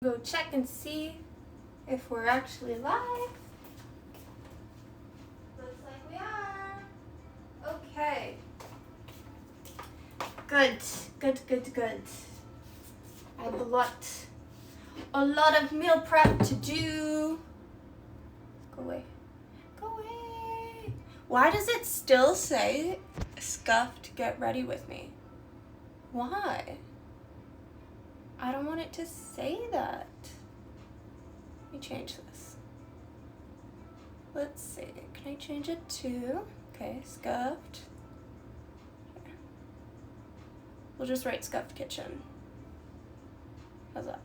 go check and see if we're actually live. Looks like we are. Okay. Good. I have a lot of meal prep to do. Go away. Why does it still say Scuffed, get ready with me? Why? I don't want it to say that. Let me change this. Let's see. Can I change it to, okay, Scuffed. Here. We'll just write Scuffed Kitchen. How's that?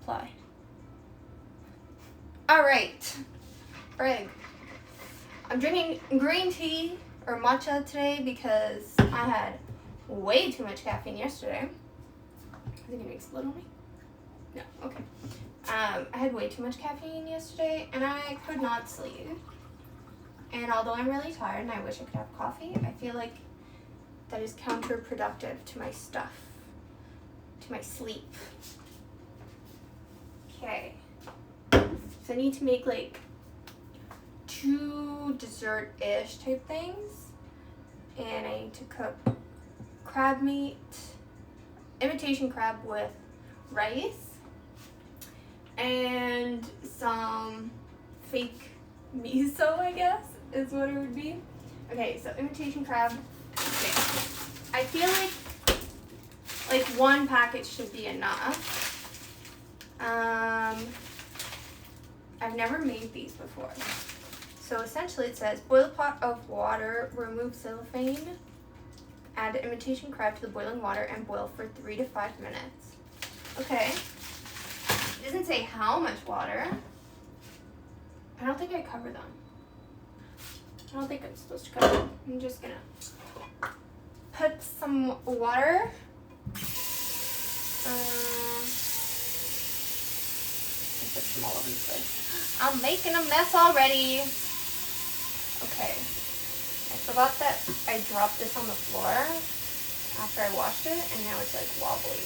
Apply. All right. Brig. I'm drinking green tea or matcha today because I had way too much caffeine yesterday. Is it gonna explode on me? No, okay. I had way too much caffeine yesterday and I could not sleep. And although I'm really tired and I wish I could have coffee, I feel like that is counterproductive to my stuff, to my sleep. Okay. So I need to make like 2 dessert-ish type things. And I need to cook crab meat, imitation crab with rice, and some fake miso, I guess, is what it would be. Okay, so imitation crab. Okay. I feel like 1 package should be enough. I've never made these before. So essentially it says, boil a pot of water, remove cellophane, add imitation crab to the boiling water, and boil for 3 to 5 minutes. Okay. It doesn't say how much water. I don't think I cover them. I don't think I'm supposed to cover them. I'm just gonna put some water. Put some all over the place. I'm making a mess already. Okay. I forgot that I dropped this on the floor after I washed it, and now it's like wobbly.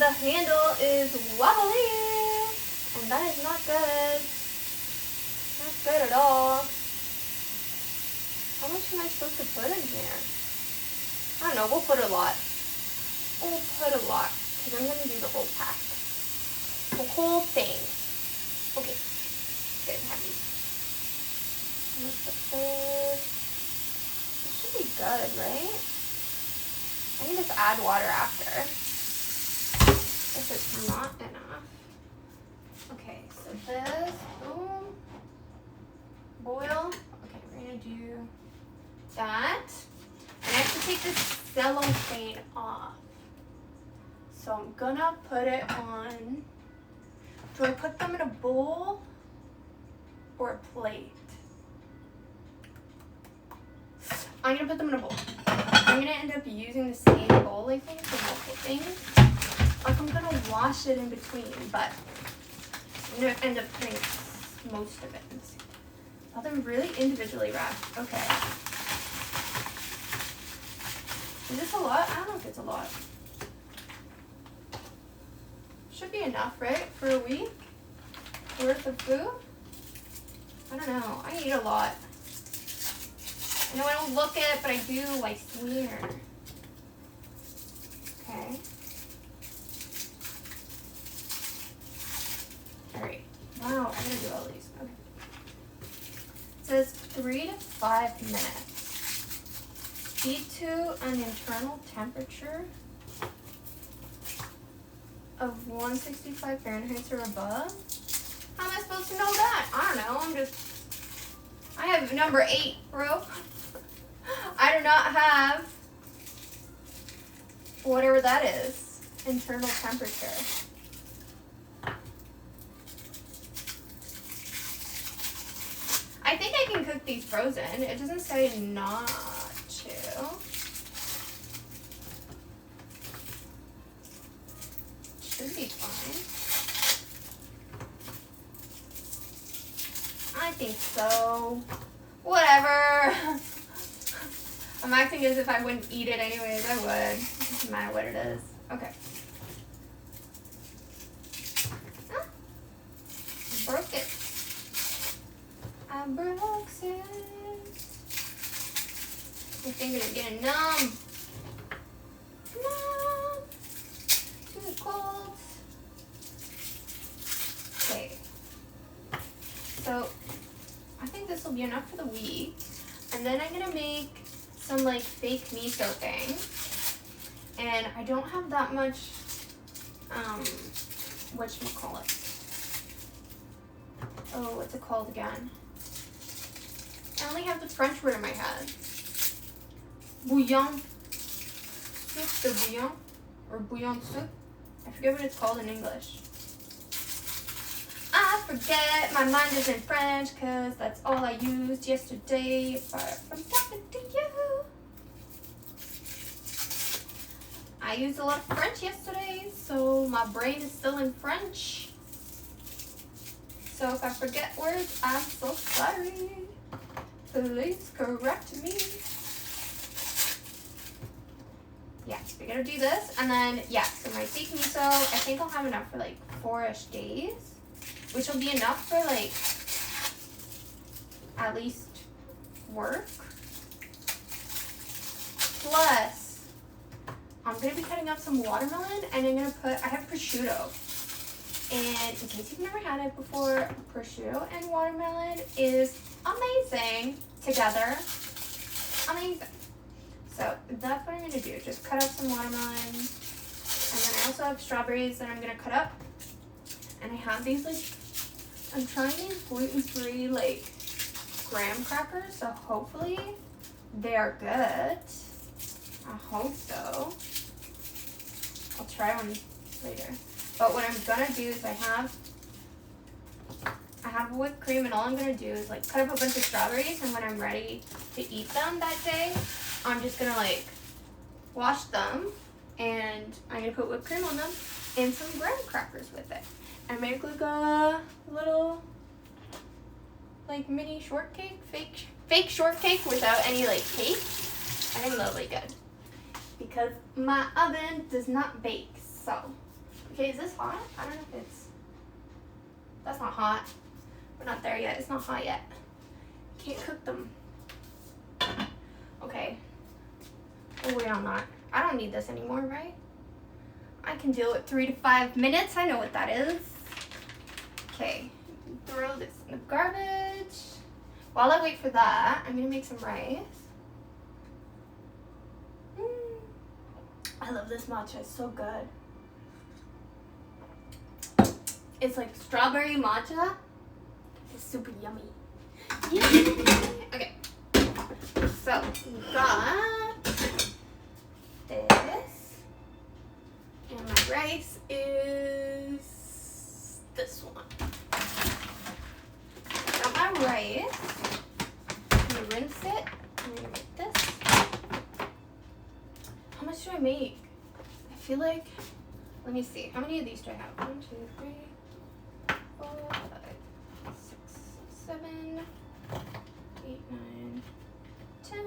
The handle is wobbly, and that is not good. Not good at all. How much am I supposed to put in here? I don't know, we'll put a lot. Because I'm going to do the whole pack. The whole thing. Okay. Good, heavy. I'm going to put this. This should be good, right? I can just add water after. If it's not enough. Okay, so this, boom. Boil. Okay, we're going to do that. And I have to take this cellophane off. So I'm gonna put it on. Do I put them in a bowl or a plate? I'm gonna put them in a bowl. I'm gonna end up using the same bowl, I think, for multiple things. Like I'm gonna wash it in between, but I'm gonna end up putting most of it in this. Oh, they're really individually wrapped. Okay. Is this a lot? I don't know if it's a lot. Should be enough, right? For a week worth of food? I don't know. I eat a lot. I know I don't look it, but I do, I swear. Okay. Alright. Wow, I'm gonna do all these. Okay. It says 3 to 5 minutes. Heat to an internal temperature of 165 Fahrenheit or above. How am I supposed to know that? I don't know. I have number 8, bro. I do not have whatever that is. Internal temperature. I think I can cook these frozen. It doesn't say not to. Should be fine. I think so. Whatever. I'm acting as if I wouldn't eat it anyways. I would. It doesn't matter what it is. Okay. fingers are getting numb. Numb. Too cold. Okay. So, I think this will be enough for the week. And then I'm gonna make some like fake miso thing. And I don't have that much, whatchamacallit. Oh, what's it called again? I only have the French word in my head. Bouillon. Soup de bouillon. Or bouillon soup. I forget what it's called in English. I forget, my mind is in French because that's all I used yesterday apart from talking to you. I used a lot of French yesterday, so my brain is still in French. So if I forget words, I'm so sorry. Please correct me. Yeah, we're gonna do this, and then, yeah, so my fake miso, I think I'll have enough for like 4-ish days, which will be enough for like, at least work. Plus, I'm gonna be cutting up some watermelon, and I'm gonna put, I have prosciutto. And in case you've never had it before, prosciutto and watermelon is amazing together. Amazing. So that's what I'm gonna do. Just cut up some watermelon. And then I also have strawberries that I'm gonna cut up. And I have these like, I'm trying these gluten-free like graham crackers. So hopefully they are good. I hope so. I'll try one later. But what I'm gonna do is I have whipped cream, and all I'm gonna do is like cut up a bunch of strawberries, and when I'm ready to eat them that day, I'm just gonna like wash them, and I'm gonna put whipped cream on them and some graham crackers with it, and make like a little like mini shortcake, fake shortcake without any like cake. I think that'll be good because my oven does not bake. So, okay, is this hot? I don't know if it's. That's not hot. We're not there yet. It's not hot yet. Can't cook them. Okay. Oh, wait, I'm not. I don't need this anymore, right? I can deal with 3 to 5 minutes. I know what that is. Okay. Throw this in the garbage. While I wait for that, I'm gonna make some rice. I love this matcha. It's so good. It's like strawberry matcha. It's super yummy. Yay! Okay. So, we got this. And my rice is this one. Got my rice. I'm gonna rinse it. I'm gonna make this. How much do I make? I feel like, let me see. How many of these do I have? 1, 2, 3. 4, 5, 6, 7, 8, 9, 10,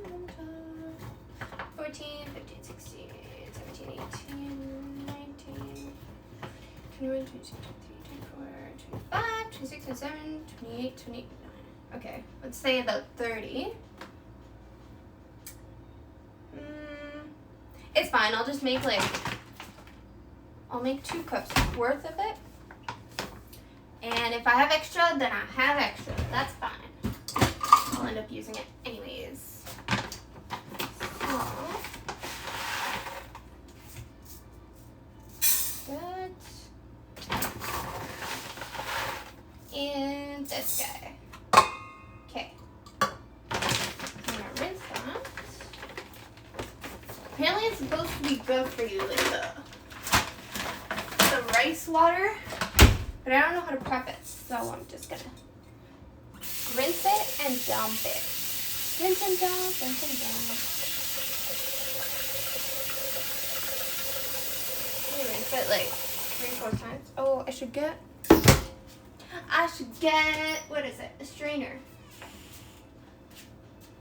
12, 14, 15, 16, 17, 18, 19, 21, 22, 23, 24, 25, 26, 27, 28, 29. Okay, let's say about 30. It's fine, I'll just make like, I'll make 2 cups worth of it. And if I have extra, then I have extra. That's fine. I'll end up using it anyways. So, good. And this guy. Okay. I'm gonna rinse that. Apparently it's supposed to be good for you, like the rice water. But I don't know how to prep it, so I'm just gonna rinse it and dump it. Rinse and dump, rinse and dump. I'm gonna rinse it like 3-4 times. Oh, I should get, what is it? A strainer.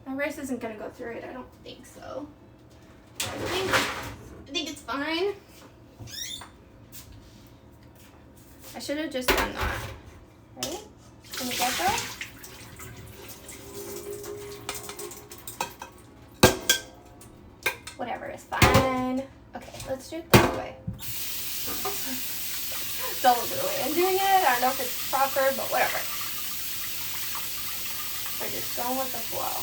My rice isn't gonna go through it, I don't think so. I think it's fine. I should have just done that. Right? Can we get that? Let's do it this way. Don't look at the way I'm doing it. I don't know if it's proper, but whatever. We're just going with the flow.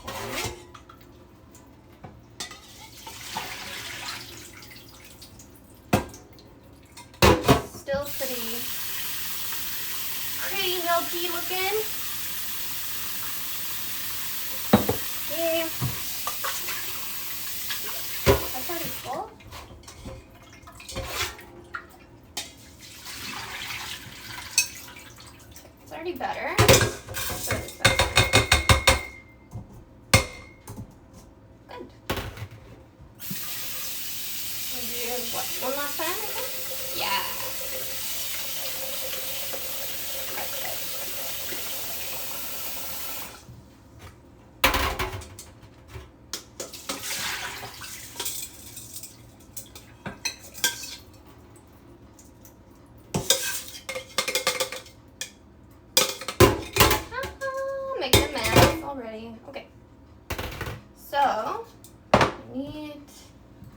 Okay. Still pretty milky looking. Okay. That's already full. It's already better. Good. We'll do what? One last time, I think? Yeah. Making a mess already. Okay. So, I need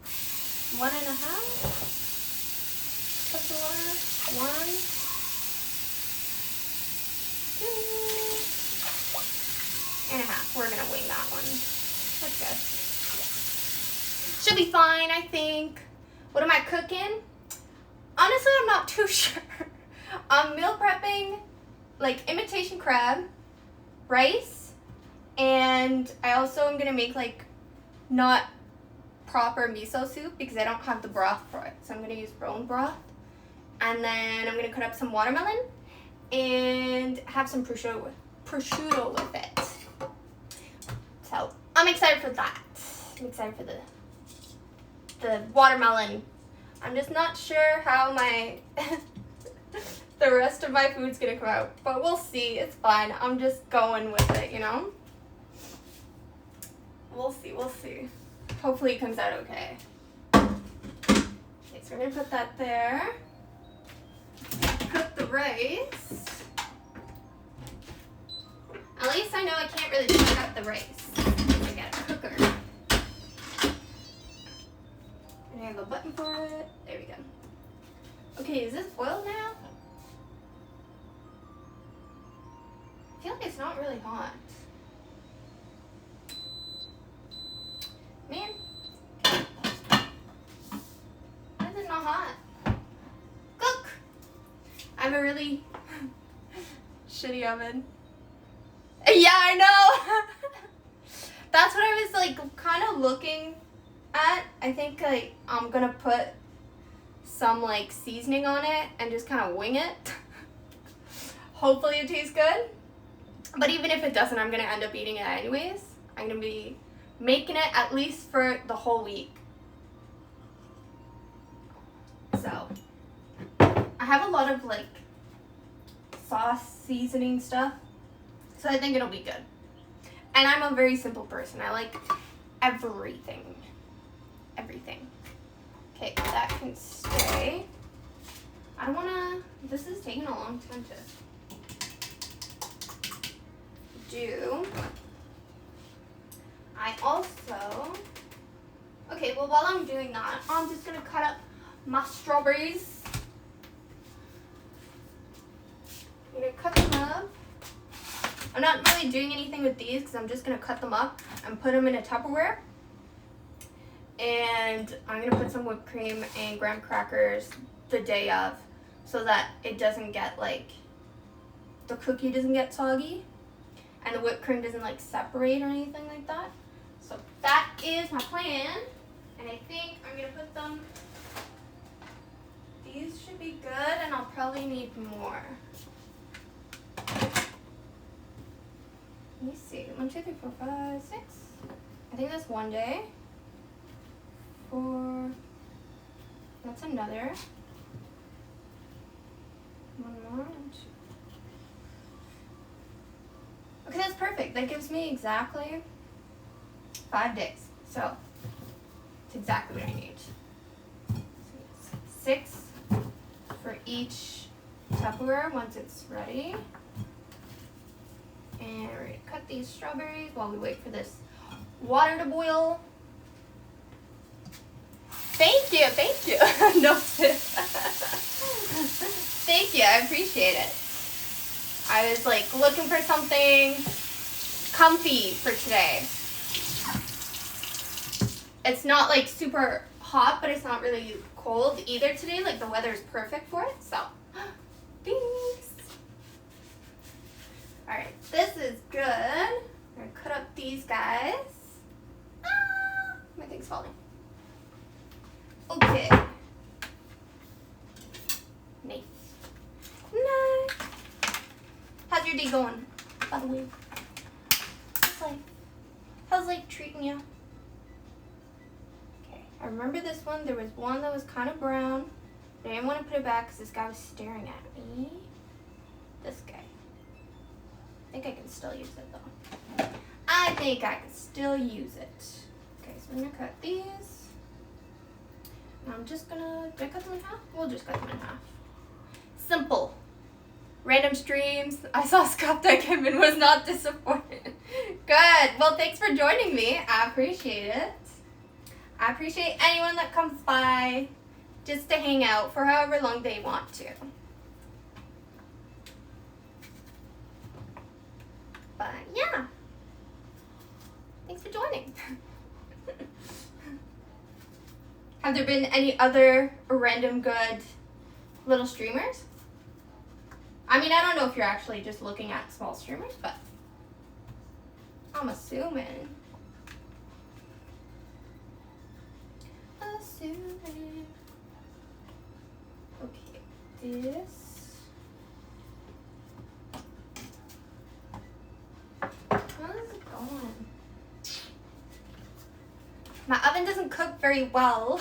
1.5 cups of water. 1, 2.5. We're gonna wing that one. That's good. Should be fine, I think. What am I cooking? Honestly, I'm not too sure. I'm meal prepping like imitation crab, rice, and I also am gonna make like not proper miso soup because I don't have the broth for it. So I'm gonna use bone broth. And then I'm gonna cut up some watermelon and have some prosciutto with it. So I'm excited for that. I'm excited for the watermelon. I'm just not sure how my the rest of my food's gonna come out, but we'll see. It's fine. I'm just going with it, you know? We'll see, we'll see. Hopefully it comes out okay. Okay, so we're gonna put that there. Cook the rice. At least I know I can't really cook up the rice. I got a cooker. And I have a button for it. There we go. Okay, is this boiled now? I feel like it's not really hot. Man. Why is it not hot? Cook! I have a really shitty oven. Yeah, I know! That's what I was like kind of looking at. I think like I'm gonna put some like seasoning on it and just kind of wing it. Hopefully it tastes good. But even if it doesn't, I'm gonna end up eating it anyways. I'm gonna be making it at least for the whole week. So I have a lot of like sauce seasoning stuff, so I think it'll be good. And I'm a very simple person. I like everything. Okay, that can stay. I don't wanna, this is taking a long time to do. I also, okay, well while I'm doing that, I'm just gonna cut up my strawberries. I'm gonna cut them up. I'm not really doing anything with these because I'm just gonna cut them up and put them in a Tupperware. And I'm gonna put some whipped cream and graham crackers the day of so that it doesn't get like, the cookie doesn't get soggy and the whipped cream doesn't like separate or anything like that. So that is my plan. And I think I'm gonna put them, these should be good and I'll probably need more. Let me see, 1, 2, 3, 4, 5, 6. I think that's one day. 4, that's another. One more, 2. Okay, that's perfect. That gives me exactly 5 days. So, it's exactly what I need. So 6 for each Tupperware once it's ready. And we're gonna cut these strawberries while we wait for this water to boil. Thank you, thank you. No, thank you, I appreciate it. I was like looking for something comfy for today. It's not like super hot, but it's not really cold either today. Like the weather's perfect for it, so thanks. Alright, this is good. I'm gonna cut up these guys. Ah, my thing's falling. Okay. Nice. Nice. How's your day going, by the way? How's life treating you? Okay, I remember this one. There was one that was kind of brown. I didn't want to put it back because this guy was staring at me. This guy. I think I can still use it though. I think I can still use it. Okay, so I'm gonna cut these. And I'm just gonna, did I cut them in half? We'll just cut them in half. Simple. Random streams. I saw Scuffed, I came and was not disappointed. Good. Well, thanks for joining me. I appreciate it. I appreciate anyone that comes by just to hang out for however long they want to. But yeah. Thanks for joining. Have there been any other random good little streamers? I mean, I don't know if you're actually just looking at small streamers, but I'm assuming. Okay, this. How's it going? My oven doesn't cook very well.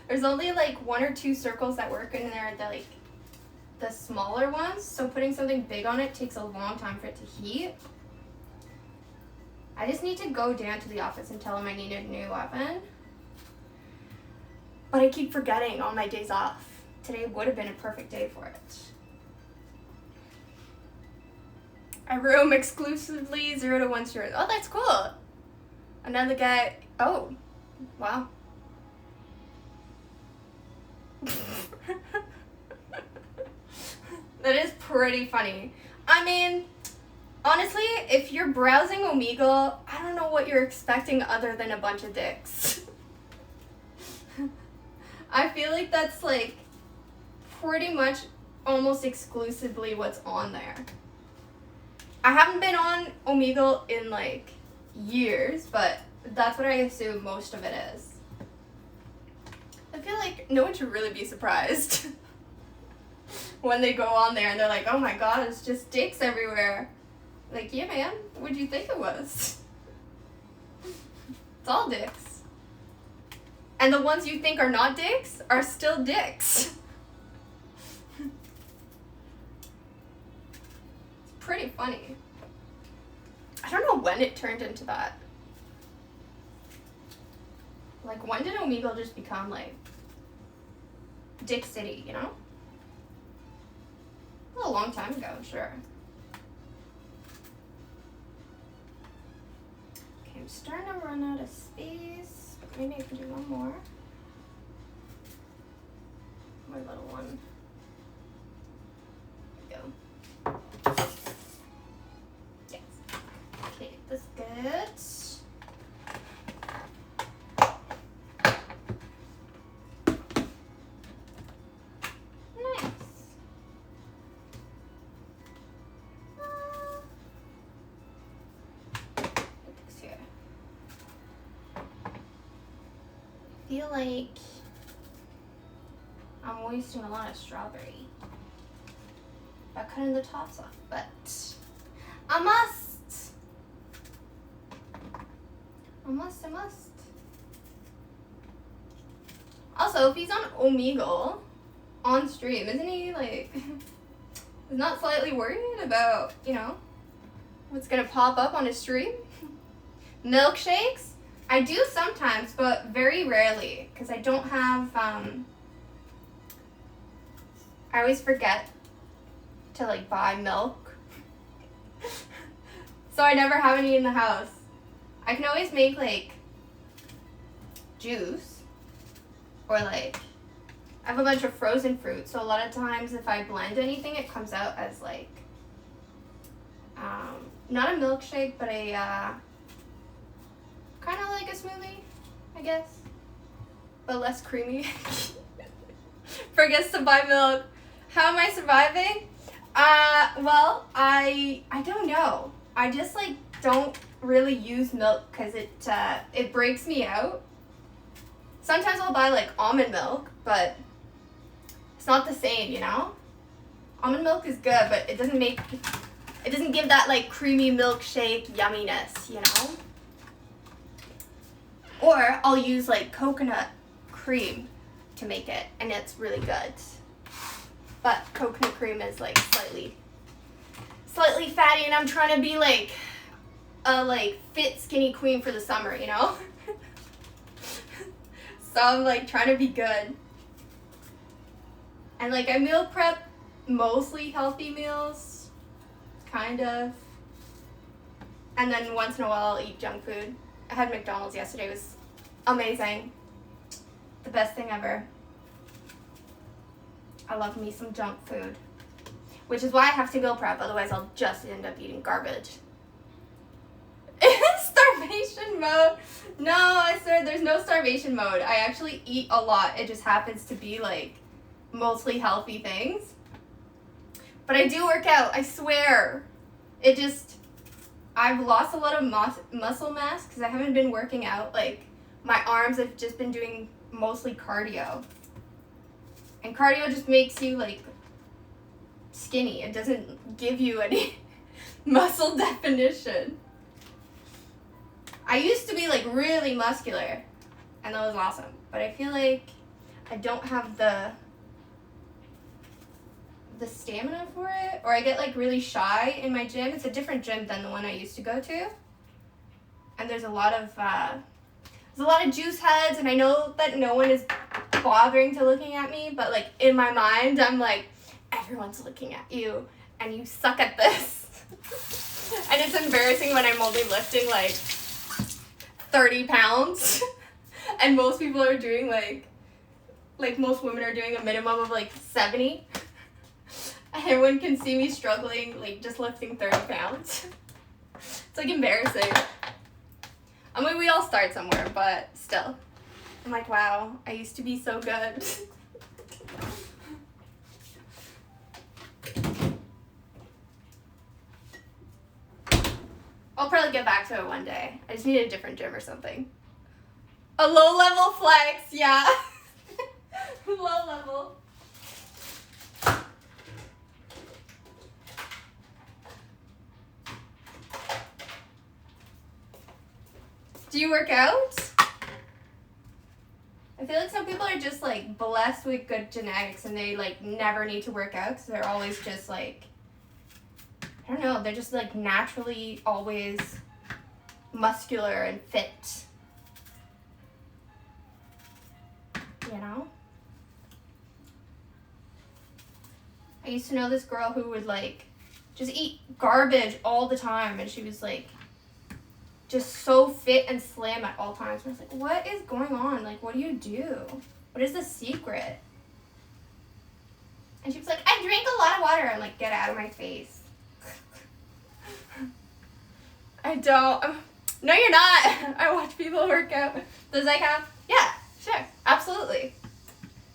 There's only like 1 or 2 circles that work in there. They're like the smaller ones, so putting something big on it takes a long time for it to heat. I just need to go down to the office and tell them I need a new oven. But I keep forgetting on my days off. Today would have been a perfect day for it. I room exclusively 0 to 1 streamers. Oh, that's cool. Another guy, oh, wow. That is pretty funny. I mean, honestly, if you're browsing Omegle, I don't know what you're expecting other than a bunch of dicks. I feel like that's like pretty much almost exclusively what's on there. I haven't been on Omegle in like years, but that's what I assume most of it is. I feel like no one should really be surprised when they go on there and they're like, oh my god, it's just dicks everywhere. Like, yeah man, what'd you think it was? It's all dicks. And the ones you think are not dicks are still dicks. It's pretty funny. I don't know when it turned into that. Like, when did Omegle just become like Dick City, you know? A long time ago, I'm sure. Okay, I'm starting to run out of space, but maybe I can do one more. My little one. There we go. Yes. Okay, this good. I feel like I'm wasting a lot of strawberry by cutting the tops off, but I must. Also, if he's on Omegle on stream, isn't he like is not slightly worried about, you know, what's gonna pop up on his stream? Milkshakes? I do sometimes, but very rarely, because I don't have, I always forget to, like, buy milk. So I never have any in the house. I can always make like juice, or like I have a bunch of frozen fruit, so a lot of times if I blend anything, it comes out as like not a milkshake, but a kind of like a smoothie, I guess, but less creamy. Forgets to buy milk. How am I surviving? Well, I don't know. I just like don't really use milk because it breaks me out. Sometimes I'll buy like almond milk, but it's not the same, you know? Almond milk is good, but it doesn't give that like creamy milkshake yumminess, you know? Or I'll use like coconut cream to make it, and it's really good. But coconut cream is like slightly fatty, and I'm trying to be like a like fit skinny queen for the summer, you know? So I'm like trying to be good. And like I meal prep mostly healthy meals, kind of. And then once in a while I'll eat junk food. I had McDonald's yesterday. It was amazing. The best thing ever. I love me some junk food. Which is why I have to meal prep, otherwise I'll just end up eating garbage. Starvation mode? No, I swear there's no starvation mode. I actually eat a lot. It just happens to be like mostly healthy things. But I do work out, I swear. I've lost a lot of muscle mass because I haven't been working out. Like, my arms have just been doing mostly cardio. And cardio just makes you, like, skinny. It doesn't give you any muscle definition. I used to be, like, really muscular. And that was awesome. But I feel like I don't have the stamina for it, or I get like really shy in my gym. It's a different gym than the one I used to go to, and there's a lot of juice heads, and I know that no one is bothering to looking at me, but like in my mind I'm like, everyone's looking at you and you suck at this. And it's embarrassing when I'm only lifting like 30 pounds and most people are doing like most women are doing a minimum of like 70. Everyone can see me struggling, like, just lifting 30 pounds. It's, like, embarrassing. I mean, we all start somewhere, but still. I'm like, wow, I used to be so good. I'll probably get back to it one day. I just need a different gym or something. A low-level flex, yeah. Low level. Do you work out? I feel like some people are just like blessed with good genetics and they like never need to work out because they're always just like, I don't know, they're just like naturally always muscular and fit. You know? I used to know this girl who would like just eat garbage all the time, and she was like just so fit and slim at all times. I was like, what is going on? Like, what do you do? What is the secret? And she was like, I drink a lot of water. I'm like, get out of my face. I don't. No, you're not. I watch people work out. Does that count? Yeah, sure. Absolutely.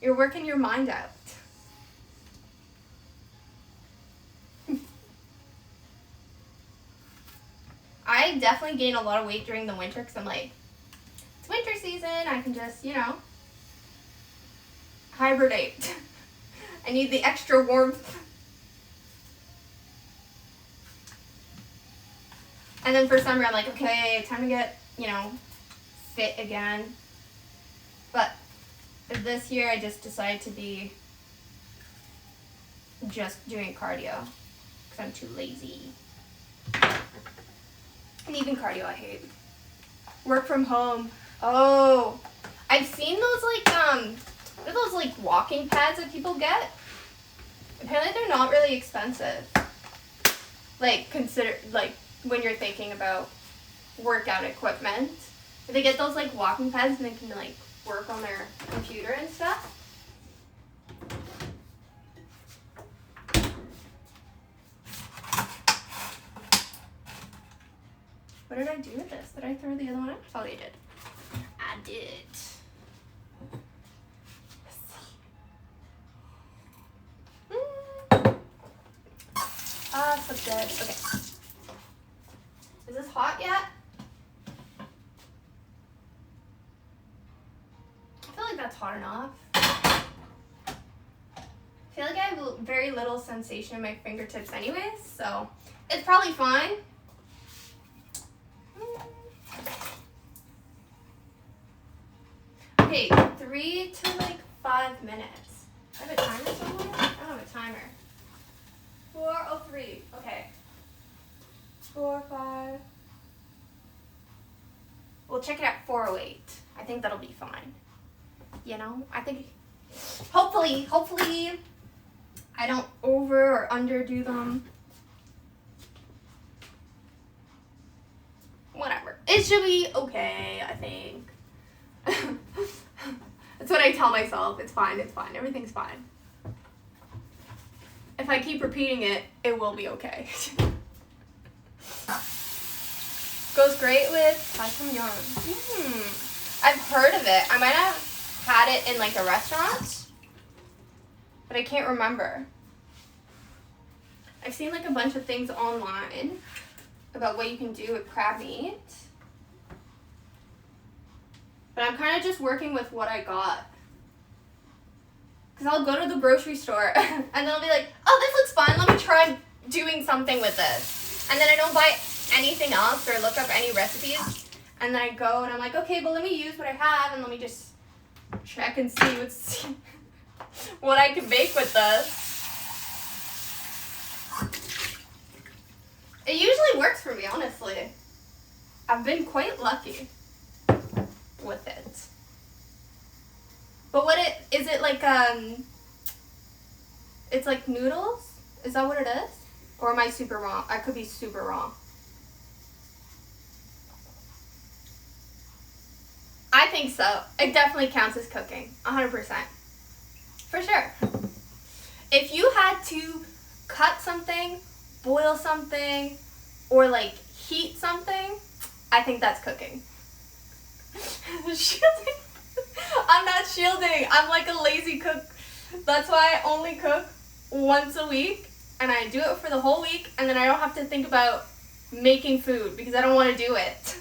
You're working your mind out. I definitely gain a lot of weight during the winter because I'm like, it's winter season. I can just, you know, hibernate. I need the extra warmth. And then for summer, I'm like, okay, time to get, you know, fit again. But this year, I just decided to be just doing cardio because I'm too lazy. And even cardio, I hate. Work from home. Oh, I've seen those what are those like walking pads that people get? Apparently, they're not really expensive. Like when you're thinking about workout equipment. They get those like walking pads and they can like work on their computer and stuff. What did I do with this? Did I throw the other one out? Oh, I did. I did. So good. Okay. Is this hot yet? I feel like that's hot enough. I feel like I have very little sensation in my fingertips anyways, so it's probably fine. Okay, 3 to like 5 minutes. I have a timer somewhere? I don't have a timer. 4:03. Okay. 4, 5. We'll check it at 4:08. I think that'll be fine. You know, I think hopefully I don't over or underdo them. Whatever. It should be okay, I think. That's what I tell myself. It's fine, everything's fine. If I keep repeating it, it will be okay. Goes great with Python. I've heard of it. I might have had it in like a restaurant, but I can't remember. I've seen like a bunch of things online about what you can do with crab meat, but I'm kind of just working with what I got. Because I'll go to the grocery store and then I'll be like, oh, this looks fun. Let me try doing something with this. And then I don't buy anything else or look up any recipes. And then I go and I'm like, okay, but let me use what I have and let me just check and see what I can make with this. It usually works for me, honestly. I've been quite lucky with it. But is it like, it's like noodles? Is that what it is? Or am I super wrong? I could be super wrong. I think so. It definitely counts as cooking, 100%. For sure. If you had to cut something, boil something, or like heat something, I think that's cooking. Shielding. I'm not shielding. I'm like a lazy cook. That's why I only cook once a week, and I do it for the whole week, and then I don't have to think about making food because I don't want to do it.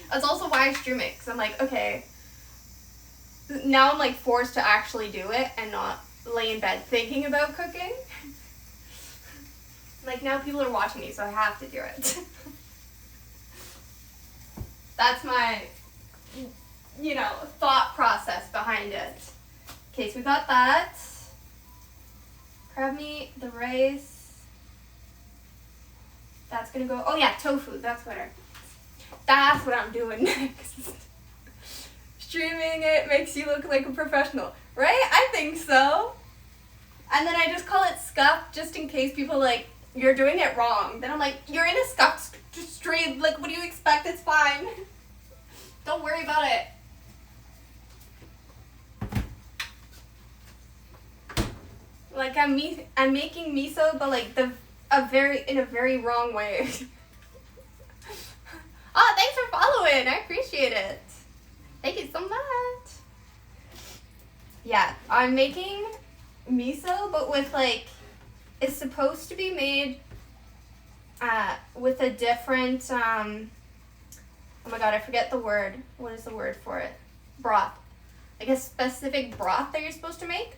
That's also why I stream it, because I'm like, okay, now I'm like forced to actually do it and not lay in bed thinking about cooking. Like now people are watching me, so I have to do it. That's my, thought process behind it. Okay, so we got that. Crab meat, the rice. That's gonna go, oh yeah, tofu, that's better. That's what I'm doing next. Streaming it makes you look like a professional, right? I think so. And then I just call it Scuffed just in case people like, you're doing it wrong. Then I'm like, you're in a Scuffed stream, like what do you expect? It's fine. Don't worry about it. Like I'm making miso, but like in a very wrong way. Oh, thanks for following. I appreciate it. Thank you so much. Yeah, I'm making miso, but with like, it's supposed to be made with a different, oh my god, I forget the word. What is the word for it? Broth. Like a specific broth that you're supposed to make.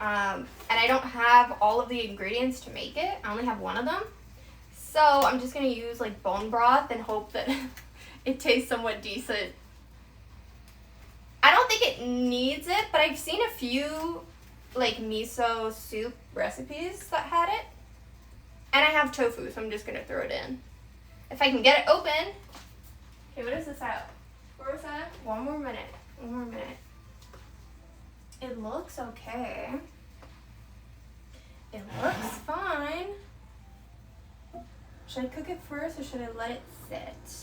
And I don't have all of the ingredients to make it. I only have one of them. So I'm just going to use like bone broth and hope that it tastes somewhat decent. I don't think it needs it, but I've seen a few like miso soup recipes that had it. And I have tofu, so I'm just going to throw it in. If I can get it open. Okay, what is this out? Where was that? One more minute. It looks okay. It looks fine. Should I cook it first or should I let it sit?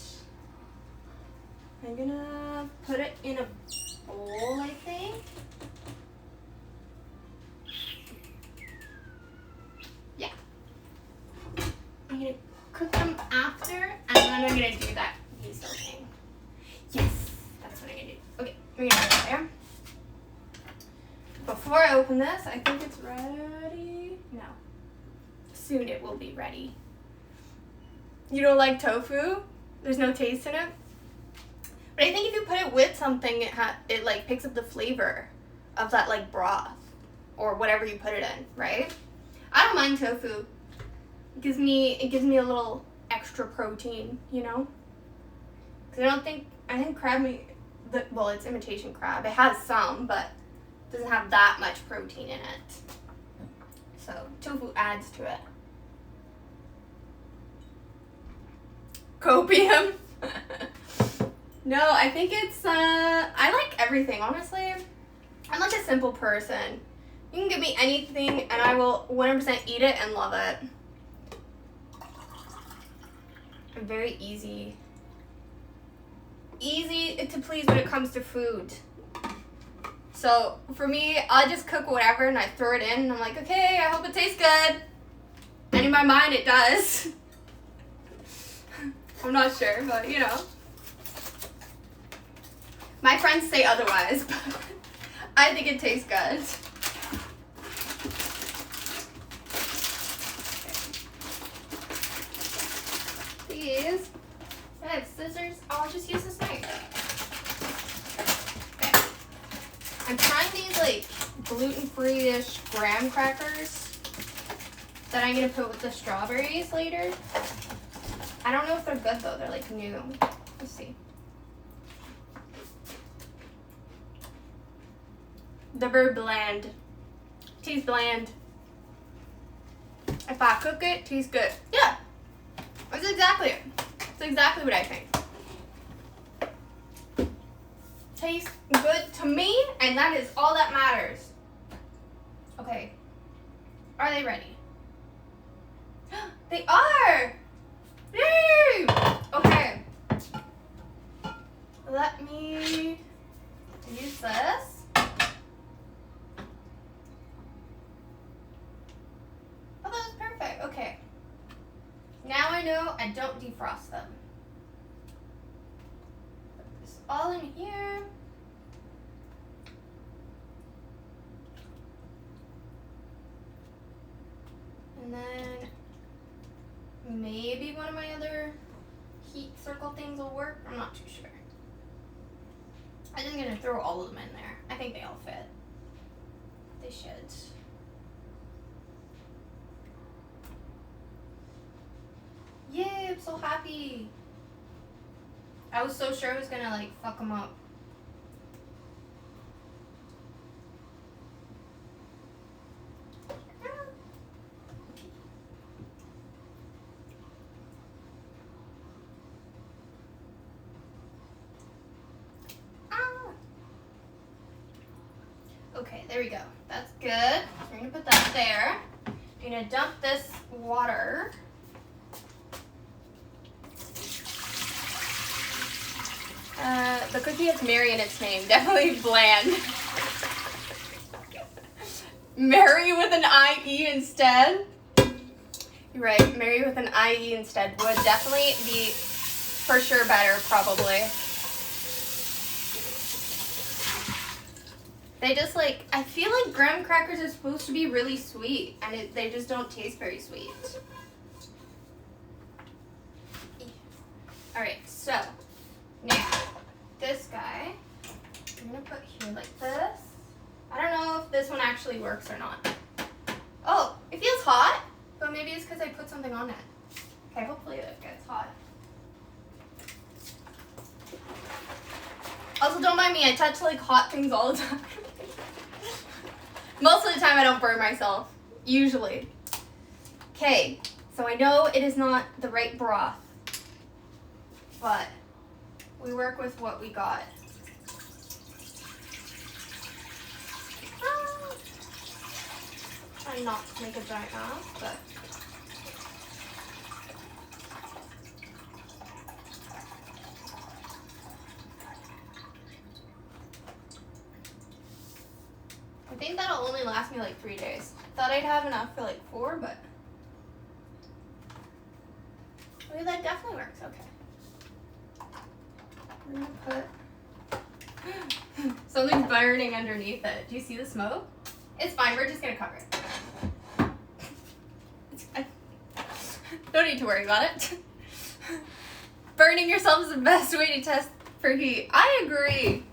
I'm gonna put it in a bowl, I think. Yeah. I'm gonna cook them after, and then I'm gonna do that miso thing. Yes, that's what I'm gonna do. Okay, we're gonna put it there. Before I open this, I think it's ready. No. Soon it will be ready. You don't like tofu? There's no taste in it? But I think if you put it with something, it like picks up the flavor of that like broth or whatever you put it in, right? I don't mind tofu. It gives me a little extra protein, you know? Because I think crab meat, well, it's imitation crab. It has some, but it doesn't have that much protein in it. So tofu adds to it. Copium. No, I think it's, I like everything, honestly. I'm like a simple person. You can give me anything and I will 100% eat it and love it. I'm very easy to please when it comes to food. So for me, I just cook whatever and I throw it in and I'm like, okay, I hope it tastes good. And in my mind it does. I'm not sure, but you know. My friends say otherwise, but I think it tastes good. These, I have scissors. I'll just use this knife. Okay. I'm trying these like gluten-free-ish graham crackers that I'm gonna put with the strawberries later. I don't know if they're good though. They're like new. Let's see. They're very bland. Tastes bland. If I cook it, tastes good. Yeah. That's exactly it. That's exactly what I think. Tastes good to me, and that is all that matters. Okay. Are they ready? They are! Yay! Okay. Let me use this. Oh, that was perfect. Okay. Now I know I don't defrost them. Put this all in here. And then maybe one of my other heat circle things will work. I'm not too sure. I'm just gonna throw all of them in there. I think they all fit. They should. Yay, I'm so happy. I was so sure I was gonna like fuck them up. Okay, there we go. That's good. We're gonna put that there. I'm gonna dump this water. The cookie has Mary in its name. Definitely bland. Mary with an IE instead. You're right. Mary with an IE instead would definitely be for sure better, probably. They just like, I feel like graham crackers are supposed to be really sweet, and they just don't taste very sweet. Alright, so now this guy, I'm gonna put here like this. I don't know if this one actually works or not. Oh, it feels hot, but maybe it's because I put something on it. Okay, hopefully it gets hot. Also, don't mind me, I touch like hot things all the time. Most of the time I don't burn myself, usually. Okay, so I know it is not the right broth, but we work with what we got. Try not to make a giant mess, but I think that'll only last me like 3 days. Thought I'd have enough for like 4, but oh, that definitely works. Okay. We're gonna put something burning underneath it. Do you see the smoke? It's fine. We're just gonna cover it. It's fine. Don't need to worry about it. Burning yourself is the best way to test for heat. I agree.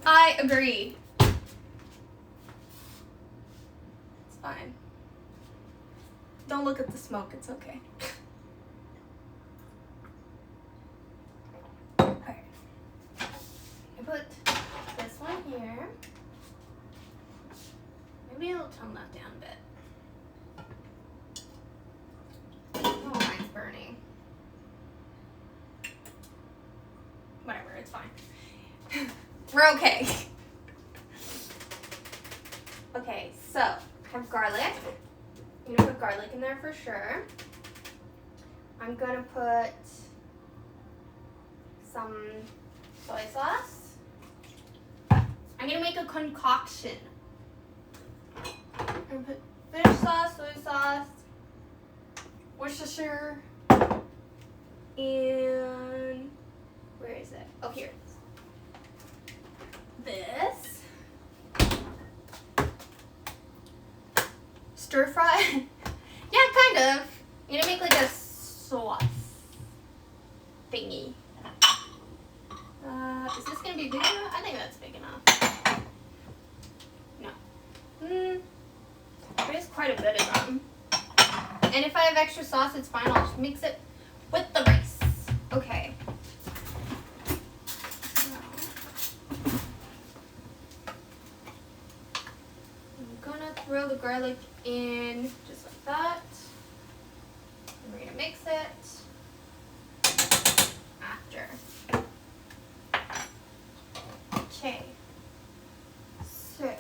I agree. It's fine. Don't look at the smoke. It's okay. Okay. I put this one here. Maybe I'll tone that down a bit. Oh, mine's burning. Whatever, it's fine. We're okay. Okay, so I have garlic. I'm gonna put garlic in there for sure. I'm gonna put some soy sauce. I'm gonna make a concoction. I'm gonna put fish sauce, soy sauce, Worcestershire, and where is it? Oh, here. This. Stir fry. Yeah, kind of. I'm gonna make like a sauce thingy. Is this gonna be big enough? I think that's big enough. No. There's quite a bit of them. And if I have extra sauce, it's fine. I'll just mix it with the rice. Okay. I'm gonna throw the garlic in just like that. And we're gonna mix it after. Okay. So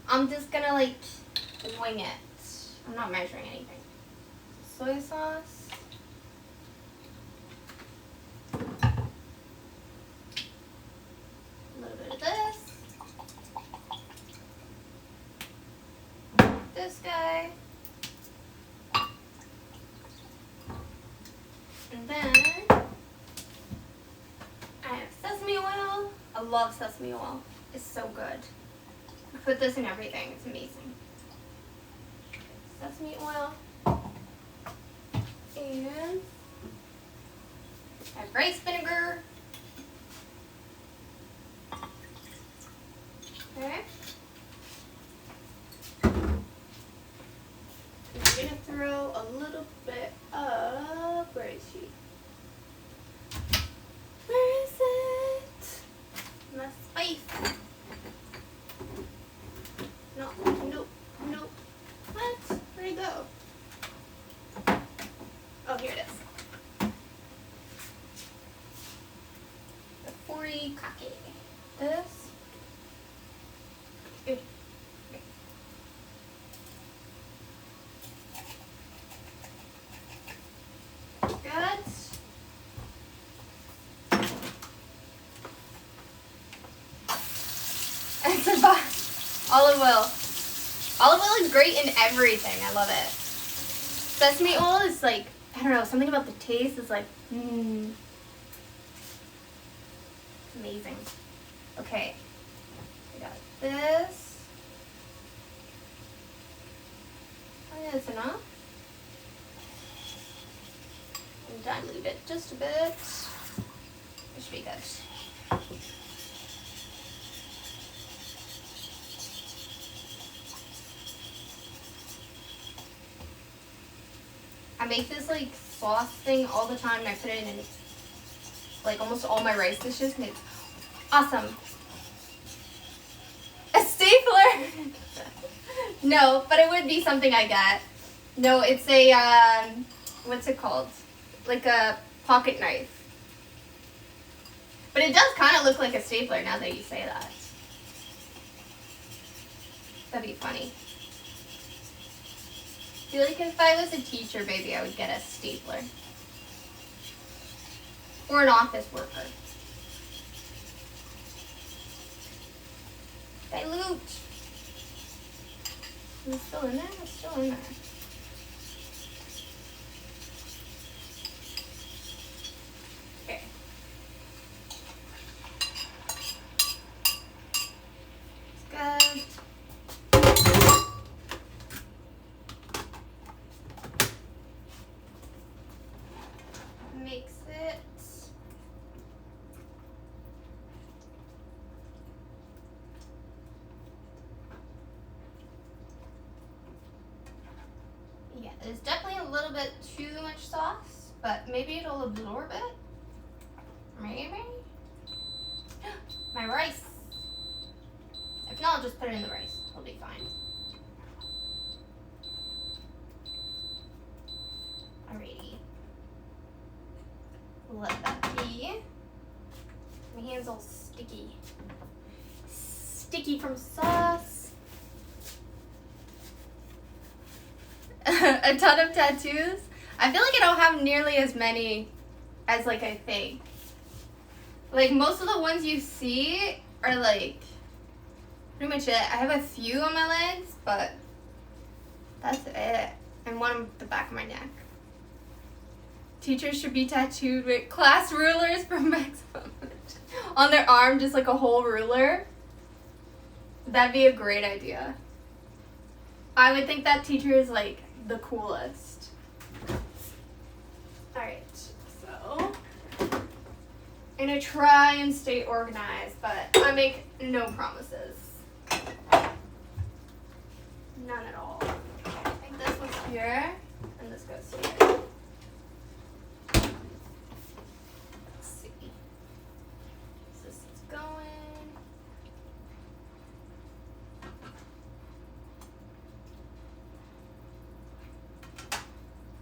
I'm just gonna like wing it. I'm not measuring anything. Soy sauce. A little bit of this. This guy. And then I have sesame oil. I love sesame oil. It's so good. I put this in everything. It's amazing. Sesame oil. And I have rice vinegar. Okay. I'm gonna throw a little bit of, where is she? Where is it? My spice. No, nope, nope. What? Where'd it go? Oh, here it is. The 40 kake. This. Good. Olive oil. Olive oil is great in everything. I love it. Sesame oil is like, I don't know, something about the taste is like, amazing. Okay. I got this. Oh yeah, that's enough. And dilute it just a bit. It should be good. I make this like sauce thing all the time and I put it in like almost all my rice dishes and it's awesome. A stapler? No, but it would be something I get. No, it's a, what's it called? Like a pocket knife. But it does kind of look like a stapler now that you say that. That'd be funny. I feel like if I was a teacher, maybe I would get a stapler. Or an office worker. Okay. loot. Is it still in there? It's still in there. Okay. It's good. Mix it. Yeah, there's definitely a little bit too much sauce, but maybe it'll absorb it. Maybe. My rice. If not, I'll just put it in the rice. It'll be fine. Alrighty. Let that be. My hand's all sticky. Sticky from sauce. A ton of tattoos. I feel like I don't have nearly as many as like I think. Like most of the ones you see are like pretty much it. I have a few on my legs, but that's it. And one on the back of my neck. Teachers should be tattooed with class rulers for maximum on their arm, just like a whole ruler. That'd be a great idea. I would think that teacher is like the coolest. Alright, so I'm gonna try and stay organized, but I make no promises. None at all. I think this one's here, and this goes here. Let's see. This is going.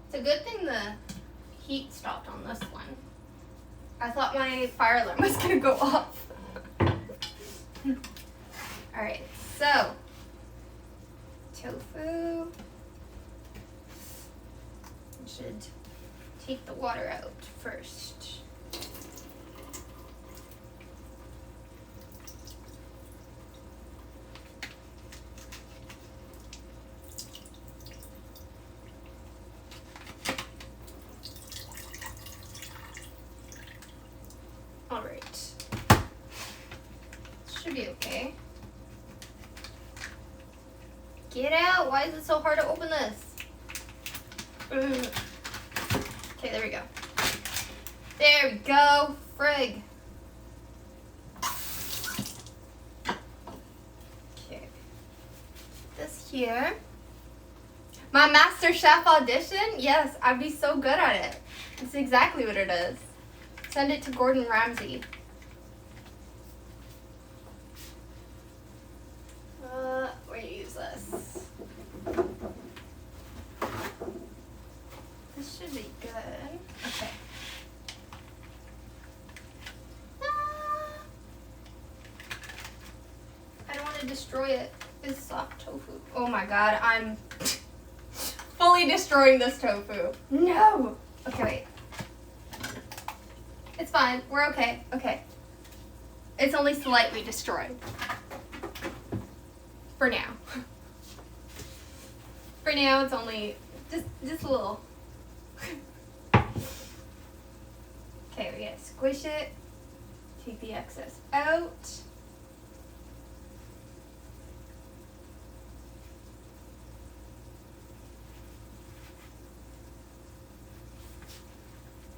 It's a good thing the heat stopped on this one. I thought my fire alarm was gonna go off. Alright, so tofu. I should take the water out first. Alright. Should be okay. Get out! Why is it so hard to open this? Ugh. Okay, there we go. There we go. Frig. Okay. This here. My Master Chef audition? Yes, I'd be so good at it. That's exactly what it is. Send it to Gordon Ramsay. We're gonna use this. This should be good. Okay. I don't want to destroy it. It's soft tofu. Oh my god, I'm fully destroying this tofu. No! Okay, wait. It's fine. We're okay. Okay. It's only slightly destroyed. For now. For now, it's only just a little. Okay, we gotta squish it. Take the excess out.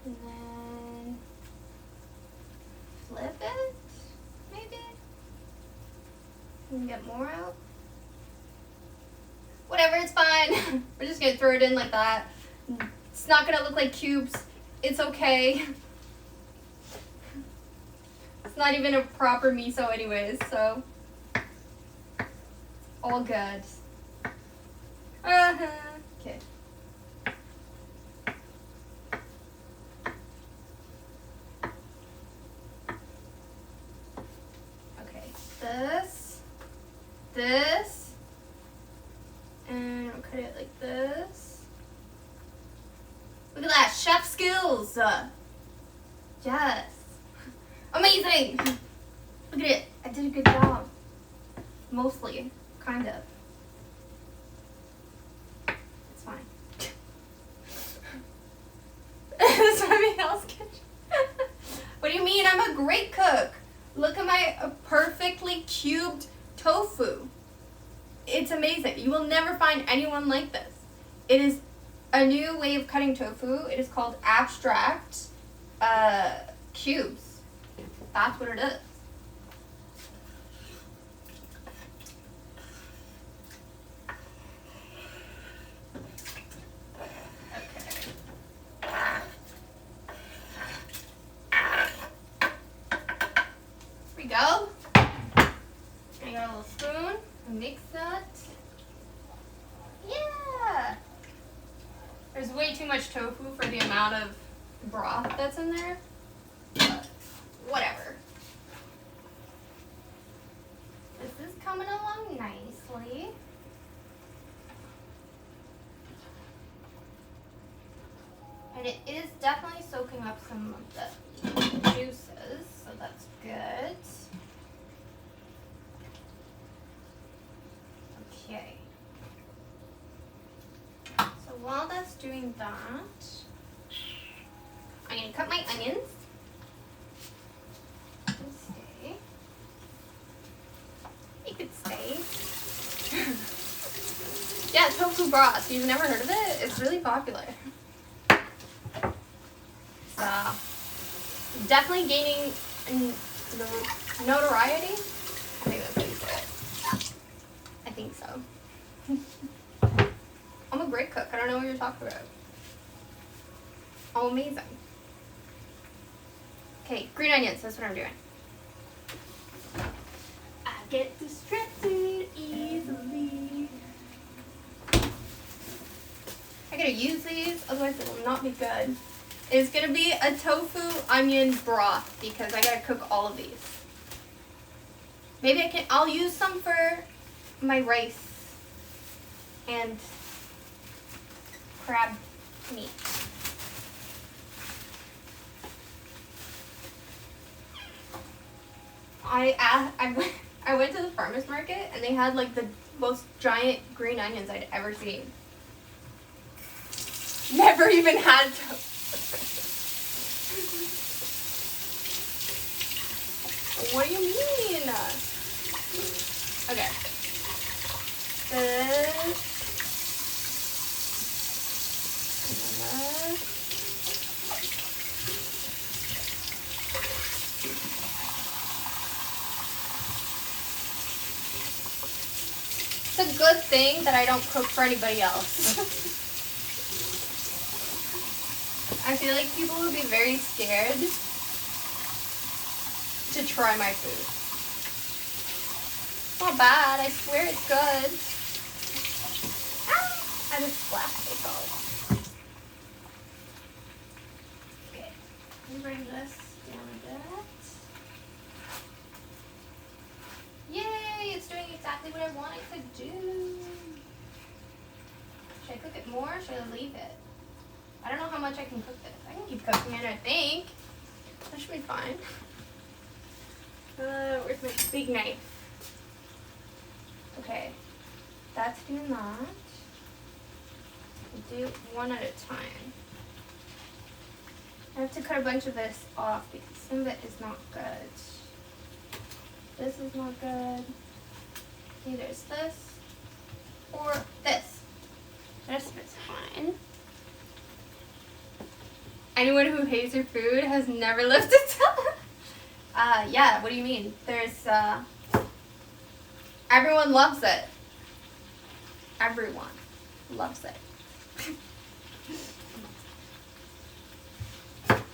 And then flip it, maybe? You can get more out. Whatever, it's fine. We're just gonna throw it in like that. It's not gonna look like cubes. It's okay. It's not even a proper miso anyways, so all good. Okay. Okay, this, and I'll cut it like this. Look at that, chef skills. Yes. Amazing. Look at it. I did a good job. my perfectly cubed tofu. It's amazing. You will never find anyone like this. It is a new way of cutting tofu. It is called abstract cubes. That's what it is. Go. I got a little spoon. Mix that. Yeah. There's way too much tofu for the amount of broth that's in there. But whatever. This is coming along nicely. And it is definitely soaking up some of the juices, so that's good. Okay. So while that's doing that, I'm going to cut my onions. Stay. You could stay. Yeah, tofu broth. You've never heard of it? It's really popular. So, definitely gaining notoriety. I think that's how you say it. I think so. I'm a great cook. I don't know what you're talking about. Oh, amazing. Okay, green onions. That's what I'm doing. I get distracted easily. I gotta use these, otherwise it will not be good. It's gonna be a tofu onion broth because I gotta cook all of these. Maybe I'll use some for my rice and crab meat. I went to the farmer's market and they had like the most giant green onions I'd ever seen. Never even had tofu. What do you mean? Okay. This. It's a good thing that I don't cook for anybody else. I feel like people would be very scared to try my food. It's not bad. I swear it's good. Ah, I just splashed myself. Okay, let me bring this down a bit. Yay! It's doing exactly what I want it to do. Should I cook it more or should I leave it? I don't know how much I can cook this. I can keep cooking it, I think. That should be fine. Where's my big knife? Okay, that's doing that. We'll do one at a time. I have to cut a bunch of this off because some of it is not good. This is not good. Either it's this or this. The rest of it's fine. Anyone who hates your food has never lived it down. Yeah, what do you mean? There's, everyone loves it. Everyone loves it.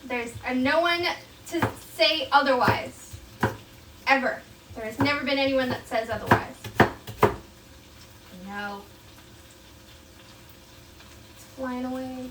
There's no one to say otherwise. Ever. There has never been anyone that says otherwise. No. It's flying away.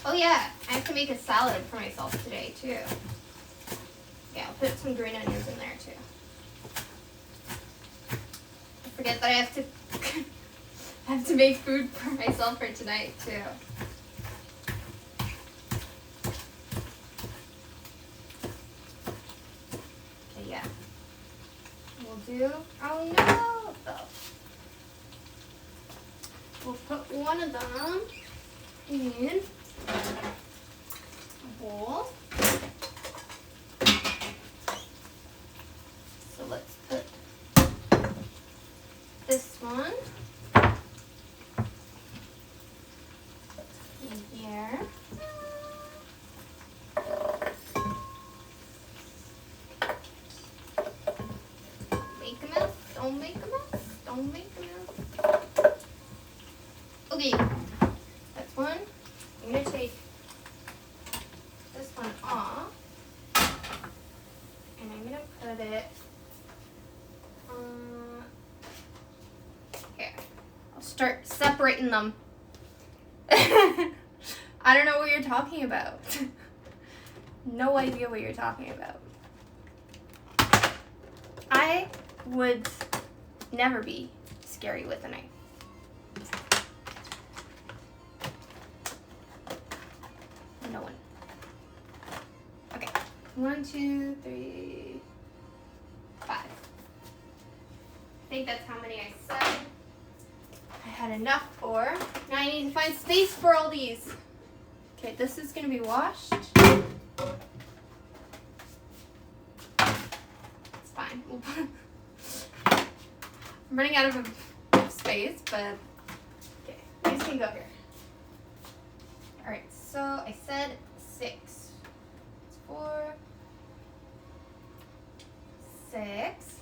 Oh yeah, I have to make a salad for myself today too. Yeah, I'll put some green onions in there too. forget that I have to I have to make food for myself for tonight too. Okay, yeah. We'll do, oh no! Oh. We'll put one of them in a bowl. So let's put this one in here. Make a mess, don't make a mess, don't make a mess. Okay, that's one. I'm gonna take this one off and I'm gonna put it here. I'll start separating them. I don't know what you're talking about. No idea what you're talking about. I would never be scary with a knife. No one. Okay. 1, 2, 3, 5. I think that's how many I said I had enough for. Now I need to find space for all these. Okay, this is going to be washed. It's fine. I'm running out of space, but okay, these can go here. Alright, so I said 6. It's 4, 6.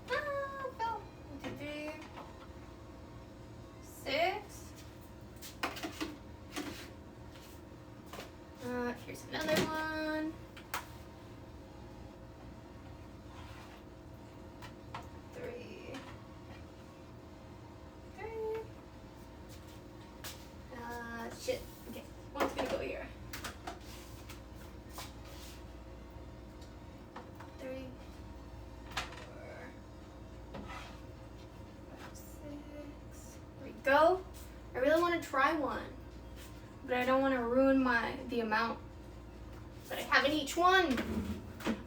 Fell. 1, 2, 3, 6. Here's another one. 3. Shit. Okay, one's gonna go here. 3, 4, 5, 6. There we go. I really want to try one, but I don't want to ruin the amount that I have in each one.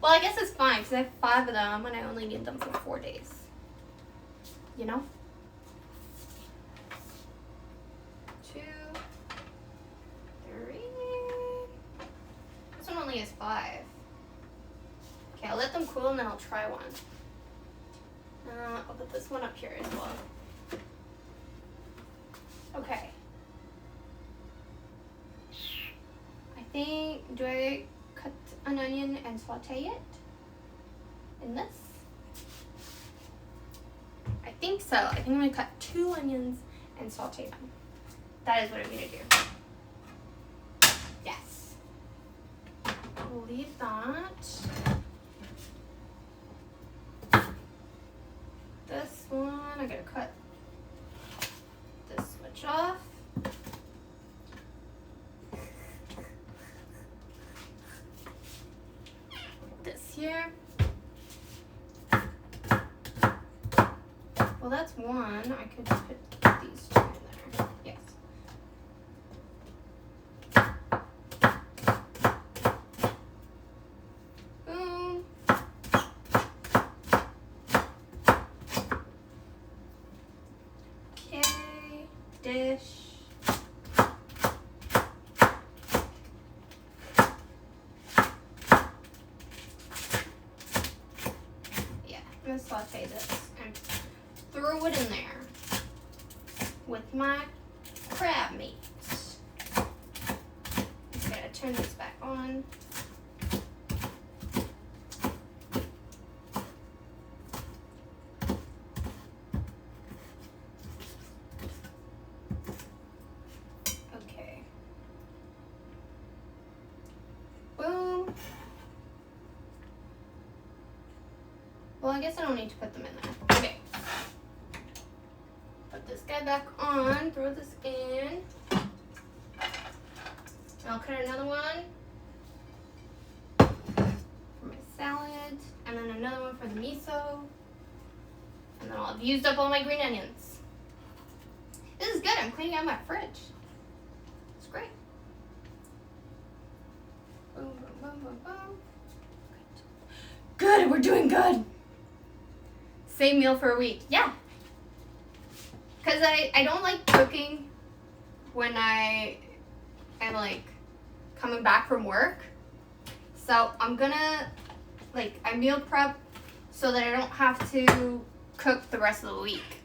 Well, I guess it's fine because I have 5 of them and I only need them for 4 days. You know? 2, 3. This one only has 5. Okay, I'll let them cool and then I'll try one. I'll put this one up here as well. Okay. I think, do I cut an onion and saute it in this? I think so. I think I'm going to cut 2 onions and saute them. That is what I'm going to do. Yes. We'll leave that. This one, I got to cut this switch off. This here. Well, that's one. I could put these 2 in there. Yes. Boom. Okay. Dish. I'm going to saute this and throw it in there with my crab meat. Just gotta turn this back on. Okay. Boom. Well, I guess I don't need to put them in there. Okay. Put this guy back on, throw this in. I'll cut another one salad, and then another one for the miso, and then I'll have used up all my green onions. This is good. I'm cleaning out my fridge. It's great. Boom, boom, boom, boom, boom. Good. We're doing good. Same meal for a week. Yeah. Because I don't like cooking when I am like coming back from work. So I'm gonna I meal prep so that I don't have to cook the rest of the week.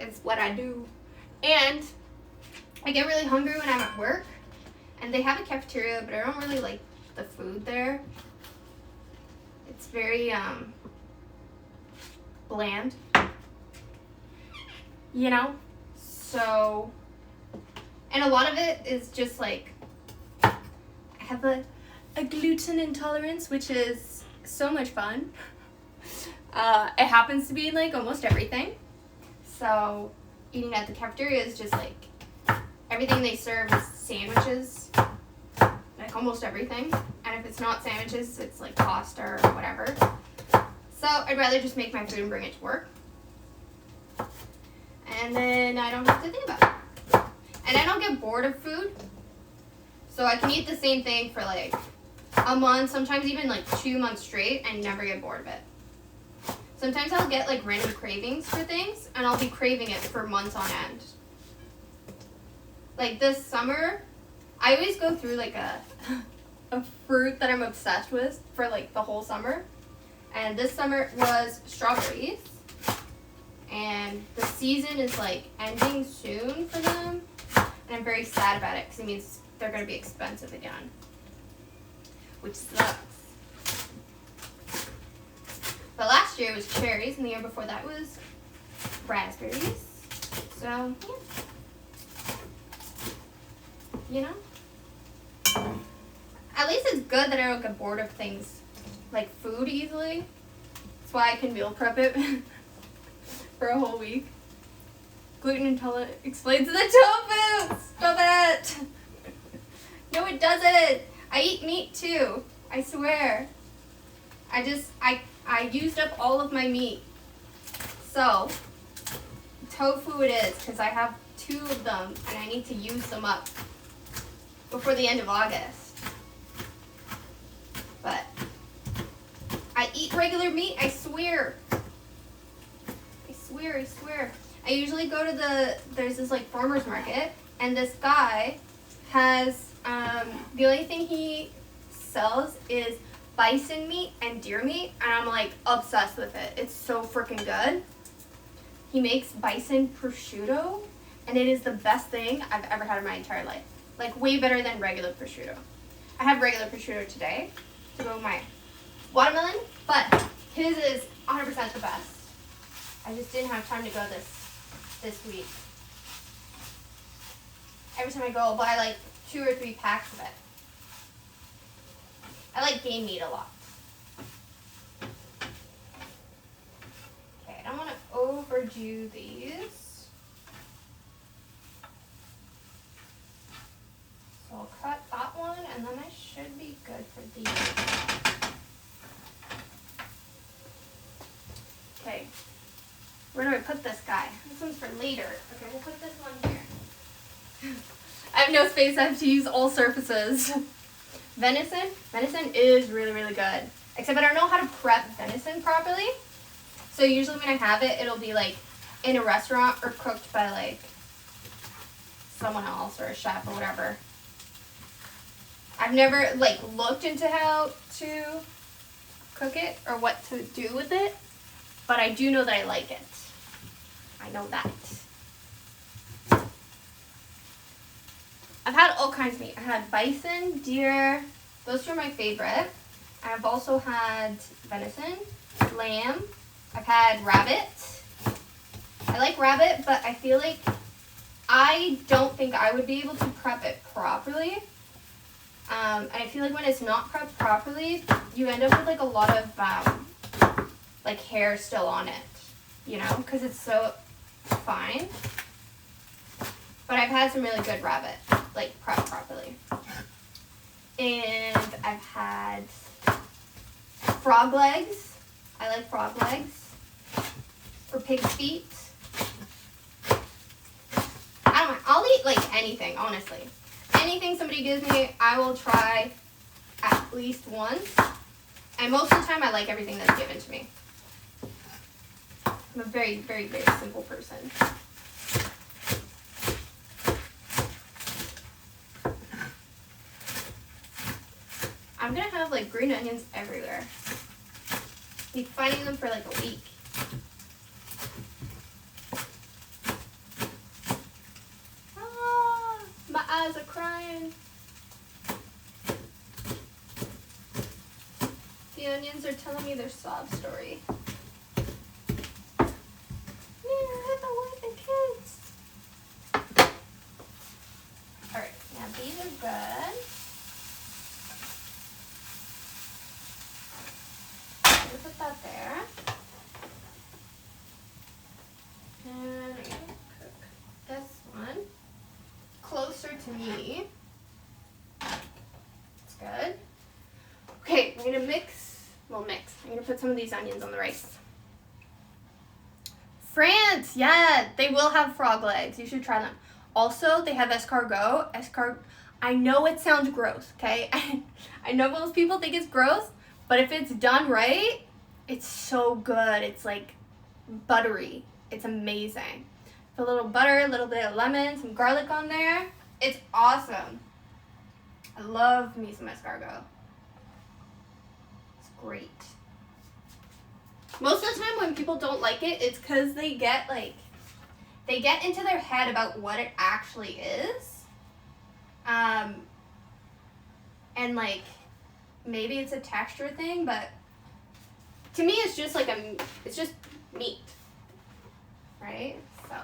It's what I do. And I get really hungry when I'm at work, and they have a cafeteria, but I don't really like the food there. It's very bland, you know? So, and a lot of it is just like, I have a gluten intolerance, which is so much fun. It happens to be in like almost everything. So eating at the cafeteria is just like, everything they serve is sandwiches, like almost everything. And if it's not sandwiches, it's like pasta or whatever. So I'd rather just make my food and bring it to work. And then I don't have to think about it. And I don't get bored of food. So I can eat the same thing for like a month, sometimes even like 2 months straight, and never get bored of it. Sometimes I'll get like random cravings for things, and I'll be craving it for months on end. Like this summer, I always go through like a fruit that I'm obsessed with for like the whole summer. And this summer was strawberries. And the season is like ending soon for them. And I'm very sad about it because it means they're going to be expensive again. Which sucks. But last year it was cherries, and the year before that was raspberries. So, yeah. You know? At least it's good that I don't get bored of things like food easily. That's why I can meal prep it for a whole week. Gluten intolerant explains the tofu! Stop it! No, it doesn't! I eat meat too. I swear. I used up all of my meat. So, tofu it is, because I have 2 of them and I need to use them up before the end of August. But I eat regular meat, I swear. I swear. I usually go to there's this like farmer's market, and this guy has, the only thing he sells is bison meat and deer meat, and I'm like obsessed with it. It's so freaking good. He makes bison prosciutto, and it is the best thing I've ever had in my entire life. Like way better than regular prosciutto. I have regular prosciutto today to go with my watermelon, but his is 100% the best. I just didn't have time to go this week. Every time I go, I'll buy like 2 or 3 packs of it. I like game meat a lot. Okay, I don't want to overdo these. So I'll cut that one, and then I should be good for these. Okay, where do I put this guy? This one's for later. Okay, we'll put this one here. I have no space, I have to use all surfaces. Venison is really, really good. Except I don't know how to prep venison properly. So usually when I have it, it'll be like in a restaurant or cooked by like someone else or a chef or whatever. I've never like looked into how to cook it or what to do with it, but I do know that I like it. I know that. I've had all kinds of meat. I had bison, deer, those were my favorite. I've also had venison, lamb. I've had rabbit. I like rabbit, but I feel like I don't think I would be able to prep it properly. And I feel like when it's not prepped properly, you end up with like a lot of like hair still on it, you know, because it's so fine. But I've had some really good rabbit, like prepped properly. And I've had frog legs. I like frog legs. Or pig's feet. I don't mind. I'll eat like anything, honestly. Anything somebody gives me, I will try at least once. And most of the time, I like everything that's given to me. I'm a very, very, very simple person. I'm gonna have like green onions everywhere. Be finding them for like a week. Ah, my eyes are crying. The onions are telling me their sob story. Alright, now these are good. I'm gonna put that there. And I'm gonna cook this one closer to me. That's good. Okay, I'm gonna mix. I'm gonna put some of these onions on the rice. France, yeah, they will have frog legs. You should try them. Also, they have escargot. I know it sounds gross, okay? I know most people think it's gross, but if it's done right, it's so good. It's like buttery. It's amazing. Put a little butter, a little bit of lemon, some garlic on there. It's awesome. I love me some escargot. It's great. Most of the time when people don't like it, it's because they get into their head about what it actually is. And like, maybe it's a texture thing, but to me it's just like it's just meat, right? So,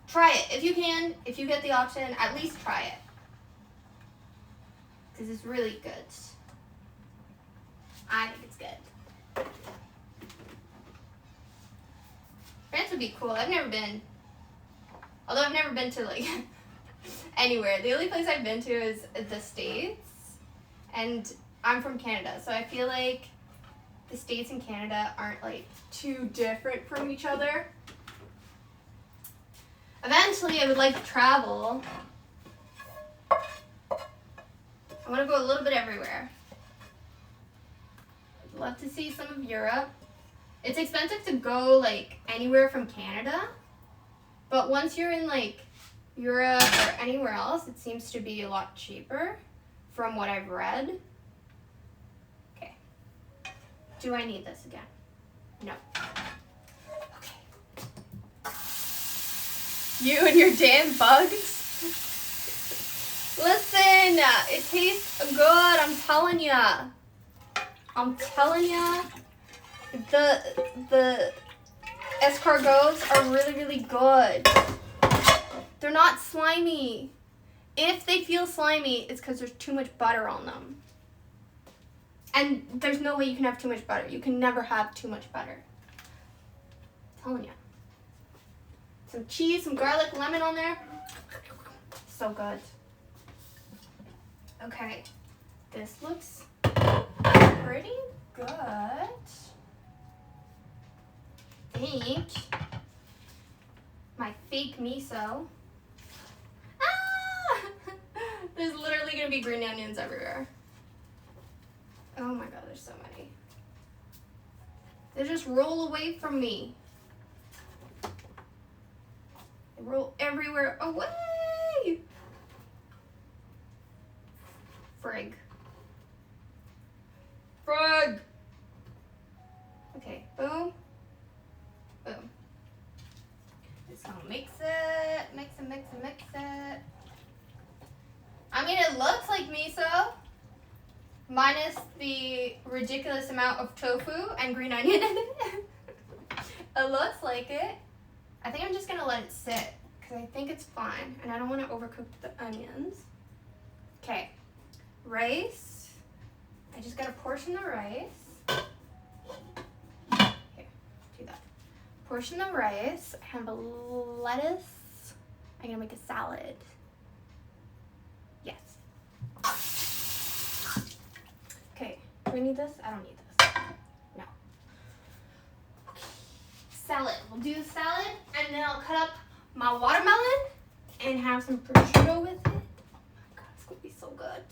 try it if you can. If you get the option, at least try it. Because it's really good. I think it's good. France would be cool. I've never been. Although I've never been to like anywhere. The only place I've been to is the States. And I'm from Canada. So I feel like the States and Canada aren't like too different from each other. Eventually I would like to travel. I want to go a little bit everywhere. I'd love to see some of Europe. It's expensive to go like anywhere from Canada, but once you're in like Europe or anywhere else, it seems to be a lot cheaper from what I've read. Okay. Do I need this again? No. Okay. You and your damn bugs. Listen, it tastes good, I'm telling ya. I'm telling ya. The escargots are really, really good. They're not slimy. If they feel slimy, it's because there's too much butter on them. And there's no way you can have too much butter. You can never have too much butter. I'm telling you. Some cheese, some garlic, lemon on there. So good. Okay. This looks pretty good. I think my fake miso. Ah! There's literally gonna be green onions everywhere. Oh my god, there's so many. They just roll away from me. They roll everywhere away. Frig. Frog. Okay, boom. Boom. Just gonna mix it, mix it. I mean, it looks like miso, minus the ridiculous amount of tofu and green onion in it. It looks like it. I think I'm just gonna let it sit, because I think it's fine, and I don't want to overcook the onions. Okay, rice. I just gotta portion the rice. Here, do that. Portion the rice. I have a lettuce. I'm gonna make a salad. Yes. Okay, we need this? I don't need this. No. Okay. Salad. We'll do the salad, and then I'll cut up my watermelon and have some prosciutto with it. Oh my god, it's gonna be so good.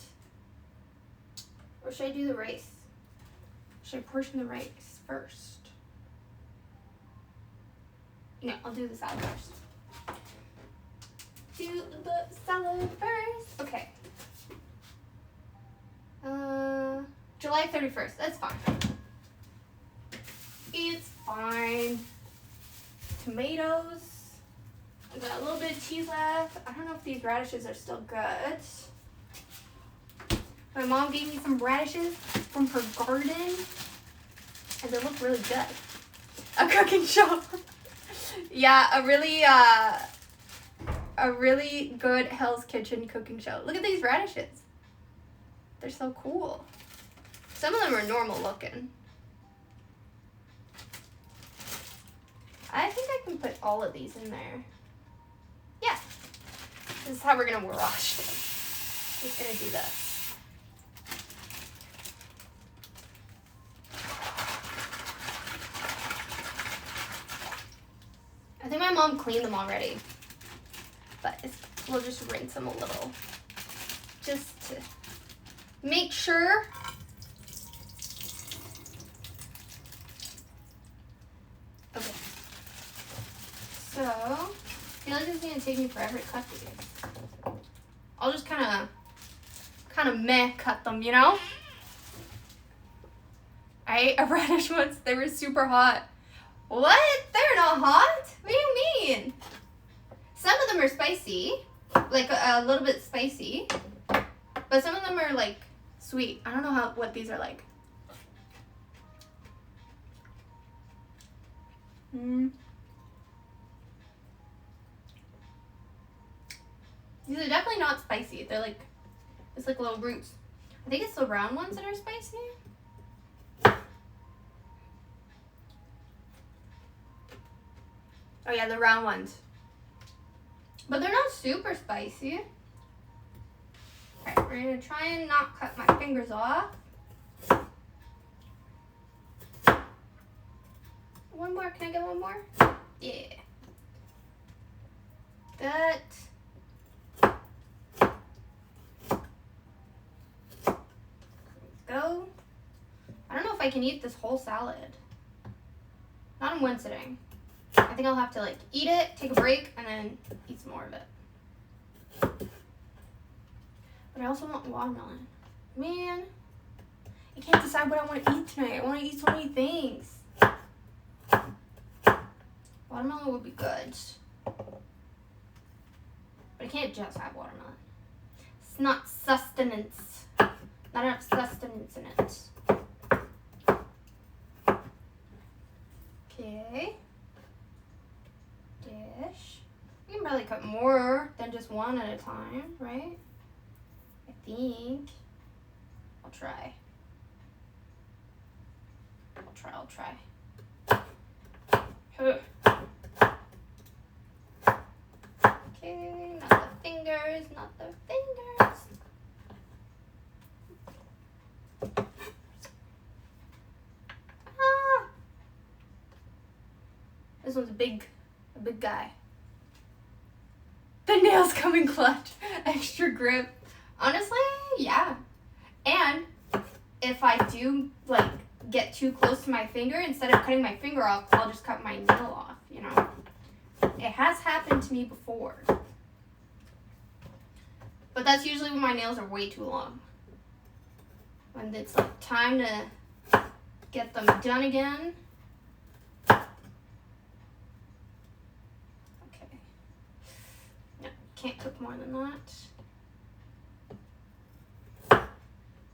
Or should I do the rice? Should I portion the rice first? No, I'll do the salad first. Do the salad first. Okay. July 31st. That's fine. It's fine. Tomatoes. I got a little bit of cheese left. I don't know if these radishes are still good. My mom gave me some radishes from her garden, and they look really good. A cooking show. Yeah, a really good Hell's Kitchen cooking show. Look at these radishes. They're so cool. Some of them are normal looking. I think I can put all of these in there. Yeah. This is how we're gonna wash them. Just gonna do this. I think my mom cleaned them already, but we'll just rinse them a little, just to make sure. Okay. So, I feel like it's gonna take me forever to cut these. I'll just kind of meh cut them, you know? I ate a radish once. They were super hot. What? They're not hot? What do you mean? Some of them are spicy, like a little bit spicy, but some of them are like sweet. I don't know what these are like. These are definitely not spicy. They're like, it's like little roots. I think it's the round ones that are spicy. Oh yeah, the round ones. But they're not super spicy. Alright, we're gonna try and not cut my fingers off. One more, can I get one more? Yeah. That. Go. I don't know if I can eat this whole salad. Not in one sitting. I think I'll have to like eat it, take a break, and then eat some more of it. But I also want watermelon. Man, I can't decide what I want to eat tonight. I want to eat so many things. Watermelon would be good. But I can't just have watermelon. It's not sustenance. Not enough sustenance in it. Okay. Dish. You can probably cut more than just one at a time, right? I think. I'll try. Okay, not the fingers, not the fingers. Ah! This one's a big guy. The nails come in clutch. Extra grip. Honestly, yeah. And if I do like get too close to my finger, instead of cutting my finger off, I'll just cut my nail off, you know. It has happened to me before. But that's usually when my nails are way too long. When it's like time to get them done again. Okay. No, can't cook more than that.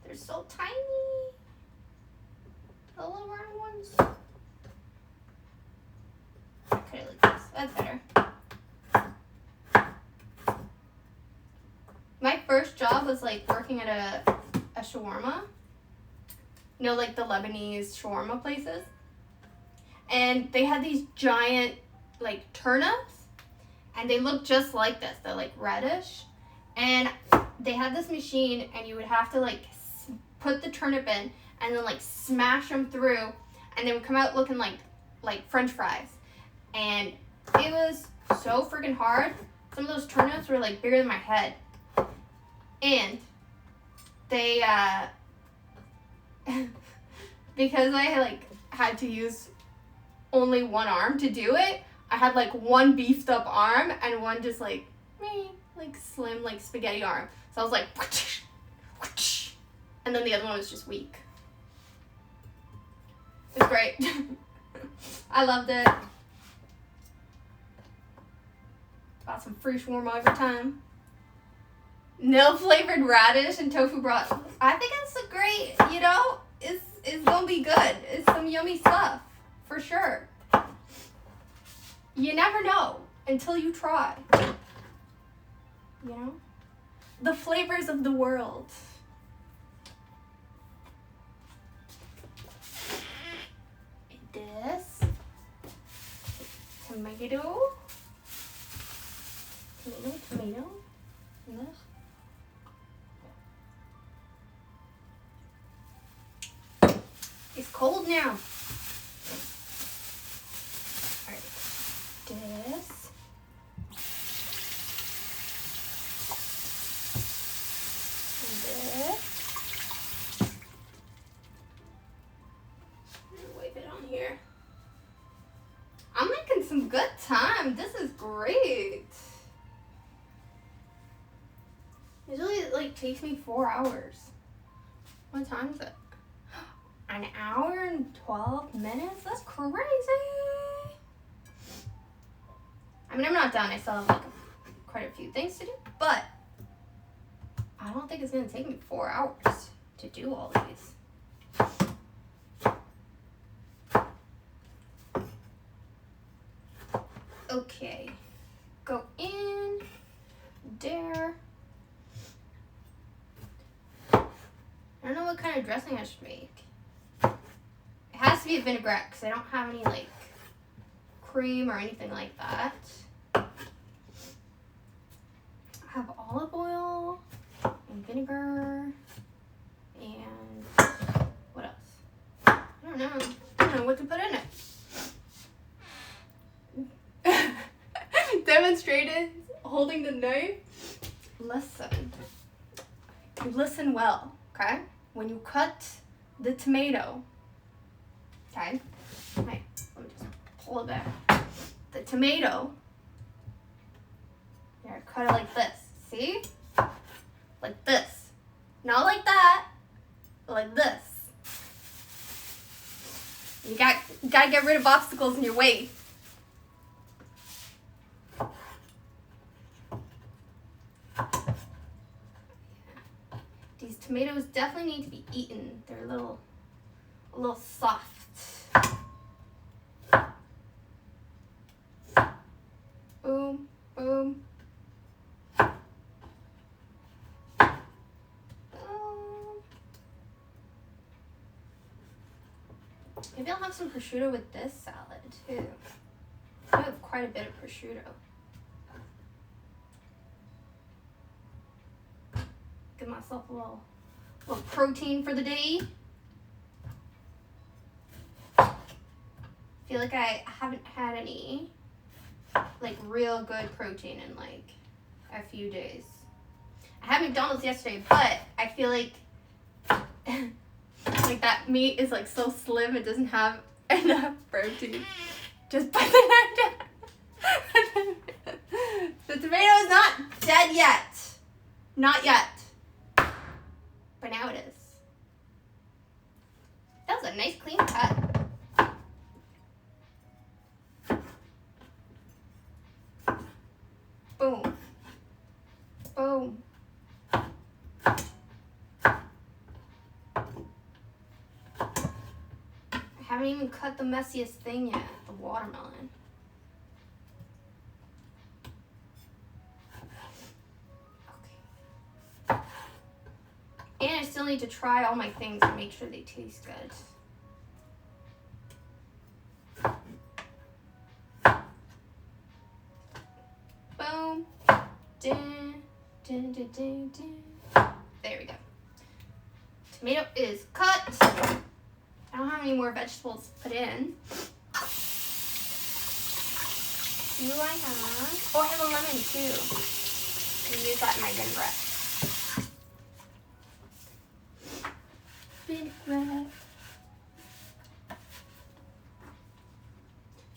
They're so tiny. The little round ones. Okay, like this. That's better. My first job was like working at a shawarma. You know, like the Lebanese shawarma places. And they had these giant like turnips. And they look just like this. They're like reddish. And they had this machine and you would have to like put the turnip in and then like smash them through, and they would come out looking like French fries. And it was so freaking hard. Some of those turnips were like bigger than my head. And they, because I like had to use only one arm to do it, I had like one beefed up arm and one just like slim like spaghetti arm. So I was like, and then the other one was just weak. It was great. I loved it. Got some free shawarma every time. Nil flavored radish and tofu broth. I think it's a great, you know, it's gonna be good. It's some yummy stuff, for sure. You never know until you try. You know? The flavors of the world. This. Tomato. Ugh. It's cold now. Alright. This. And this. I'm gonna wipe it on here. I'm making some good time. This is great. It really like takes me 4 hours. What time is it? An hour and 12 minutes? That's crazy. I mean, I'm not done. I still have like quite a few things to do, but I don't think it's gonna take me 4 hours to do all these. Okay, go in there. I don't know what kind of dressing I should make. It has to be a vinaigrette because I don't have any like cream or anything like that. I have olive oil and vinegar and what else? I don't know. I don't know what to put in it. Demonstrated holding the knife. Listen. You listen well, okay? When you cut the tomato, okay? Wait, let me just pull it back. The tomato, you're gonna cut it like this, see? Like this. Not like that, but like this. You gotta get rid of obstacles in your way. These tomatoes definitely need to be eaten. They're a little soft. Boom, boom. Maybe I'll have some prosciutto with this salad too. I have quite a bit of prosciutto. Give myself a little protein for the day. Feel like I haven't had any like real good protein in like a few days. I had McDonald's yesterday, but I feel like like that meat is like so slim it doesn't have enough protein. Just put the knife down. The tomato is not dead yet. Not yet. But now it is. That was a nice clean cut. Boom. Boom. I haven't even cut the messiest thing yet, the watermelon. Okay. And I still need to try all my things and make sure they taste good. Boom. Dun, dun, dun, dun, dun. There we go. Tomato is cut. I don't have any more vegetables to put in. Do I have? Oh, I have a lemon too. I'll use that in my vinaigrette. Vinaigrette. I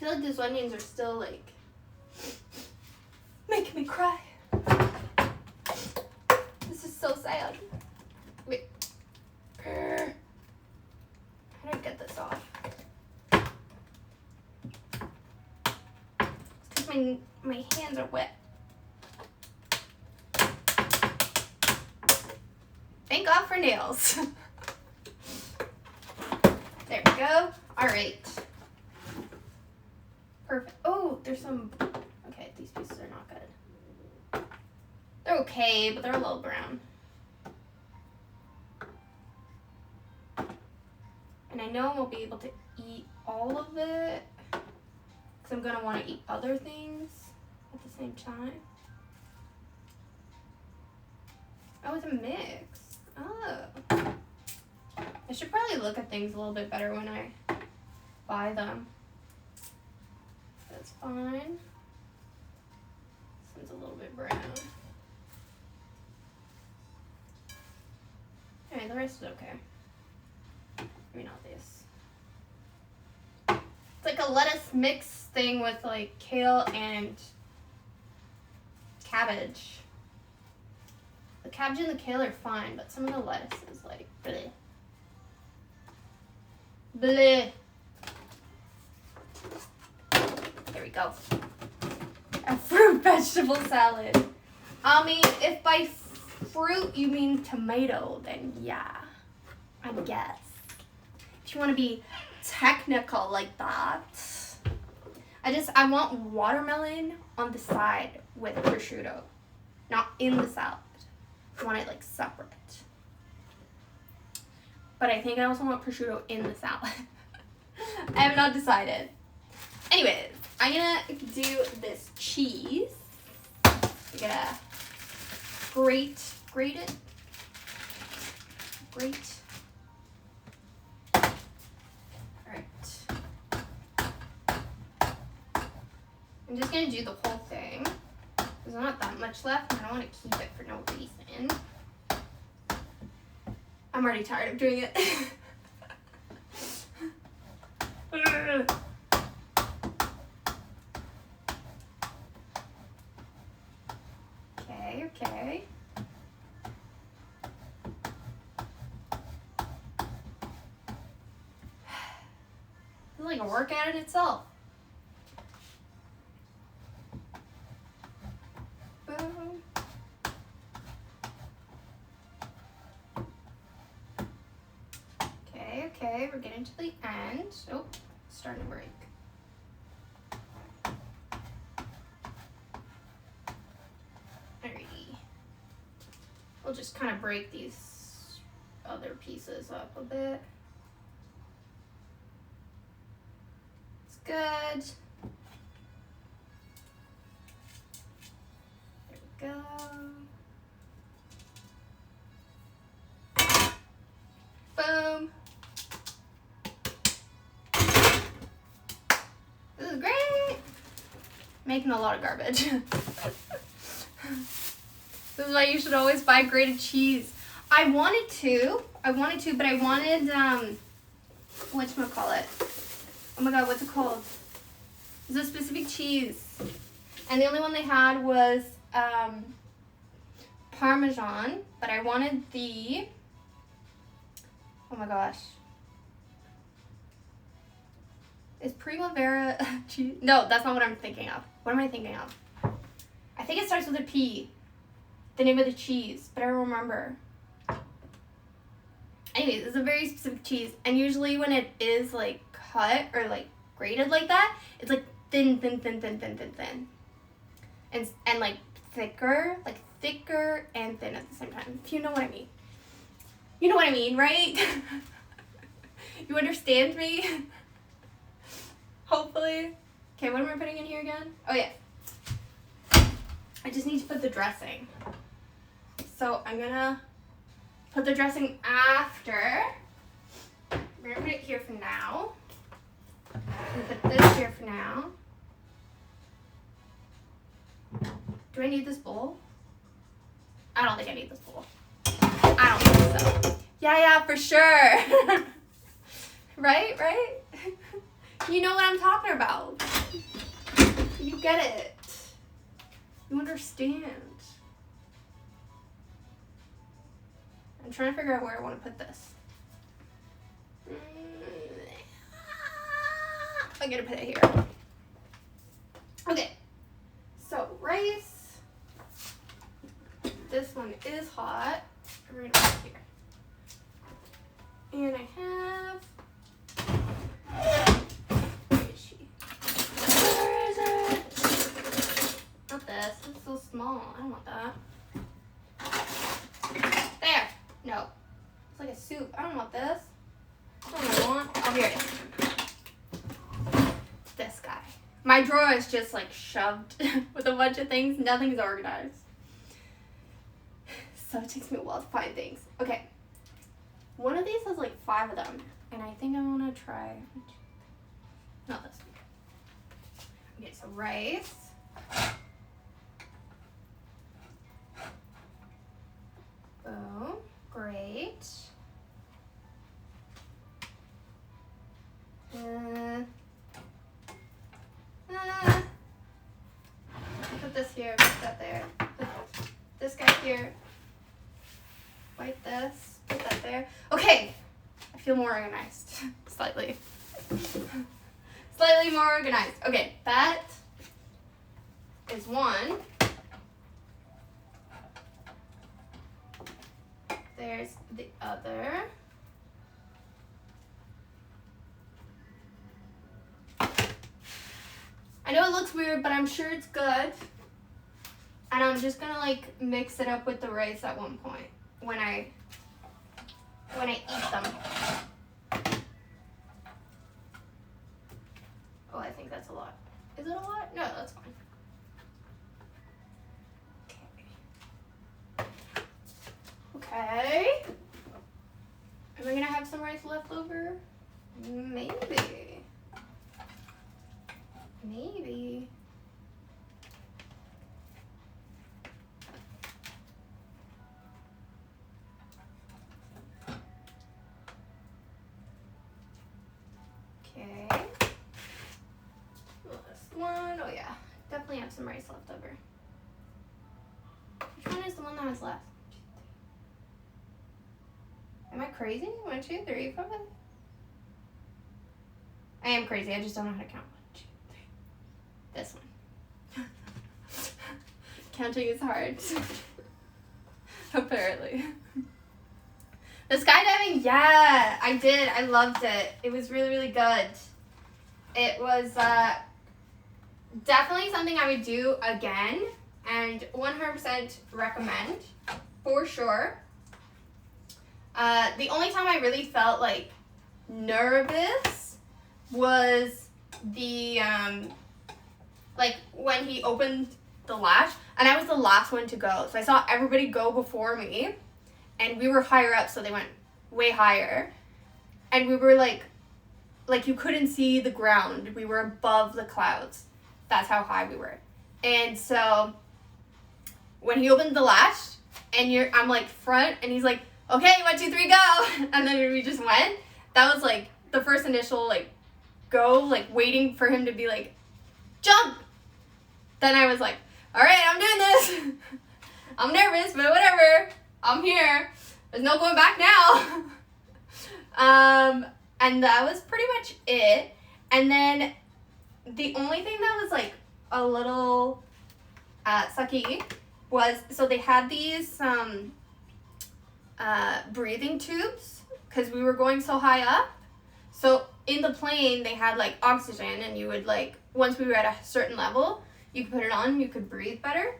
feel like these onions are still like making me cry. This is so sad. Wait. How do I get this off? It's because my hands are wet. Thank God for nails. There we go. All right. Perfect. Oh, there's some. Okay, these pieces are not good. They're okay, but they're a little brown. And I know I won't be able to eat all of it because I'm going to want to eat other things at the same time. Oh, it's a mix. Oh. I should probably look at things a little bit better when I buy them. That's fine. This one's a little bit brown. Alright, the rest is okay. Maybe not this. It's like a lettuce mix thing with like kale and cabbage. The cabbage and the kale are fine, but some of the lettuce is like bleh. Bleh. There we go. A fruit vegetable salad. I mean, if by fruit you mean tomato, then yeah, I guess. If you want to be technical like that. I want watermelon on the side with prosciutto, not in the salad. I want it like separate. But I think I also want prosciutto in the salad. I have not decided. Anyways, I'm gonna do this cheese. I'm gonna grate it. Grate. Alright. I'm just gonna do the whole thing. There's not that much left, and I don't want to keep it for no reason. I'm already tired of doing it. Okay. It's like a workout in itself. Boom. Okay, we're getting to the end. Oh, it's starting to break. Alrighty. We'll just kind of break these other pieces up a bit. It's good. There we go. Boom. This is great. Making a lot of garbage. This is why you should always buy grated cheese. I wanted to, but I wanted, whatchamacallit? Oh my god, what's it called? It's a specific cheese. And the only one they had was, Parmesan, but I wanted the, oh my gosh. Is Primavera cheese? No, that's not what I'm thinking of. What am I thinking of? I think it starts with a P. The name of the cheese, but I don't remember. Anyways, it's a very specific cheese, and usually when it is like cut or like grated like that, it's like thin, and like thicker and thin at the same time. If you know what I mean. You know what I mean, right? You understand me? Hopefully. Okay, what am I putting in here again? Oh yeah. I just need to put the dressing. So I'm gonna put the dressing after. We're gonna put it here for now. And put this here for now. Do I need this bowl? I don't think I need this bowl. I don't think so. Yeah, for sure. Right? You know what I'm talking about. You get it. You understand. I'm trying to figure out where I want to put this. I'm gonna put it here. Okay. So rice. This one is hot. We're gonna put it here. And I have. Where is she? Where is it? Not this. It's so small. I don't want that. There. No. It's like a soup. I don't want this. That's what I want. Oh, here it is. This guy. My drawer is just like shoved with a bunch of things. Nothing's organized. So it takes me a while to find things. Okay. One of these has like 5 of them. And I think I want to try. Not this one. Okay, so rice. Boom. Great. Put this here, put that there. Put this guy here. Wipe this, put that there. Okay, I feel more organized. Slightly. Slightly more organized. Okay, that is one. There's the other. I know it looks weird, but I'm sure it's good. And I'm just gonna like mix it up with the rice at one point when I eat them. Oh, I think that's a lot. Is it a lot? No, that's fine. Okay. Am I gonna have some rice left over? Maybe. Maybe. Okay. Last one. Oh yeah. Definitely have some rice left over. Which one is the one that was left? Am I crazy? 1, 2, 3, 4. I am crazy. I just don't know how to count. 1, 2, 3. This one. Counting is hard. Apparently. The skydiving, yeah, I did. I loved it. It was really, really good. It was definitely something I would do again and 100% recommend for sure. The only time I really felt like nervous was the like when he opened the latch, and I was the last one to go. So I saw everybody go before me, and we were higher up, so they went way higher. And we were like you couldn't see the ground. We were above the clouds. That's how high we were. And so when he opened the latch, and I'm like front, and he's like, okay, 1, 2, 3, go. And then we just went. That was like the first initial like go, like waiting for him to be like, jump. Then I was like, all right, I'm doing this. I'm nervous, but whatever. I'm here. There's no going back now. And that was pretty much it. And then the only thing that was like a little sucky was, so they had these breathing tubes because we were going so high up. So in the plane they had like oxygen, and you would like, once we were at a certain level, you could put it on and you could breathe better.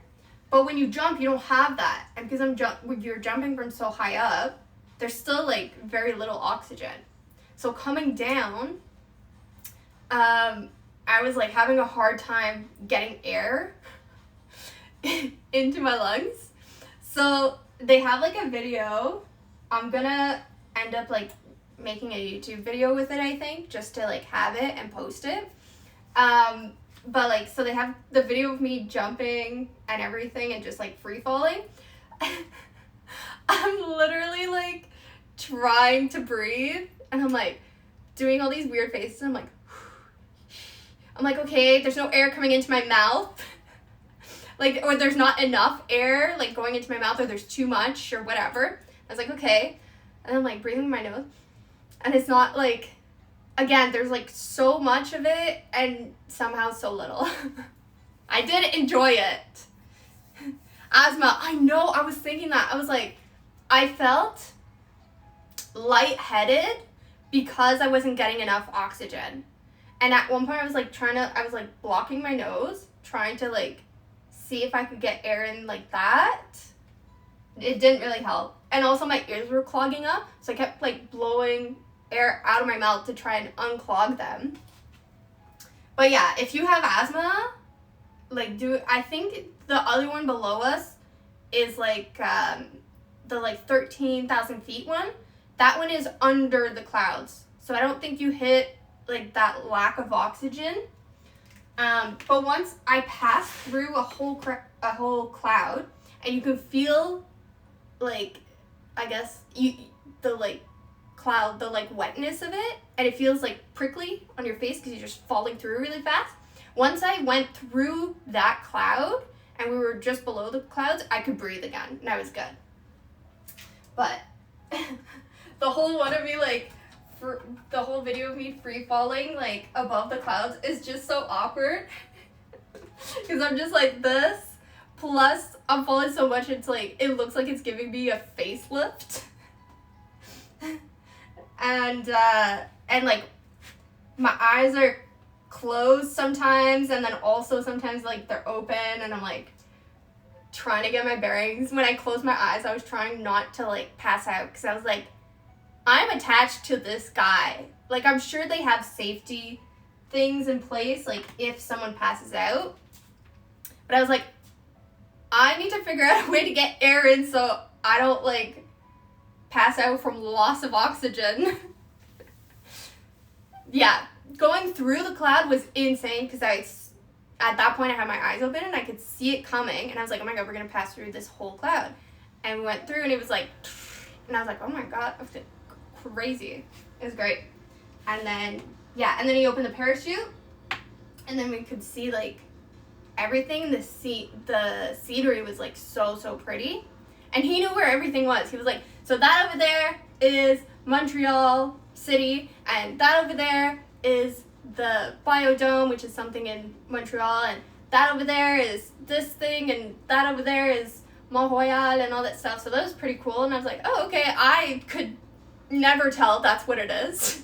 But when you jump, you don't have that. And because you're jumping from so high up, there's still like very little oxygen. So coming down, I was like having a hard time getting air into my lungs. So they have like a video I'm gonna end up like making a YouTube video with it, I think, just to like have it and post it. But like, so they have the video of me jumping and everything and just like free falling. I'm literally like trying to breathe and I'm like doing all these weird faces. I'm like, okay, there's no air coming into my mouth. Like, or there's not enough air like going into my mouth, or there's too much or whatever. I was like, okay. And I'm like breathing in my nose. And it's not like, again, there's like so much of it and somehow so little. I did enjoy it. Asthma, I know, I was thinking that. I was like, I felt lightheaded because I wasn't getting enough oxygen. And at one point I was like blocking my nose, trying to like see if I could get air in like that. It didn't really help. And also my ears were clogging up, so I kept like blowing air out of my mouth to try and unclog them. But yeah, if you have asthma, like I think the other one below us is like the like 13,000 feet one. That one is under the clouds, so I don't think you hit like that lack of oxygen. But once I passed through a whole cloud, and you can feel like, I guess the like cloud, the like wetness of it, and it feels like prickly on your face because you're just falling through really fast. Once I went through that cloud and we were just below the clouds, I could breathe again and I was good. But the whole one of me like, the whole video of me free falling like above the clouds is just so awkward because I'm just like this, plus I'm falling so much it's like it looks like it's giving me a facelift. And like my eyes are closed sometimes, and then also sometimes like they're open, and I'm like trying to get my bearings. When I closed my eyes, I was trying not to like pass out because I was like, I'm attached to this guy. Like, I'm sure they have safety things in place, like if someone passes out. But I was like, I need to figure out a way to get air in so I don't like pass out from loss of oxygen. Yeah, going through the cloud was insane because at that point I had my eyes open and I could see it coming, and I was like, oh my god, we're gonna pass through this whole cloud. And we went through and it was like, and I was like, oh my god, crazy. It was great. And then he opened the parachute, and then we could see like everything. The scenery was like so pretty, and he knew where everything was. He was like, so that over there is Montreal City, and that over there is the Biodome, which is something in Montreal, and that over there is this thing, and that over there is Mont Royal, and all that stuff. So that was pretty cool, and I was like, oh, okay, I could never tell that's what it is.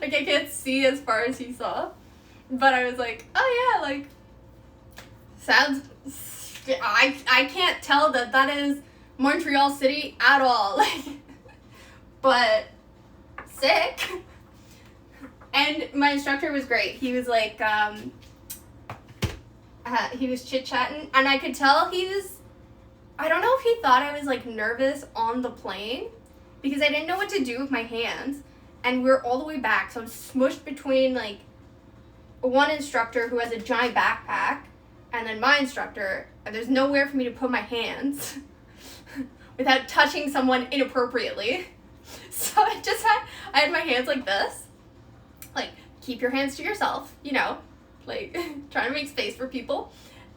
Like, I can't see as far as he saw. But I was like, oh yeah, like, sounds, I can't tell that is Montreal City at all. Like, but sick. And my instructor was great. He was like, he was chit-chatting, and I could tell I don't know if he thought I was like nervous on the plane, because I didn't know what to do with my hands, and we were all the way back, so I'm smushed between like one instructor who has a giant backpack and then my instructor, and there's nowhere for me to put my hands without touching someone inappropriately. So I had my hands like this, like, keep your hands to yourself, you know, like trying to make space for people.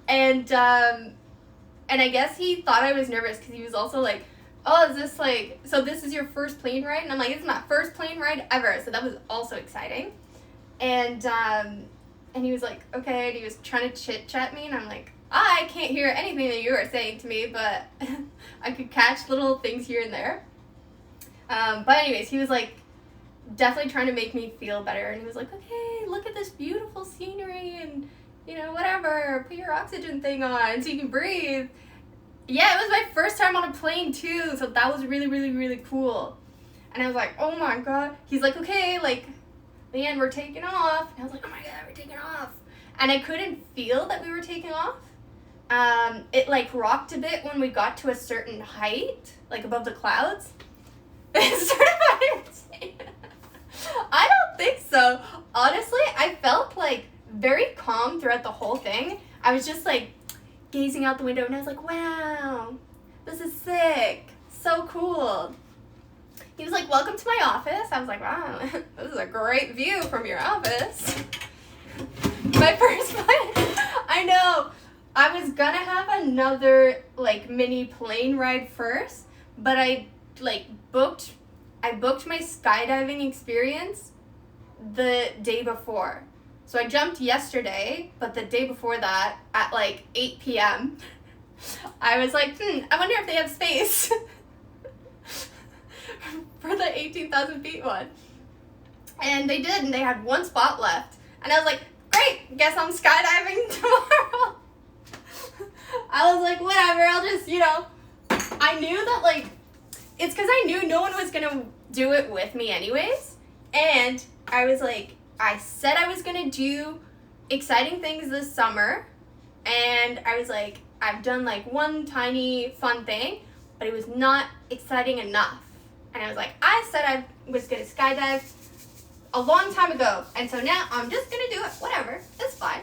And I guess he thought I was nervous because he was also like, oh, is this like, so this is your first plane ride? And I'm like, it's my first plane ride ever. So that was also exciting. And he was like, okay, and he was trying to chit-chat me, and I'm like, I can't hear anything that you are saying to me, but I could catch little things here and there. But anyways, he was like definitely trying to make me feel better, and he was like, okay, look at this beautiful scenery, and you know, whatever, put your oxygen thing on so you can breathe. Yeah, it was my first time on a plane too, so that was really, really, really cool. And I was like, oh my god. He's like, okay, like, Leanne, we're taking off. And I was like, oh my god, we're taking off. And I couldn't feel that we were taking off. It like rocked a bit when we got to a certain height, like above the clouds. So honestly, I felt like very calm throughout the whole thing. I was just like gazing out the window and I was like, wow, this is sick. So cool. He was like, welcome to my office. I was like, wow, this is a great view from your office. My first flight, I know. I was gonna have another like mini plane ride first, but I booked my skydiving experience the day before. So I jumped yesterday, but the day before that at like 8 p.m. I was like, I wonder if they have space for the 18,000 feet one. And they did, and they had one spot left. And I was like, great, guess I'm skydiving tomorrow. I was like, whatever, I'll just, I knew that, like, it's because I knew no one was going to do it with me anyways. And I was like, I said I was going to do exciting things this summer. And I was like, I've done, like, one tiny fun thing, but it was not exciting enough. And I was like, I said I was going to skydive a long time ago. And so now I'm just going to do it. Whatever. It's fine,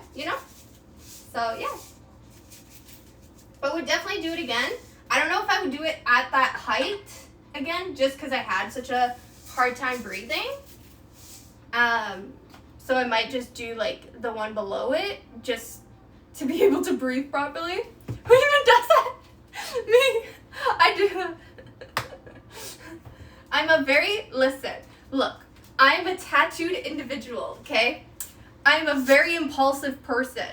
So, yeah. But would definitely do it again. I don't know if I would do it at that height again, just because I had such a hard time breathing. So I might just do, like, the one below it, just to be able to breathe properly. Who even does that? Me. I do. Look, I'm a tattooed individual, okay? I'm a very impulsive person,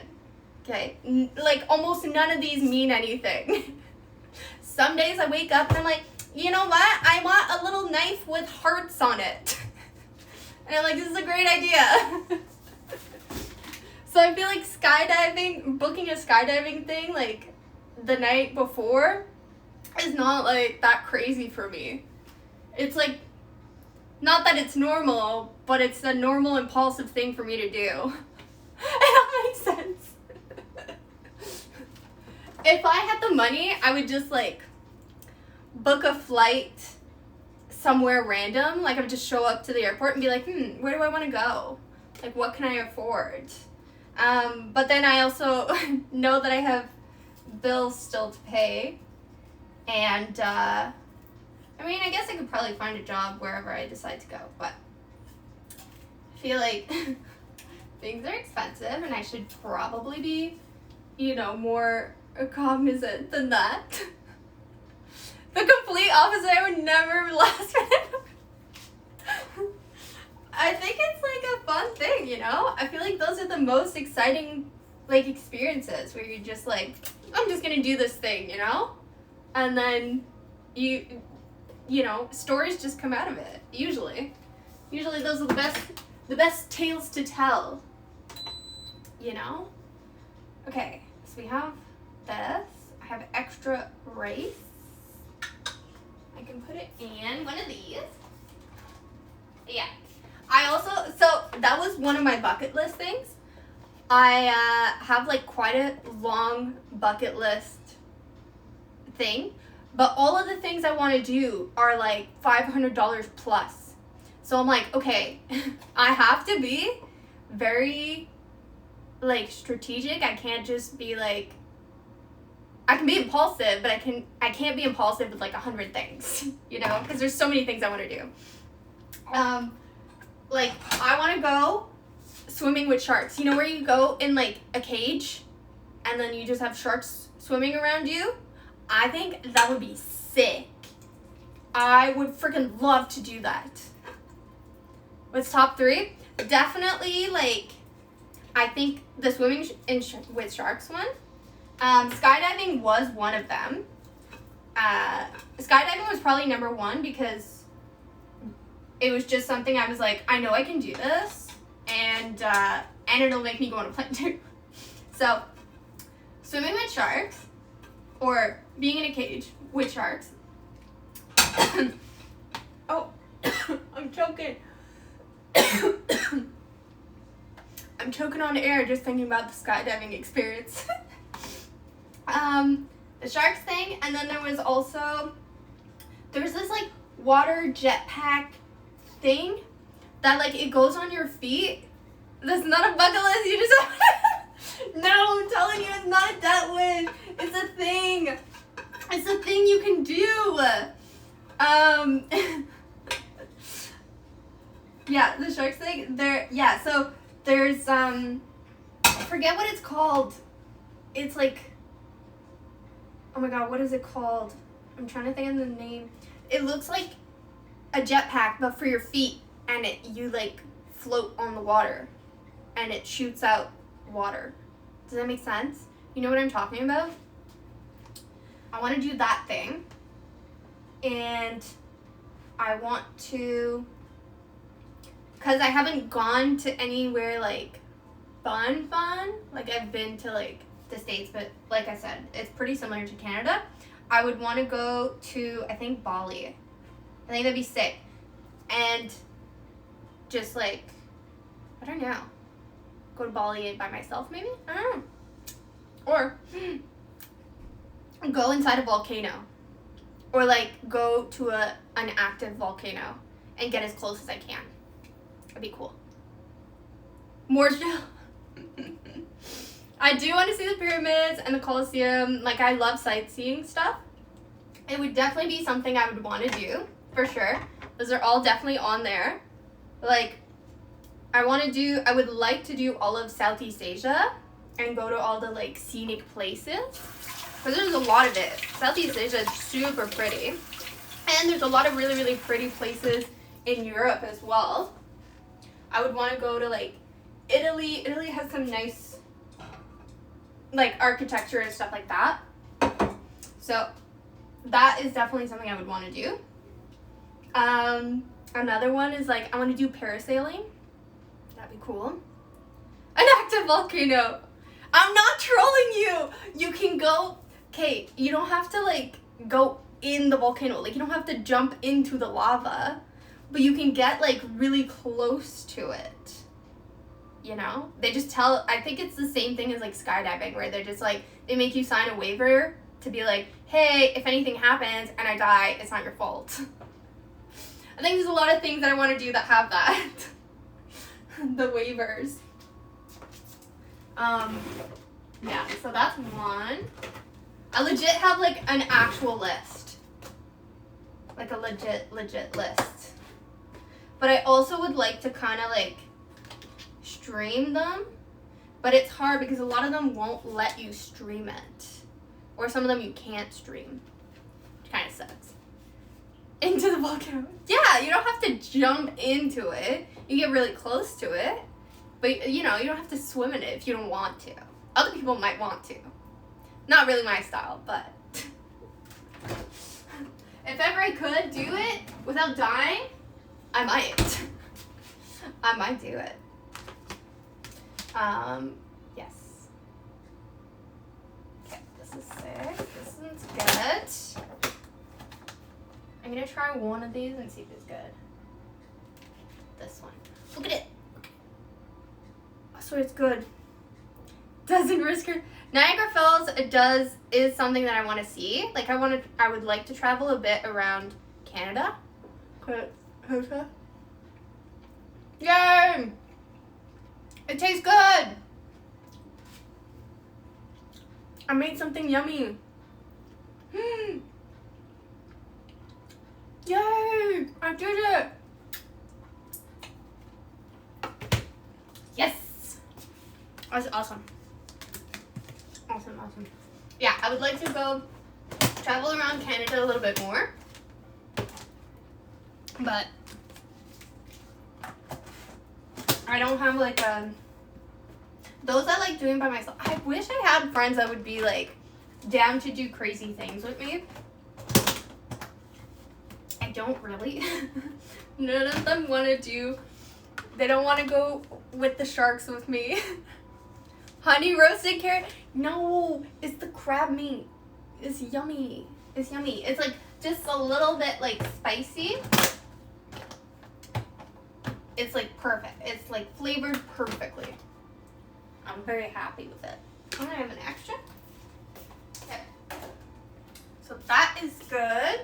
okay? Like, almost none of these mean anything. Some days I wake up and I'm like, you know what? I want a little knife with hearts on it. And I'm like, this is a great idea. So I feel like booking a skydiving thing, like, the night before is not, like, that crazy for me. It's, like, not that it's normal, but it's a normal impulsive thing for me to do. And that makes sense. If I had the money, I would just, like, book a flight somewhere random. Like, I would just show up to the airport and be like, where do I want to go? Like, what can I afford? But then I also know that I have bills still to pay. And, I guess I could probably find a job wherever I decide to go. But I feel like things are expensive and I should probably be, more cognizant than that. The complete opposite. I would never last minute. I think it's like a fun thing, I feel like those are the most exciting, like, experiences where you're just like, I'm just gonna do this thing, and then stories just come out of it. Usually those are the best tales to tell. Okay, so we have this. I have extra rice. I can put it in one of these. Yeah. So that was one of my bucket list things. I have, like, quite a long bucket list thing, but all of the things I want to do are, like, $500 plus. So I'm like, okay, I have to be very, like, strategic. I can't just be, like, I can be impulsive, but I can't be impulsive with, like, 100 things, because there's so many things I want to do. Like, I want to go swimming with sharks. Where you go in, like, a cage and then you just have sharks swimming around you? I think that would be sick. I would freaking love to do that. What's top 3? Definitely, like, I think the swimming with sharks one. Skydiving was one of them. Skydiving was probably number 1 because it was just something I was like, I know I can do this, and it'll make me go on a plane too. So, swimming with sharks, or being in a cage with sharks. Oh, I'm choking. I'm choking on air just thinking about the skydiving experience. The sharks thing, and then there was this, like, water jetpack thing that like it goes on your feet. That's not a bucket list. You just no, I'm telling you, it's not a death wish. It's a thing. It's a thing you can do. Yeah, the shark's thing. So there's I forget what it's called. It's like, oh my god, what is it called? I'm trying to think of the name. It looks like a jetpack, but for your feet, and you like float on the water, and it shoots out water. Does that make sense? You know what I'm talking about? I want to do that thing, and I want to, because I haven't gone to anywhere like fun. Like I've been to like the States, but like I said, it's pretty similar to Canada. I would want to go to, I think, Bali. I think that'd be sick. And just like, I don't know, go to Bali by myself maybe? I don't know. Or go inside a volcano. Or like go to an active volcano and get as close as I can. That'd be cool. More chill. I do want to see the pyramids and the Colosseum. Like, I love sightseeing stuff. It would definitely be something I would want to do, for sure. Those are all definitely on there. Like, I would like to do all of Southeast Asia and go to all the, like, scenic places. Because there's a lot of it. Southeast Asia is super pretty. And there's a lot of really, really pretty places in Europe as well. I would want to go to, like, Italy. Italy has some nice, like, architecture and stuff like that. So that is definitely something I would want to do. Another one is like, I want to do parasailing. That'd be cool. An active volcano. I'm not trolling you. You can go, okay, you don't have to like go in the volcano. Like, you don't have to jump into the lava, but you can get like really close to it. You know, they just I think it's the same thing as like skydiving, where they're just like, they make you sign a waiver to be like, hey, if anything happens and I die, it's not your fault. I think there's a lot of things that I want to do that have that. The waivers. Yeah, so that's one. I legit have like an actual list. Like a legit list. But I also would like to kind of like stream them, but it's hard because a lot of them won't let you stream it, or some of them you can't stream, which kind of sucks. Into the volcano. Yeah, you don't have to jump into it. You get really close to it, but you know, you don't have to swim in it if you don't want to. Other people might want to. Not really my style, but if ever I could do it without dying, I might. I might do it. Yes. Okay, this is sick. This one's good. I'm gonna try one of these and see if it's good. This one. Look at it. I swear it's good. Doesn't risk her. Niagara Falls, is something that I want to see. Like, I would like to travel a bit around Canada. Yay! It tastes good! I made something yummy. Yay! I did it! Yes! That's awesome. Awesome. Yeah, I would like to go travel around Canada a little bit more. But I don't have like those I like doing by myself. I wish I had friends that would be like down to do crazy things with me. I don't really. None of them want to do, they don't want to go with the sharks with me. Honey roasted carrot? No, it's the crab meat. It's yummy. It's yummy. It's like just a little bit like spicy. It's like perfect. It's like flavored perfectly. I'm very happy with it. I'm gonna have an extra. Okay. So that is good.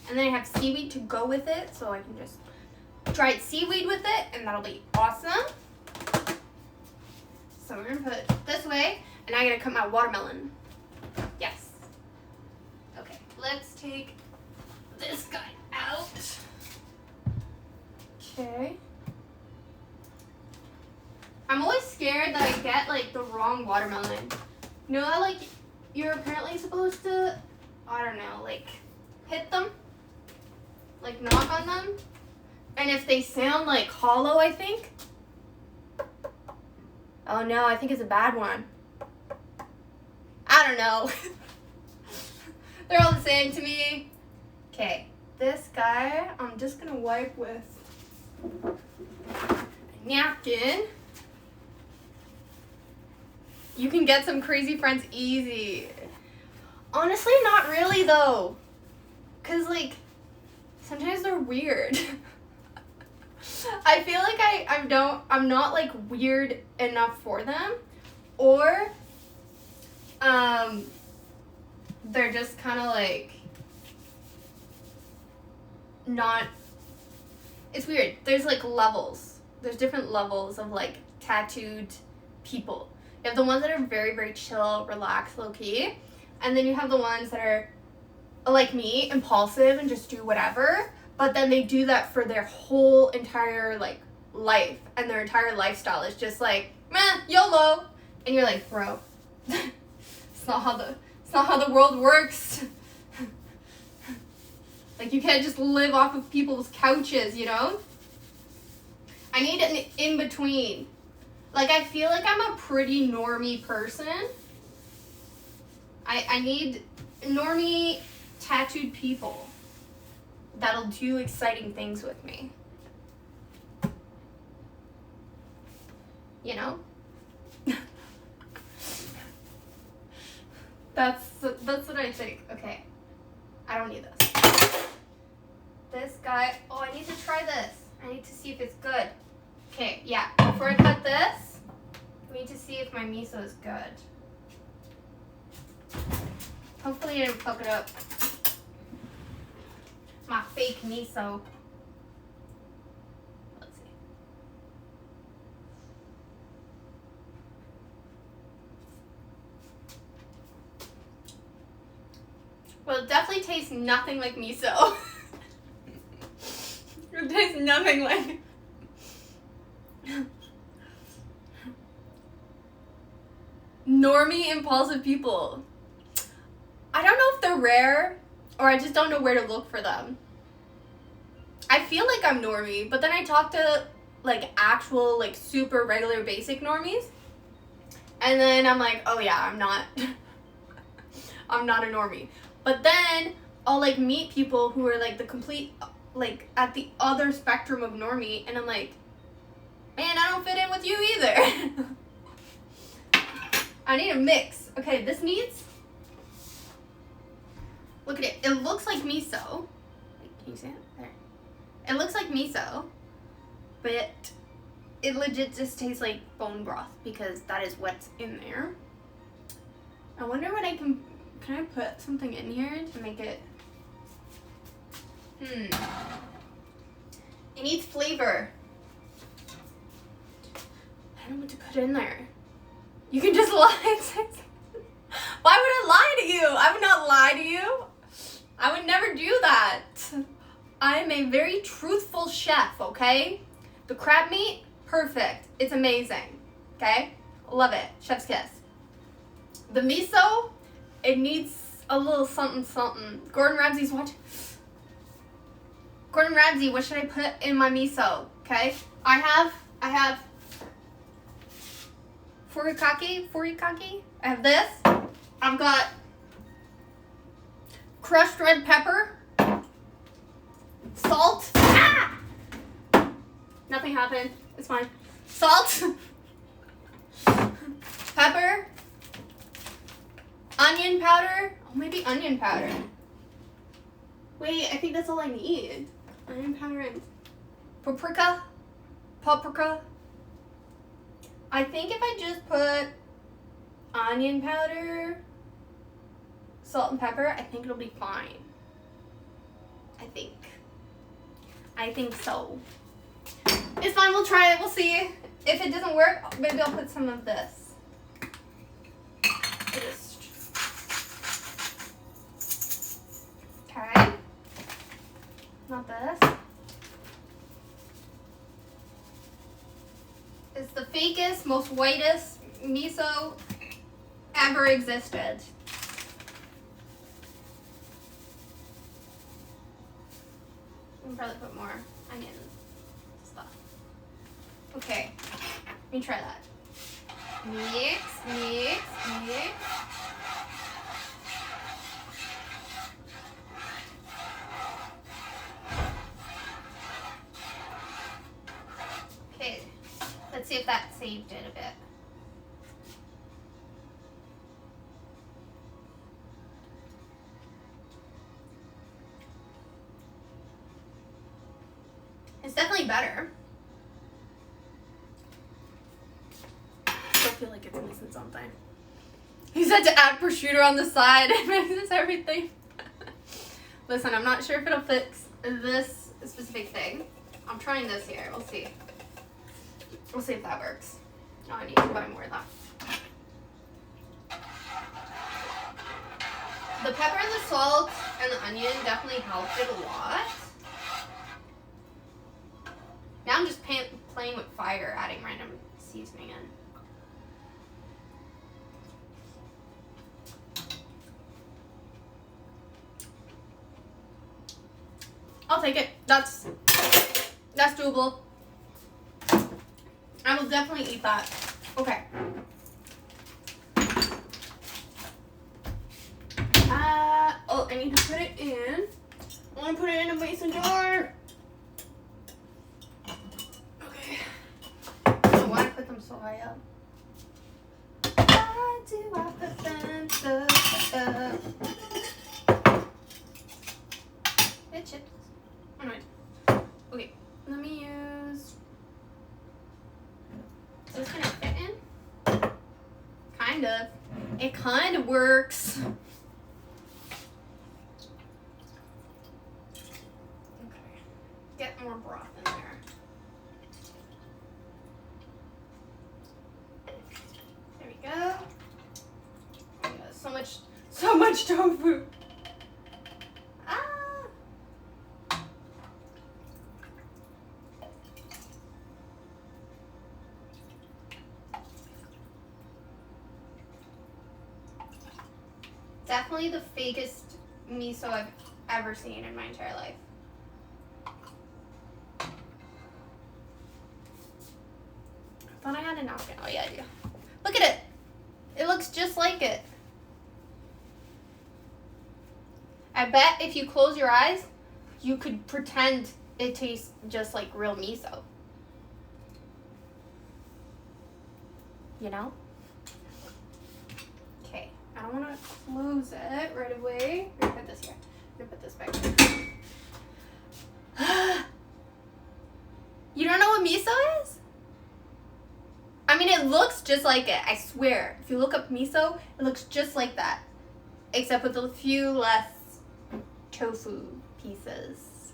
And then I have seaweed to go with it, so I can just dried seaweed with it, and that'll be awesome. So we're gonna put it this way, and I'm gonna cut my watermelon. Yes. Okay, let's take this guy out. Okay. I'm always scared that I get like the wrong watermelon. You know how like you're apparently supposed to, I don't know, like hit them? Like knock on them? And if they sound like hollow, I think. Oh no, I think it's a bad one. I don't know. They're all the same to me. Okay, this guy I'm just gonna wipe with a napkin. You can get some crazy friends easy. Honestly, not really though. Cause like, sometimes they're weird. I feel like I'm not like weird enough for them. Or, they're just kind of like, not, it's weird. There's like levels. There's different levels of like tattooed people. You have the ones that are very, very chill, relaxed, low-key. And then you have the ones that are, like me, impulsive and just do whatever. But then they do that for their whole entire, like, life. And their entire lifestyle is just like, meh, YOLO. And you're like, bro, it's not how the world works. Like, you can't just live off of people's couches, you know? I need an in-between. Like, I feel like I'm a pretty normie person. I need normie tattooed people that'll do exciting things with me. You know? That's what I think. Okay. I don't need this. This guy, oh, I need to try this. I need to see if it's good. Okay, yeah. Before I cut this, we need to see if my miso is good. Hopefully I didn't fuck it up. My fake miso. Let's see. Well, it definitely tastes nothing like miso. It tastes nothing like... Normie impulsive people. I don't know if they're rare or I just don't know where to look for them. I feel like I'm normie, but then I talk to like actual like super regular basic normies and then I'm like, oh yeah, I'm not I'm not a normie. But then I'll like meet people who are like the complete like at the other spectrum of normie and I'm like, man, I don't fit in with you either. I need a mix. Okay, this needs... Look at it. It looks like miso. Can you see it? There. It looks like miso, but it legit just tastes like bone broth because that is what's in there. I wonder what I can I put something in here to make it... It needs flavor. I don't know what to put in there. You can just lie and say something. Why would I lie to you? I would not lie to you. I would never do that. I am a very truthful chef, okay? The crab meat, perfect. It's amazing, okay? Love it. Chef's kiss. The miso, it needs a little something something. Gordon Ramsay's watching. Gordon Ramsay, what should I put in my miso, okay? I have furikake. I have this. I've got crushed red pepper, salt. Ah! Nothing happened. It's fine. Salt, pepper, onion powder. Oh, maybe onion powder. Wait, I think that's all I need. Onion powder and paprika. I think if I just put onion powder, salt and pepper, I think it'll be fine. I think so. It's fine, we'll try it, we'll see. If it doesn't work, maybe I'll put some of this. Okay. Not this. It's the fakest, most whitest miso ever existed. I'll probably put more onion stuff. Okay, let me try that. Mix, mix, mix. Okay, let's see if that saved it a bit. It's definitely better. I still feel like it's missing something. He said to add prosciutto on the side. It misses everything. Listen, I'm not sure if it'll fix this specific thing. I'm trying this here. We'll see. We'll see if that works. Oh, I need to buy more of that. The pepper and the salt and the onion definitely helped it a lot. Now I'm just playing with fire, adding random seasoning in. I'll take it. That's doable. I will definitely eat that. Okay. Oh, I need to put it in. I want to put it in a mason jar. Okay. I don't know why I put them so high up. Why do I put them so high up? Hey, chips. Alright. Okay, let me use. Is this gonna fit in? Kind of. It kind of works. Okay. Get more broth in there. There we go. Oh my God, so much tofu. Definitely the fakest miso I've ever seen in my entire life. I thought I had a napkin. Oh yeah, I do. Look at it. It looks just like it. I bet if you close your eyes, you could pretend it tastes just like real miso. You know? Okay, I don't want to close it right away. I'm gonna put this here. I'm gonna put this back here. You don't know what miso is? I mean, it looks just like it, I swear. If you look up miso, it looks just like that. Except with a few less tofu pieces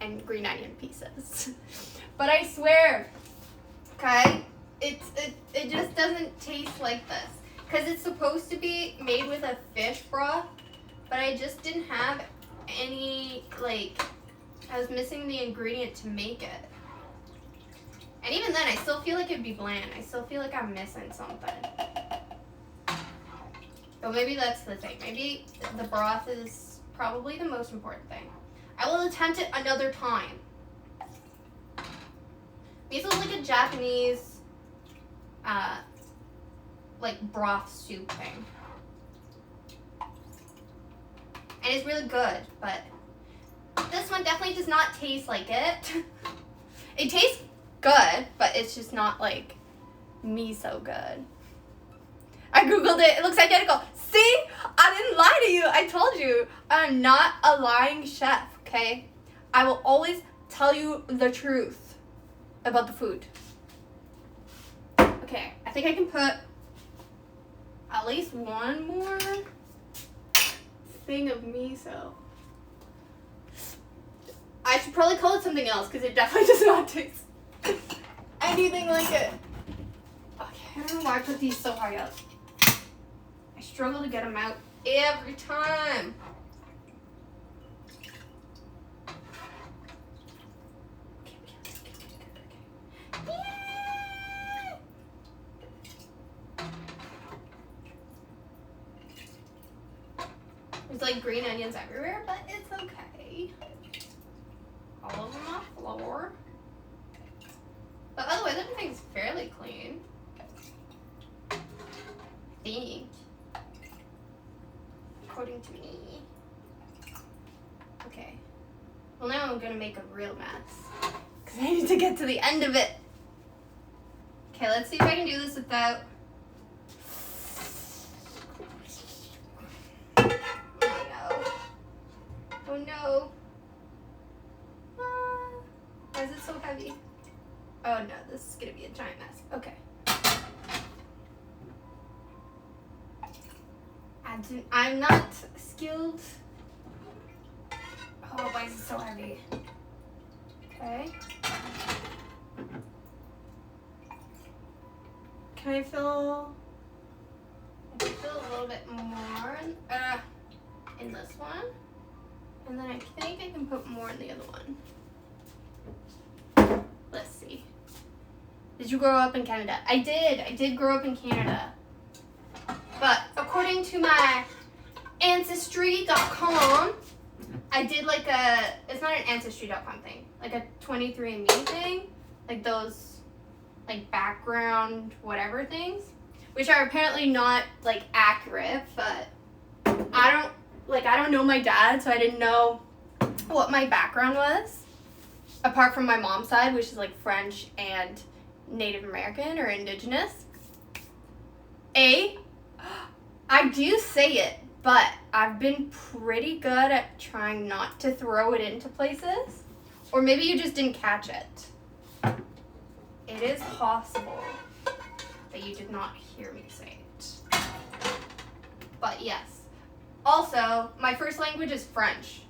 and green onion pieces. But I swear, okay, it just doesn't taste like this. Because it's supposed to be made with a fish broth, but I just didn't have any, like, I was missing the ingredient to make it. And even then, I still feel like it'd be bland. I still feel like I'm missing something. But maybe that's the thing. Maybe the broth is probably the most important thing. I will attempt it another time. Miso is like a Japanese, like broth soup thing. And it's really good, but this one definitely does not taste like it. It tastes good, but it's just not like miso good. I googled it. It looks identical. See? I didn't lie to you. I told you. I'm not a lying chef, okay? I will always tell you the truth about the food. Okay, I think I can put at least one more thing of miso. I should probably call it something else because it definitely does not taste anything like it. Okay, I don't know why I put these so high up. I struggle to get them out every time. There's like green onions everywhere, but it's okay. All of them on the floor. But otherwise, everything's fairly clean. I think. According to me. Okay. Well, now I'm gonna make a real mess. Because I need to get to the end of it. Okay, let's see if I can do this without... Oh no. Why is it so heavy? Oh no, this is gonna be a giant mess. Okay. I'm not skilled. Oh, why is it so heavy? Okay. Can I fill a little bit more in this one? And then I think I can put more in the other one. Let's see. Did you grow up in Canada? I did. I did grow up in Canada. But according to my Ancestry.com, I did like it's not an Ancestry.com thing, like a 23andMe thing, like those like background whatever things, which are apparently not like accurate, but I don't know my dad, so I didn't know what my background was, apart from my mom's side, which is like French and Native American or Indigenous. I do say it, but I've been pretty good at trying not to throw it into places. Or maybe you just didn't catch it. It is possible that you did not hear me say it. But yes. Also, my first language is French.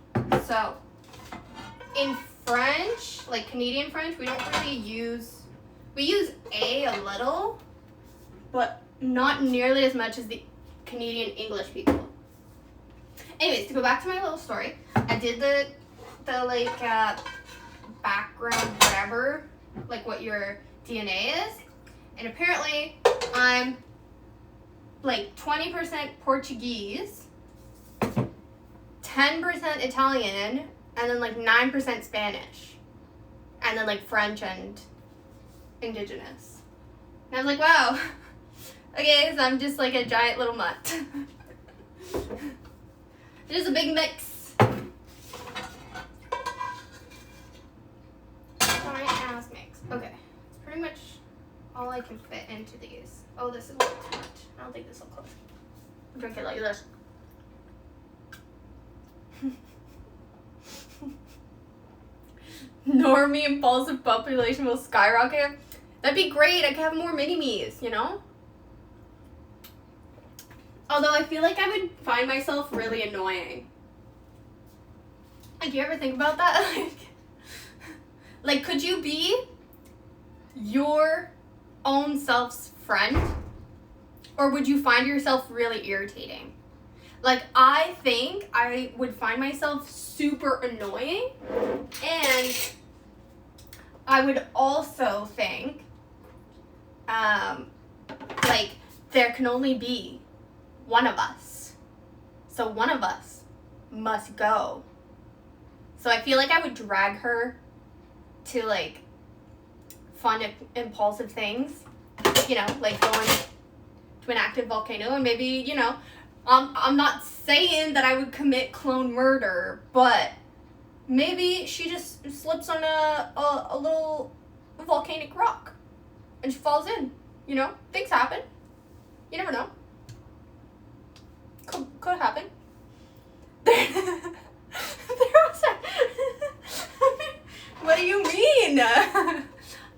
So, in French, like Canadian French, we don't really use... We use a little, but not nearly as much as the Canadian English people. Anyways, to go back to my little story, I did the like background whatever, like what your DNA is, and apparently I'm like 20% Portuguese, 10% Italian, and then like 9% Spanish, and then like French and Indigenous. And I was like, wow. Okay, so I'm just like a giant little mutt. It is a big mix. Giant ass mix. Okay, it's pretty much all I can fit into these. Oh, this is a little too much. I don't think this will close. I'll drink it like this. Normie impulsive population will skyrocket. That'd be great. I could have more mini-me's, you know? Although I feel like I would find myself really annoying. Like, you ever think about that? Like, could you be your own self's friend? Or would you find yourself really irritating? Like, I think I would find myself super annoying. And I would also think, like, there can only be one of us. So one of us must go. So I feel like I would drag her to, like, fun, impulsive things. You know, like going to an active volcano and maybe, you know, I'm not saying that I would commit clone murder, but maybe she just slips on a little volcanic rock and she falls in. You know, things happen. You never know. Could happen. What do you mean?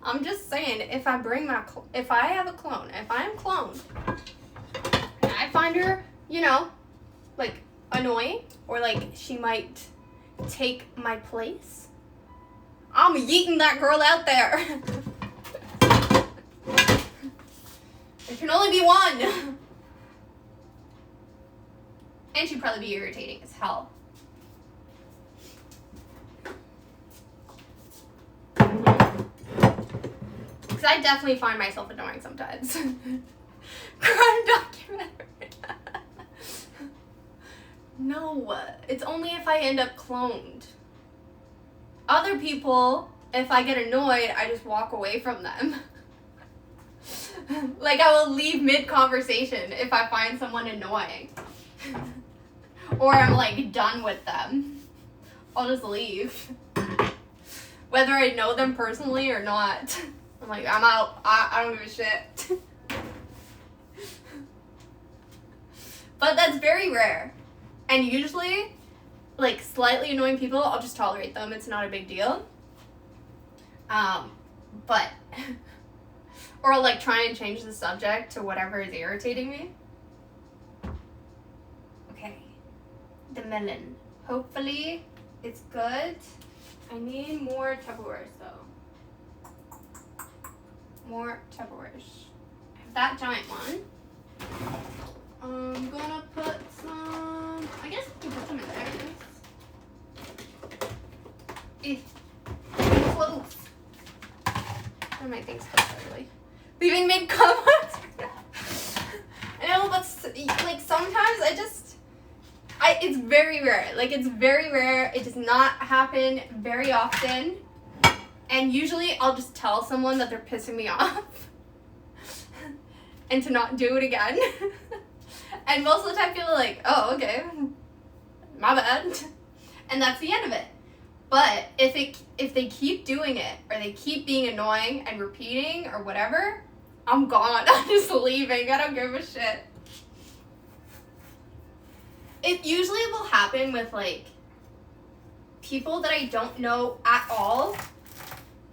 I'm just saying, if I have a clone, if I am cloned, and I find her, you know, like, annoying, or like she might take my place, I'm yeeting that girl out there. There can only be one. And she'd probably be irritating as hell. Because I definitely find myself annoying sometimes. Crime documentary. No, it's only if I end up cloned. Other people, if I get annoyed, I just walk away from them. Like, I will leave mid-conversation if I find someone annoying. Or I'm, like, done with them. I'll just leave. Whether I know them personally or not. I'm like, I'm out. I don't give a shit. But that's very rare. And usually, like, slightly annoying people, I'll just tolerate them. It's not a big deal. But... or I'll, like, try and change the subject to whatever is irritating me. Okay. The melon. Hopefully, it's good. I need more Tupperwares, though. More Tupperwares. I have that giant one. I'm gonna put some... I guess we can put some in there. Close. One of my things close, actually. Leaving mid-comments. I know, but, like, sometimes it's very rare. Like, it's very rare. It does not happen very often. And usually I'll just tell someone that they're pissing me off. And to not do it again. And most of the time people are like, oh, okay. My bad. And that's the end of it. But if they keep doing it, or they keep being annoying and repeating or whatever, I'm gone. I'm just leaving. I don't give a shit. It usually will happen with, like, people that I don't know at all,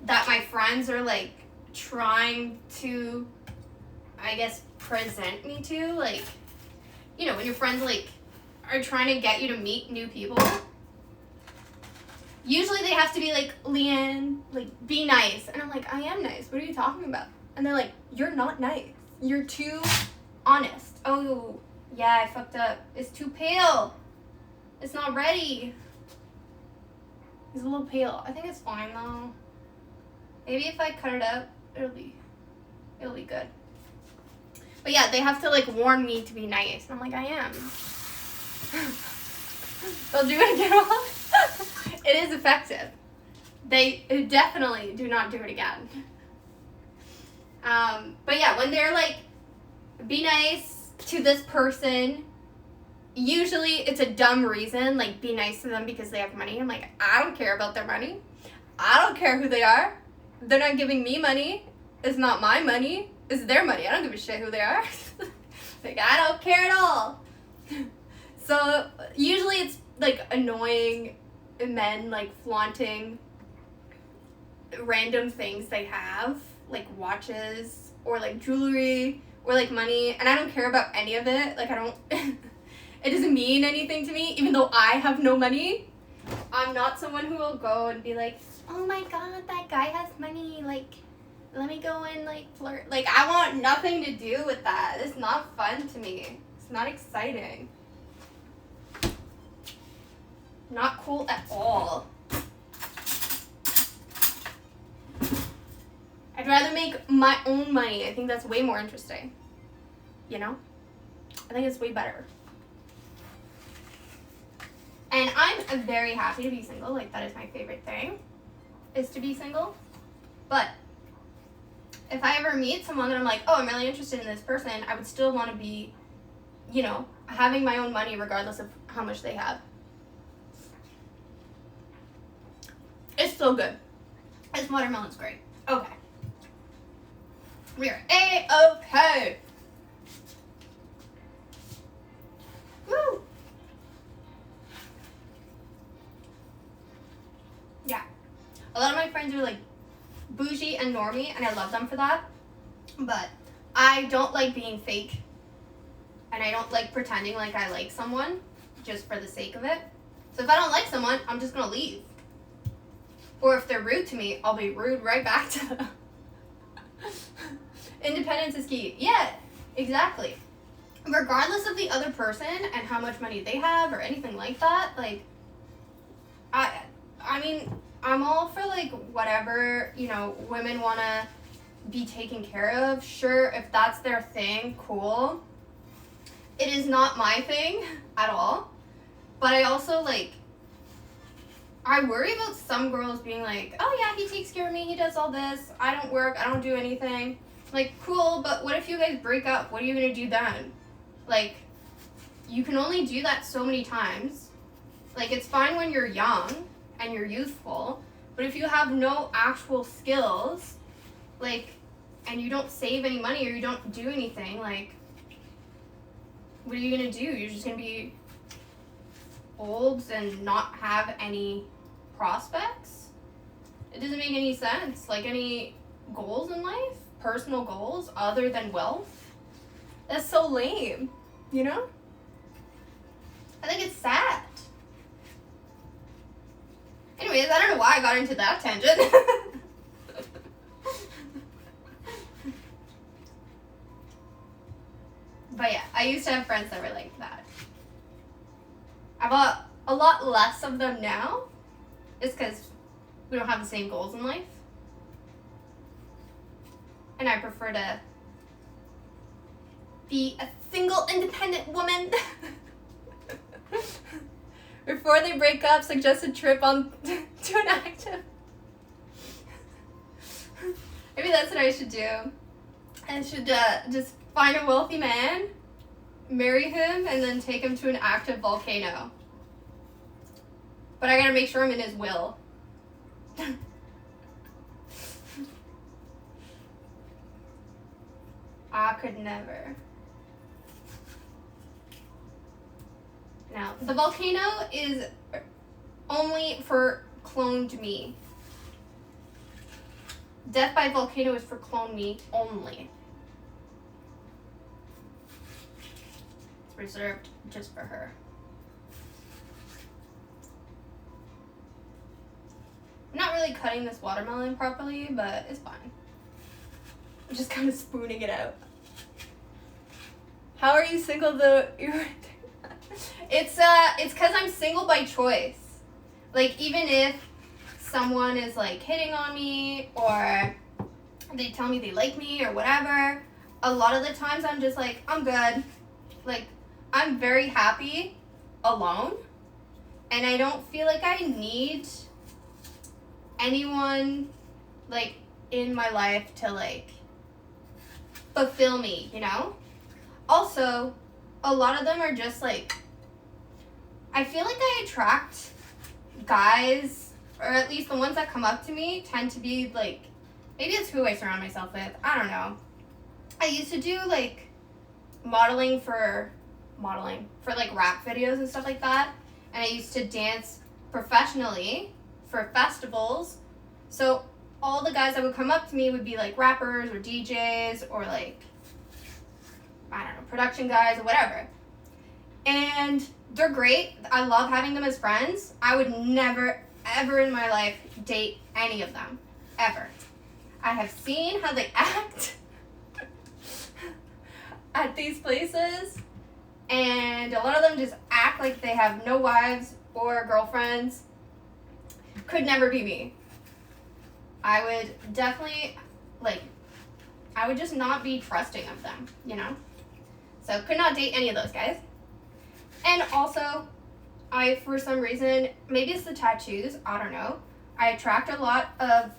that my friends are, like, trying to, I guess, present me to. Like, you know, when your friends, like, are trying to get you to meet new people. Usually they have to be like, Leanne, like, be nice. And I'm like, I am nice. What are you talking about? And they're like, you're not nice. You're too honest. Oh, yeah, I fucked up. It's too pale. It's not ready. It's a little pale. I think it's fine, though. Maybe if I cut it up, it'll be good. But yeah, they have to, like, warn me to be nice. And I'm like, I am. They'll do it again. It is effective. They definitely do not do it again. But yeah, when they're like, be nice to this person, usually it's a dumb reason, like, be nice to them because they have money. I'm like, I don't care about their money. I don't care who they are. They're not giving me money. It's not my money. It's their money. I don't give a shit who they are. Like, I don't care at all. So usually it's like annoying men, like, flaunting random things they have, like watches or like jewelry or like money, and I don't care about any of it. Like, I don't it doesn't mean anything to me, even though I have no money. I'm not someone who will go and be like, oh my god, that guy has money, like, let me go and, like, flirt. Like, I want nothing to do with that. It's not fun to me. It's not exciting. Not cool at all. I'd rather make my own money. I think that's way more interesting. You know? I think it's way better. And I'm very happy to be single. Like, that is my favorite thing, is to be single. But if I ever meet someone that I'm like, oh, I'm really interested in this person, I would still want to be, you know, having my own money regardless of how much they have. It's so good. This watermelon's great. Okay. We are A-okay. Woo! Yeah. A lot of my friends are like bougie and normie, and I love them for that. But I don't like being fake. And I don't like pretending like I like someone just for the sake of it. So if I don't like someone, I'm just gonna leave. Or if they're rude to me, I'll be rude right back to them. Independence is key. Yeah, Exactly. Regardless of the other person and how much money they have or anything like that, like, I mean, I'm all for, like, whatever, you know, women want to be taken care of. Sure, if that's their thing, cool. It is not my thing at all. But I also, like, I worry about some girls being like, oh yeah, he takes care of me, he does all this, I don't work, I don't do anything. Like, cool, but what if you guys break up? What are you going to do then? Like, you can only do that so many times. Like, it's fine when you're young and you're youthful, but if you have no actual skills, like, and you don't save any money or you don't do anything, like, what are you going to do? You're just going to be old and not have any prospects? It doesn't make any sense. Like, any goals in life? Personal goals other than wealth? That's so lame, you know? I think it's sad. Anyways, I don't know why I got into that tangent. But yeah, I used to have friends that were like that. I've got a lot less of them now. It's because we don't have the same goals in life. And I prefer to be a single, independent woman. Before they break up, suggest a trip on to an active. Maybe that's what I should do. I should just find a wealthy man, marry him, and then take him to an active volcano. But I gotta make sure I'm in his will. I could never. Now, the volcano is only for cloned me. Death by volcano is for clone me only. It's reserved just for her. I'm not really cutting this watermelon properly, but it's fine. I'm just kind of spooning it out. How are you single though? It's because I'm single by choice. Like, even if someone is like hitting on me or they tell me they like me or whatever, a lot of the times I'm just like, I'm good. Like, I'm very happy alone, and I don't feel like I need anyone like in my life to like fulfill me, you know? Also, a lot of them are just like, I feel like I attract guys, or at least the ones that come up to me tend to be like, maybe it's who I surround myself with, I don't know. I used to do like modeling for like rap videos and stuff like that, and I used to dance professionally for festivals. So all the guys that would come up to me would be like rappers or DJs or like, I don't know, production guys or whatever. And they're great. I love having them as friends. I would never, ever in my life date any of them. Ever. I have seen how they act at these places, and a lot of them just act like they have no wives or girlfriends. Could never be me. I would definitely, like, I would just not be trusting of them, you know? So could not date any of those guys. And also, I, for some reason, maybe it's the tattoos, I don't know, I attract a lot of,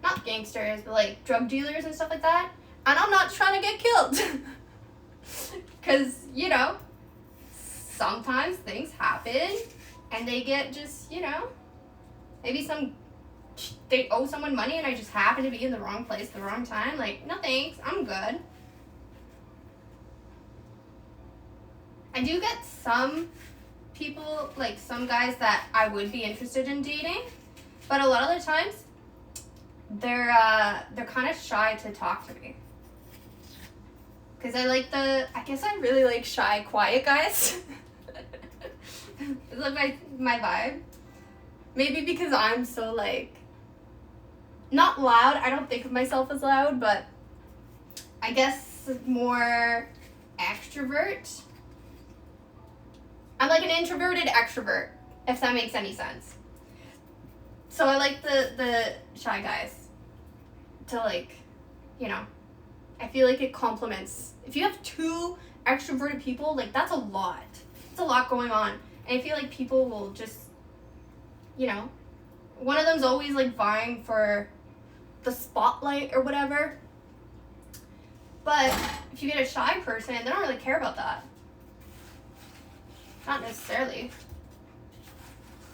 not gangsters, but like drug dealers and stuff like that. And I'm not trying to get killed. Because, you know, sometimes things happen and they get just, you know, maybe they owe someone money and I just happen to be in the wrong place at the wrong time. Like, no thanks, I'm good. I do get some people, like some guys that I would be interested in dating, but a lot of the times they're kind of shy to talk to me. Because I guess I really like shy, quiet guys. It's like my vibe. Maybe because I'm so like, not loud, I don't think of myself as loud, but I guess, more extrovert. I'm like an introverted extrovert, if that makes any sense. So I like the shy guys to, like, you know, I feel like it complements. If you have two extroverted people, like, that's a lot. It's a lot going on. And I feel like people will just, you know, one of them's always, like, vying for the spotlight or whatever. But if you get a shy person, they don't really care about that. Not necessarily.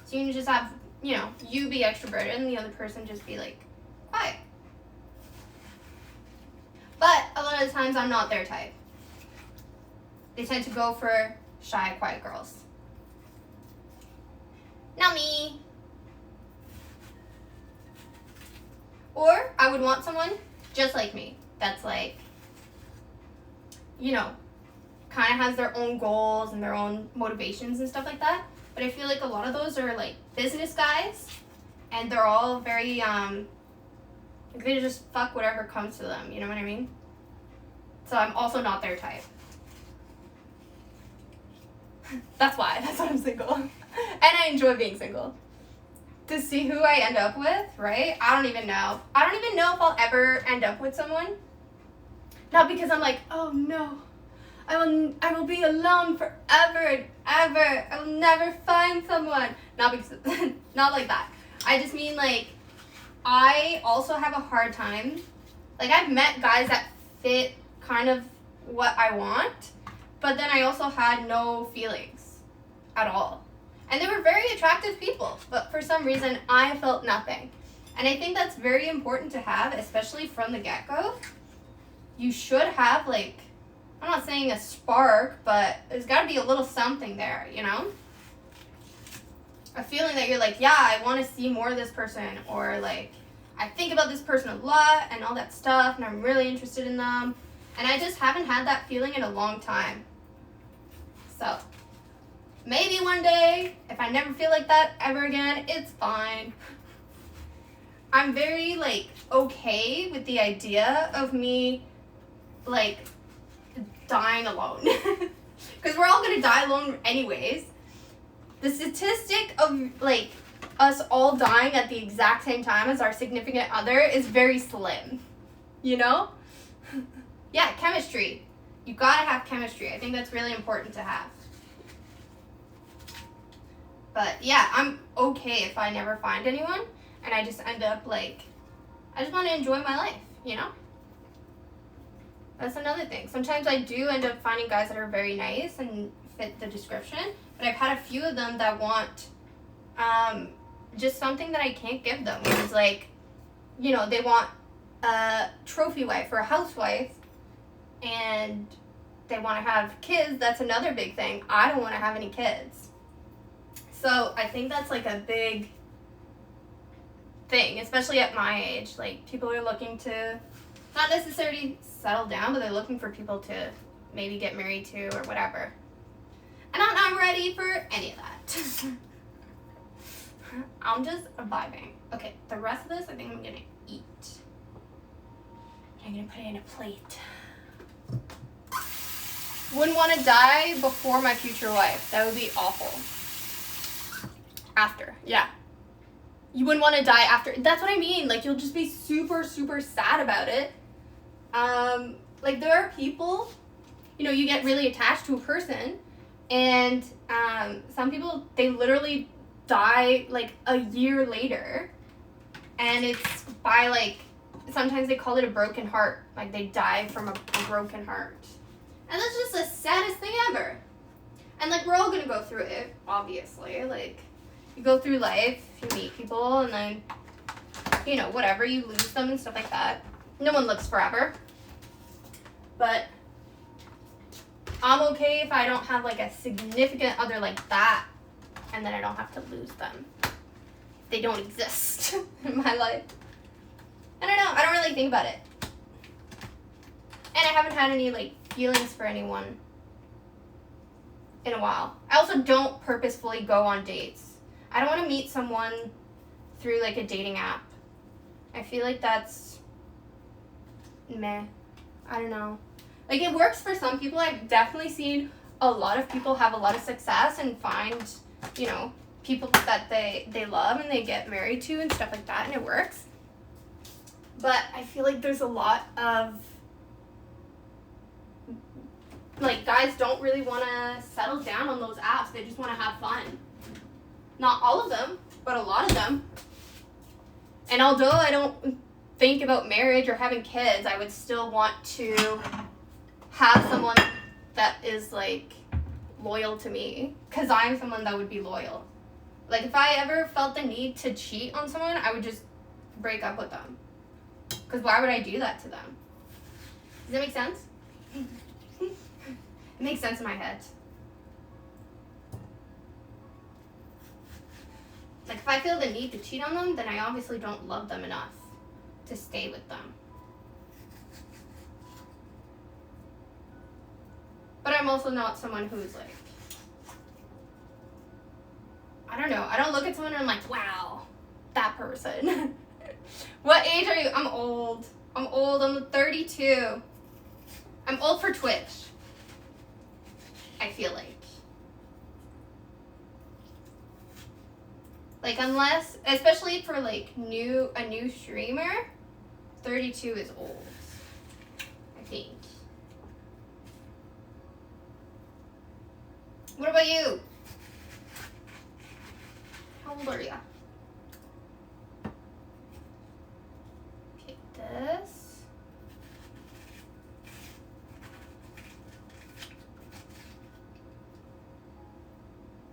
So you can just have, you know, you be extroverted and the other person just be, like, quiet. But a lot of the times I'm not their type. They tend to go for shy, quiet girls. Not me. Or I would want someone just like me. That's like, you know, kind of has their own goals and their own motivations and stuff like that. But I feel like a lot of those are like business guys, and they're all very like they just fuck whatever comes to them, you know what I mean? So I'm also not their type. That's why I'm single. And I enjoy being single. To see who I end up with, right? I don't even know. I don't even know if I'll ever end up with someone. Not because I'm like, oh no, I will be alone forever and ever. I will never find someone. Not because, not like that. I just mean, like, I also have a hard time. Like, I've met guys that fit kind of what I want, but then I also had no feelings at all. And they were very attractive people, but for some reason, I felt nothing. And I think that's very important to have, especially from the get-go. You should have, like, I'm not saying a spark, but there's got to be a little something there, you know? A feeling that you're like, yeah, I want to see more of this person, or, like, I think about this person a lot and all that stuff, and I'm really interested in them. And I just haven't had that feeling in a long time. So maybe one day, if I never feel like that ever again, it's fine. I'm very, like, okay with the idea of me, like, dying alone. Because we're all going to die alone anyways. The statistic of, like, us all dying at the exact same time as our significant other is very slim. You know? Yeah, chemistry. You gotta have chemistry. I think that's really important to have. But yeah, I'm okay if I never find anyone and I just end up, like, I just want to enjoy my life, you know? That's another thing. Sometimes I do end up finding guys that are very nice and fit the description, but I've had a few of them that want just something that I can't give them. It's like, you know, they want a trophy wife or a housewife, and they want to have kids. That's another big thing. I don't want to have any kids. So I think that's, like, a big thing, especially at my age. Like, people are looking to not necessarily settle down, but they're looking for people to maybe get married to or whatever. And I'm not ready for any of that. I'm just vibing. Okay, the rest of this I think I'm gonna eat. I'm gonna put it in a plate. Wouldn't want to die before my future wife. That would be awful. After, yeah. You wouldn't want to die after. That's what I mean. Like, you'll just be super, super sad about it. Like, there are people, you know, you get really attached to a person, and some people, they literally die, like, a year later, and it's by, like, sometimes they call it a broken heart. Like, they die from a broken heart. And that's just the saddest thing ever. And, like, we're all gonna go through it, obviously. Like, you go through life, you meet people, and then, you know, whatever, you lose them and stuff like that. No one lives forever. But I'm okay if I don't have, like, a significant other like that, and then I don't have to lose them. They don't exist in my life. I don't know. I don't really think about it. And I haven't had any, like, feelings for anyone in a while. I also don't purposefully go on dates. I don't want to meet someone through, like, a dating app. I feel like that's meh. I don't know. Like, it works for some people. I've definitely seen a lot of people have a lot of success and find, you know, people that they love and they get married to and stuff like that, and it works. But I feel like there's a lot of, like, guys don't really want to settle down on those apps. They just want to have fun. Not all of them, but a lot of them. And although I don't think about marriage or having kids, I would still want to have someone that is, like, loyal to me. Because I'm someone that would be loyal. Like, if I ever felt the need to cheat on someone, I would just break up with them. Because why would I do that to them? Does that make sense? It makes sense in my head. Like, if I feel the need to cheat on them, then I obviously don't love them enough to stay with them. But I'm also not someone who's like, I don't know. I don't look at someone and I'm like, wow, that person. What age are you? I'm old. I'm 32. I'm old for Twitch. I feel like. Like, unless, especially for, like, a new streamer, 32 is old, I think. What about you? How old are you? Okay, this.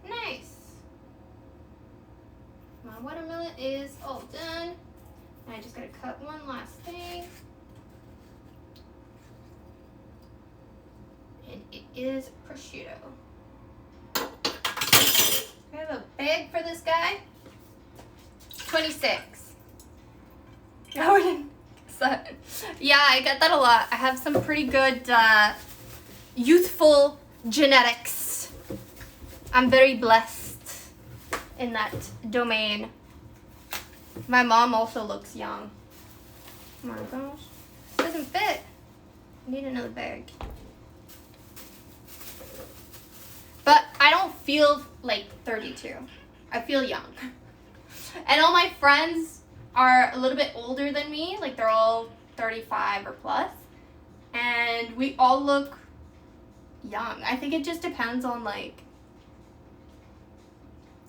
Nice. My watermelon is all done. And I just gotta cut one last thing. And it is prosciutto. I have a bag for this guy. 26. Yeah, I get that a lot. I have some pretty good youthful genetics. I'm very blessed in that domain. My mom also looks young. Oh my gosh. It doesn't fit. I need another bag. But I don't feel like 32. I feel young. And all my friends are a little bit older than me. Like, they're all 35 or plus. And we all look young. I think it just depends on, like,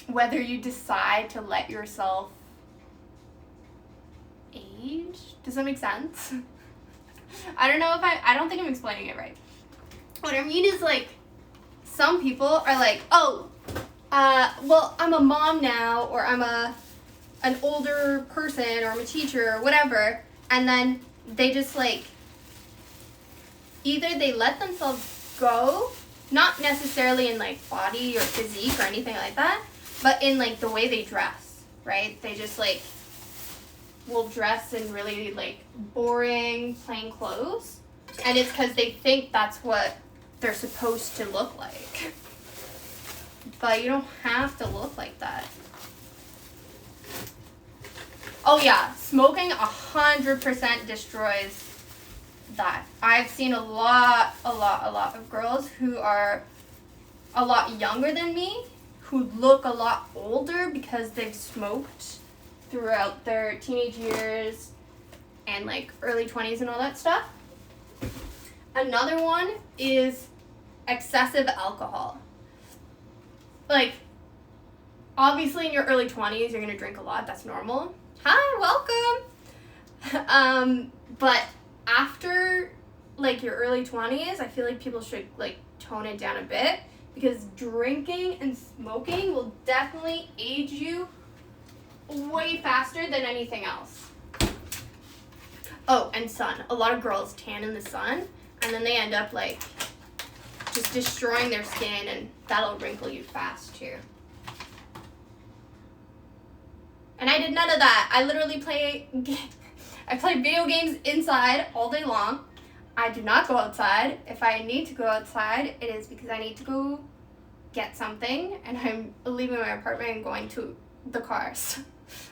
whether you decide to let yourself age. Does that make sense? I don't know if I don't think I'm explaining it right. What I mean is, like, some people are like, oh, well, I'm a mom now, or I'm an older person, or I'm a teacher, or whatever, and then they just, like, either they let themselves go, not necessarily in, like, body or physique or anything like that, but in, like, the way they dress, right? They just, like, will dress in really, like, boring, plain clothes. And it's because they think that's what they're supposed to look like. But you don't have to look like that. Oh, yeah. Smoking 100% destroys that. I've seen a lot of girls who are a lot younger than me who look a lot older because they've smoked throughout their teenage years and, like, early 20s and all that stuff. Another one is excessive alcohol. Like, obviously in your early 20s, you're going to drink a lot. That's normal. Hi, welcome. But after, like, your early 20s, I feel like people should, like, tone it down a bit, because drinking and smoking will definitely age you way faster than anything else. Oh, and sun. A lot of girls tan in the sun, and then they end up, like, just destroying their skin, and that'll wrinkle you fast, too. And I did none of that. I literally play video games inside all day long. I do not go outside. If I need to go outside, it is because I need to go get something, and I'm leaving my apartment and going to the cars.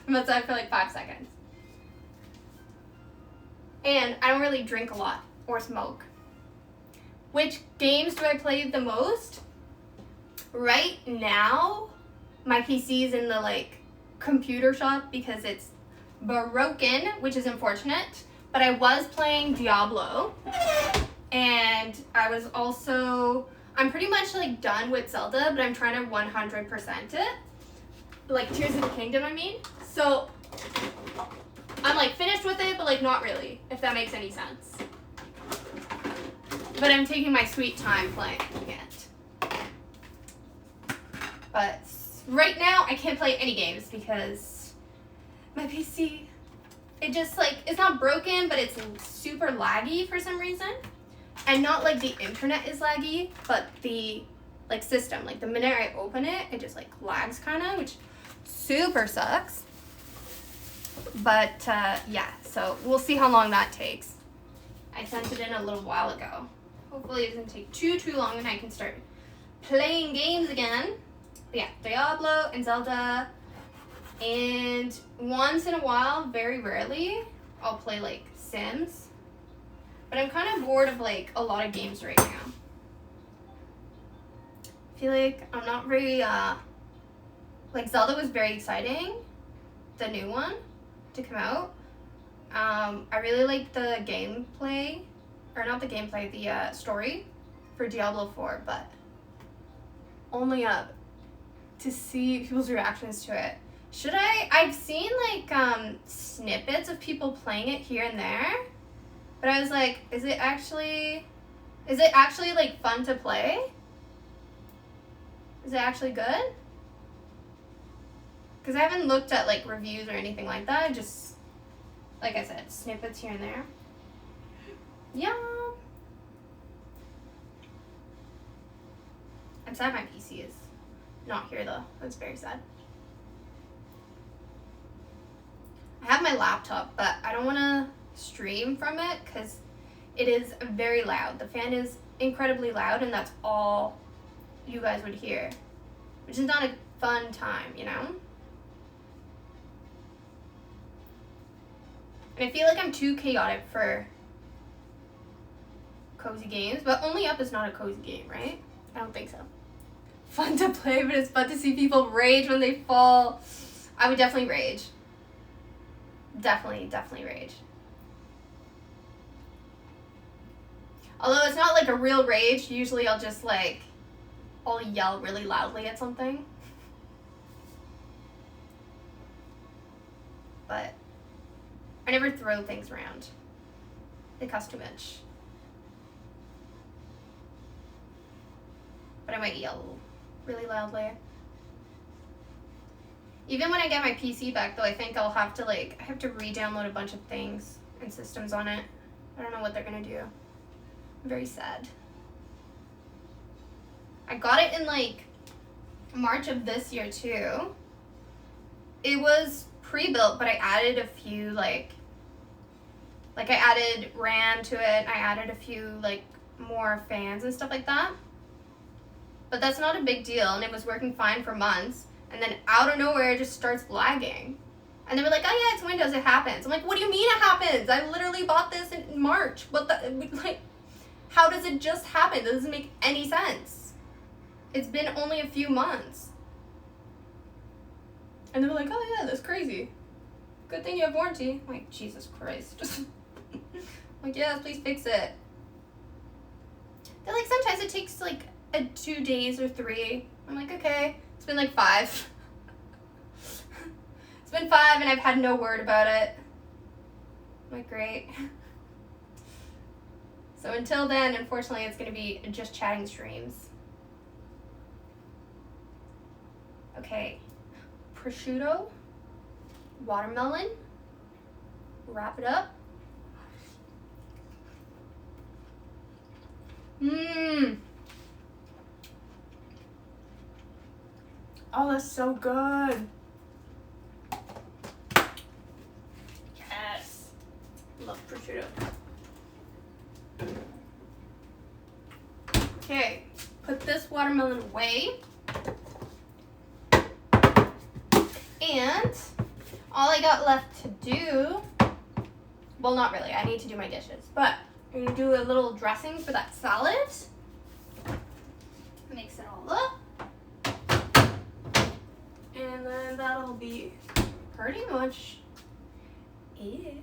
I'm outside for like 5 seconds. And I don't really drink a lot. or smoke. Which games do I play the most? Right now, my PC is in the like computer shop because it's broken, which is unfortunate. But I was playing Diablo, and I was also, I'm pretty much like done with Zelda, but I'm trying to 100% it. Like Tears of the Kingdom, I mean. So I'm like finished with it, but like not really, if that makes any sense. But I'm taking my sweet time playing it. But right now, I can't play any games because my PC, it just like, it's not broken, but it's super laggy for some reason. And not like the internet is laggy, but the like system, like the minute I open it, it just like lags kind of, which super sucks. But yeah, so we'll see how long that takes. I sent it in a little while ago. Hopefully it doesn't take too long and I can start playing games again. But yeah, Diablo and Zelda. And once in a while, very rarely, I'll play like Sims. But I'm kind of bored of like a lot of games right now. I feel like I'm not very, like Zelda was very exciting, the new one to come out. I really like the gameplay, or not the gameplay, the story for Diablo 4, but only up to see people's reactions to it. Should I've seen like snippets of people playing it here and there, but I was like, is it actually like fun to play? Is it actually good? Because I haven't looked at like reviews or anything like that. Just, like I said, snippets here and there. Yeah. I'm sad my PC is not here though. That's very sad. I have my laptop, but I don't want to stream from it because it is very loud. The fan is incredibly loud, and that's all you guys would hear, which is not a fun time, you know? And I feel like I'm too chaotic for cozy games, but Only Up is not a cozy game, right? I don't think so. Fun to play, but it's fun to see people rage when they fall. I would definitely rage. Definitely rage. Although it's not like a real rage, usually I'll yell really loudly at something. But I never throw things around. They cost too much. But I might yell really loudly. Even when I get my PC back, though, I think I'll have to, I have to re-download a bunch of things and systems on it. I don't know what they're gonna do. I'm very sad. I got it in, March of this year, too. It was pre-built, but I added a few, I added RAM to it. I added a few, more fans and stuff like that. But that's not a big deal, and it was working fine for months. And then out of nowhere, it just starts lagging. And they were like, oh yeah, it's Windows, it happens. I'm like, what do you mean it happens? I literally bought this in March. What the, how does it just happen? That doesn't make any sense. It's been only a few months. And they were like, oh yeah, that's crazy. Good thing you have warranty. I'm like, Jesus Christ. I'm like, yes, please fix it. They're like, sometimes it takes 2 days or 3. I'm like, okay. It's been 5. It's been 5 and I've had no word about it. I'm like, great. So until then, unfortunately, it's going to be just chatting streams. Okay. Prosciutto. Watermelon. Wrap it up. Mmm. Oh, that's so good. Yes. Love prosciutto. Okay, put this watermelon away. And all I got left to do, well, not really. I need to do my dishes, but I'm gonna do a little dressing for that salad. Mix it all up. And then that'll be pretty much it,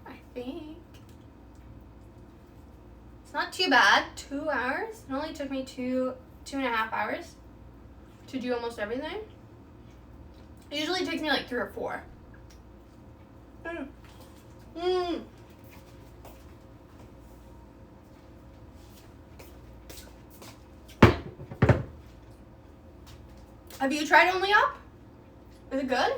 I think. It's not too bad. 2 hours. It only took me two and a half hours to do almost everything. It usually takes me like 3 or 4. Have you tried Only Up? Is it good?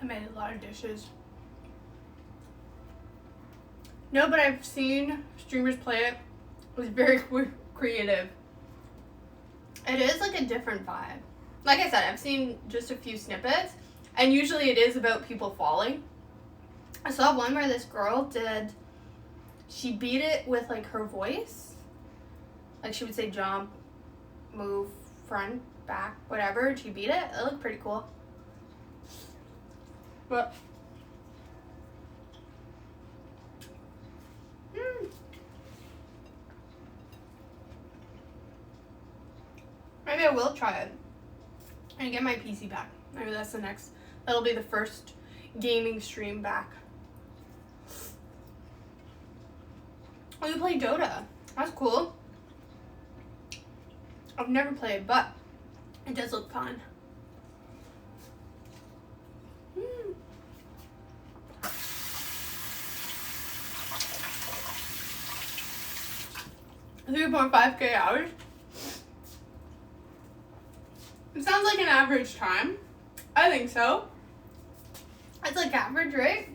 I made a lot of dishes. No, but I've seen streamers play it. It was very creative. It is like a different vibe. Like I said, I've seen just a few snippets, and usually it is about people falling. I saw one where this girl she beat it with like her voice. Like she would say jump, move, front, back, whatever. She beat it. It looked pretty cool. But maybe I will try it and get my PC back. Maybe that's the next. That'll be the first gaming stream back. Oh, you play Dota. That's cool. I've never played, but it does look fun. 3.5K hours. It sounds like an average time. I think so. It's like average, right?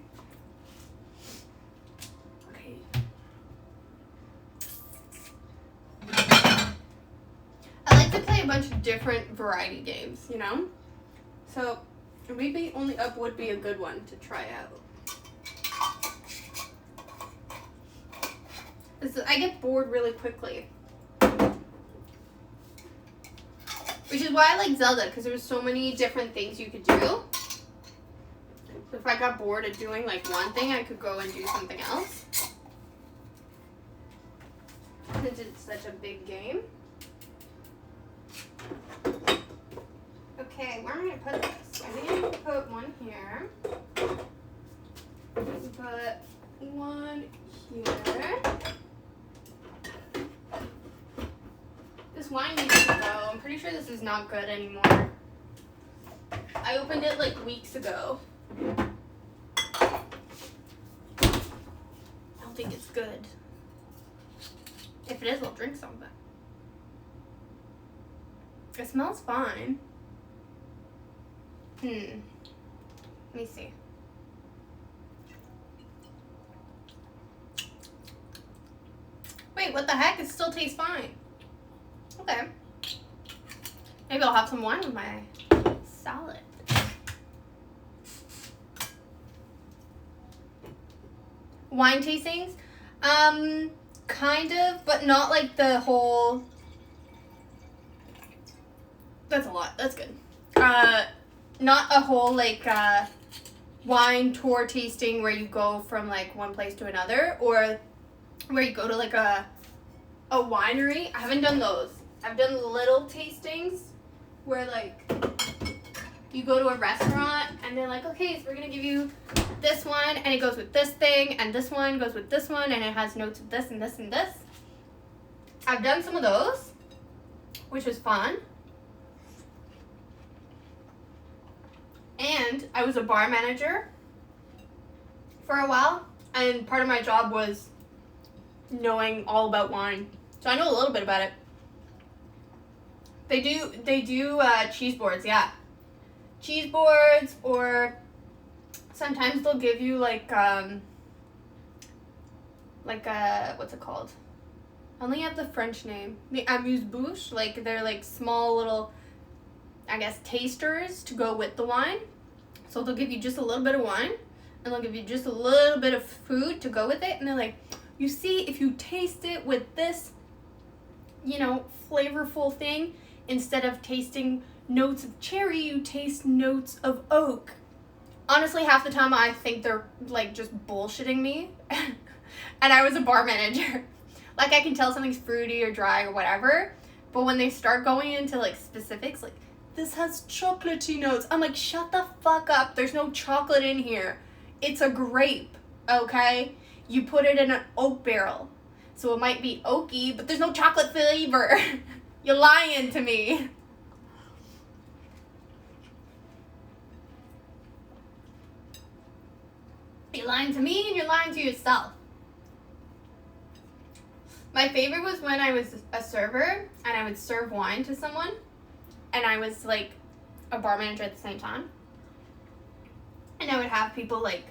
Okay. I like to play a bunch of different variety games, you know? So maybe Only Up would be a good one to try out. I get bored really quickly. Which is why I like Zelda, because there was so many different things you could do. If I got bored of doing like one thing, I could go and do something else. Since it's such a big game. Okay, where am I going to put this? I think I'm going to put one here. Put one here. This wine needs to go. I'm pretty sure this is not good anymore. I opened it like weeks ago. I don't think it's good. If it is, I'll drink some of it. It smells fine. Let me see. Wait, what the heck? It still tastes fine. Okay. Maybe I'll have some wine with my salad. Wine tastings? Kind of, but not like the whole... That's a lot. That's good. Not a whole like wine tour tasting where you go from like one place to another, or where you go to like a winery. I haven't done those. I've done little tastings where like you go to a restaurant and they're like, okay, so we're gonna give you this one and it goes with this thing, and this one goes with this one, and it has notes of this and this and this. I've done some of those, which was fun. And I was a bar manager for a while, and part of my job was knowing all about wine. So I know a little bit about it. They do cheese boards, yeah. Cheese boards, or sometimes they'll give you like what's it called? only have the French name. The amuse-bouche, like they're like small little, I guess, tasters to go with the wine. So they'll give you just a little bit of wine, and they'll give you just a little bit of food to go with it. And they're like, you see, if you taste it with this, you know, flavorful thing, instead of tasting notes of cherry, you taste notes of oak. Honestly, half the time I think they're like just bullshitting me. And I was a bar manager. Like, I can tell something's fruity or dry or whatever, but when they start going into like specifics, like, this has chocolatey notes, I'm like, shut the fuck up. There's no chocolate in here. It's a grape, okay? You put it in an oak barrel, so it might be oaky, but there's no chocolate flavor. You're lying to me. You're lying to me and you're lying to yourself. My favorite was when I was a server and I would serve wine to someone, and I was like a bar manager at the same time. And I would have people like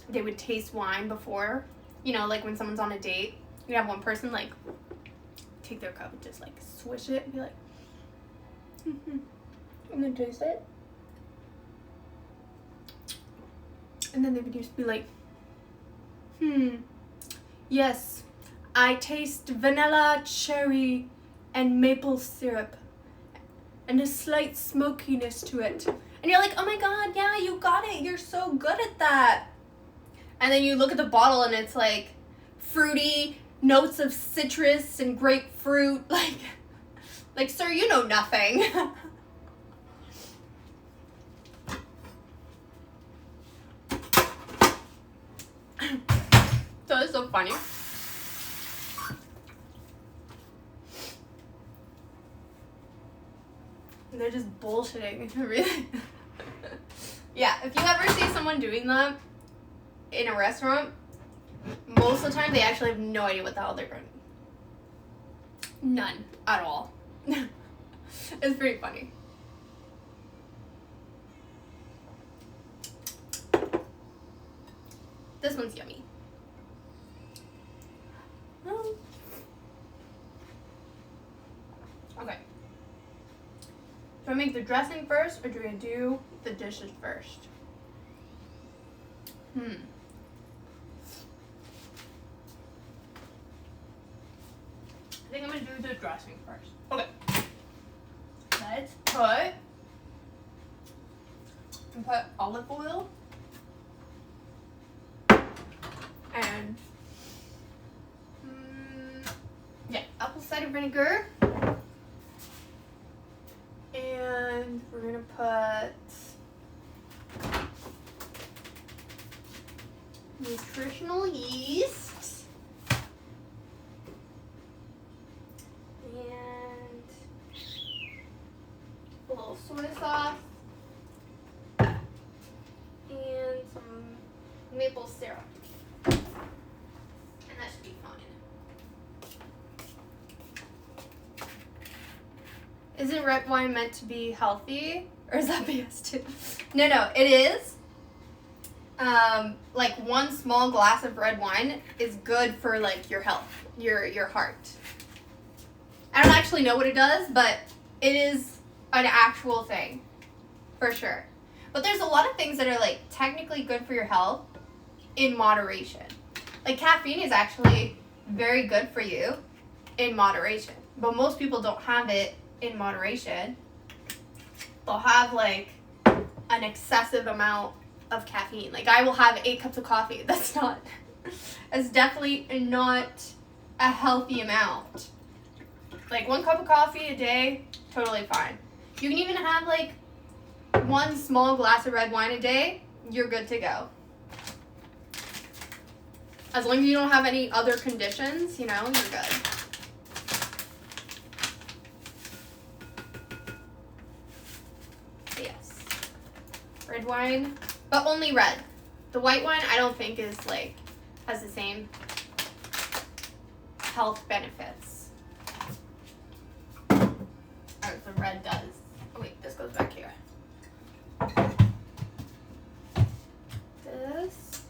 they would taste wine before, you know, like when someone's on a date, you have one person like take their cup and just like swish it and be like, and then taste it. And then they would just be like, yes, I taste vanilla, cherry, and maple syrup, and a slight smokiness to it. And you're like, oh my god, yeah, you got it. You're so good at that. And then you look at the bottle and it's like fruity notes of citrus and grapefruit. Like, sir, you know nothing. So it's so funny. And they're just bullshitting, really. Yeah, if you ever see someone doing that in a restaurant, most of the time they actually have no idea what the hell they're doing. None at all. It's pretty funny. This one's yummy. Okay. Do I make the dressing first, or do I do the dishes first? I think I'm gonna do the dressing first. Okay. Let's put olive oil and apple cider vinegar, and we're gonna put nutritional yeast and a little soy sauce and some maple syrup, and that should be fine. Isn't red wine meant to be healthy, or is that BS too? No, it is. Like one small glass of red wine is good for like your health, your heart. I don't actually know what it does, but it is an actual thing, for sure. But there's a lot of things that are like technically good for your health in moderation. Like caffeine is actually very good for you in moderation, but most people don't have it in moderation. They'll have like an excessive amount of caffeine. Like I will have 8 cups of coffee. That's definitely not a healthy amount. Like 1 cup of coffee a day, totally fine. You can even have like 1 small glass of red wine a day, you're good to go. As long as you don't have any other conditions, you know, you're good. Yes. Red wine, but only red. The white wine I don't think is like, has the same health benefits. Or the red does. Oh wait, this goes back here. This.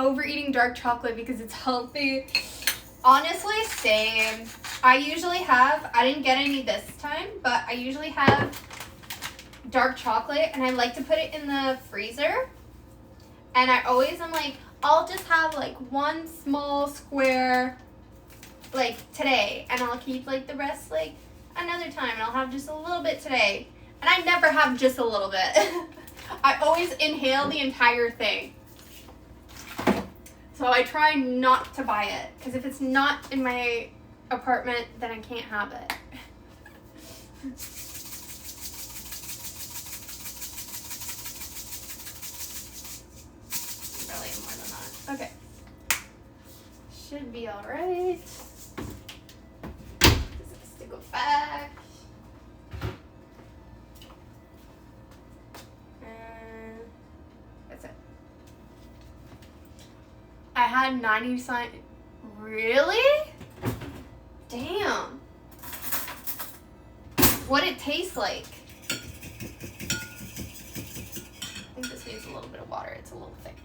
overeating dark chocolate because it's healthy. Honestly, same. I usually have, I didn't get any this time, but I usually have dark chocolate and I like to put it in the freezer. And I always am like, I'll just have like one small square like today and I'll keep like the rest like another time and I'll have just a little bit today. And I never have just a little bit. I always inhale the entire thing. So I try not to buy it because if it's not in my apartment, then I can't have it. Really more than that. Okay. Should be alright. This has to go back. And that's it. I had 90%. Really? Damn. What it tastes like. I think this needs a little bit of water. It's a little thick.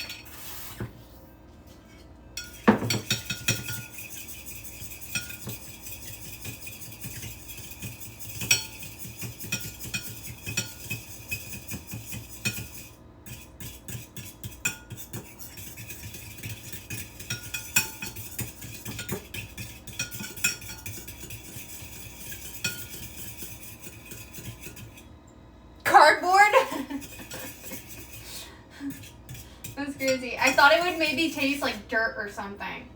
Cardboard? That's crazy. I thought it would maybe taste like dirt or something.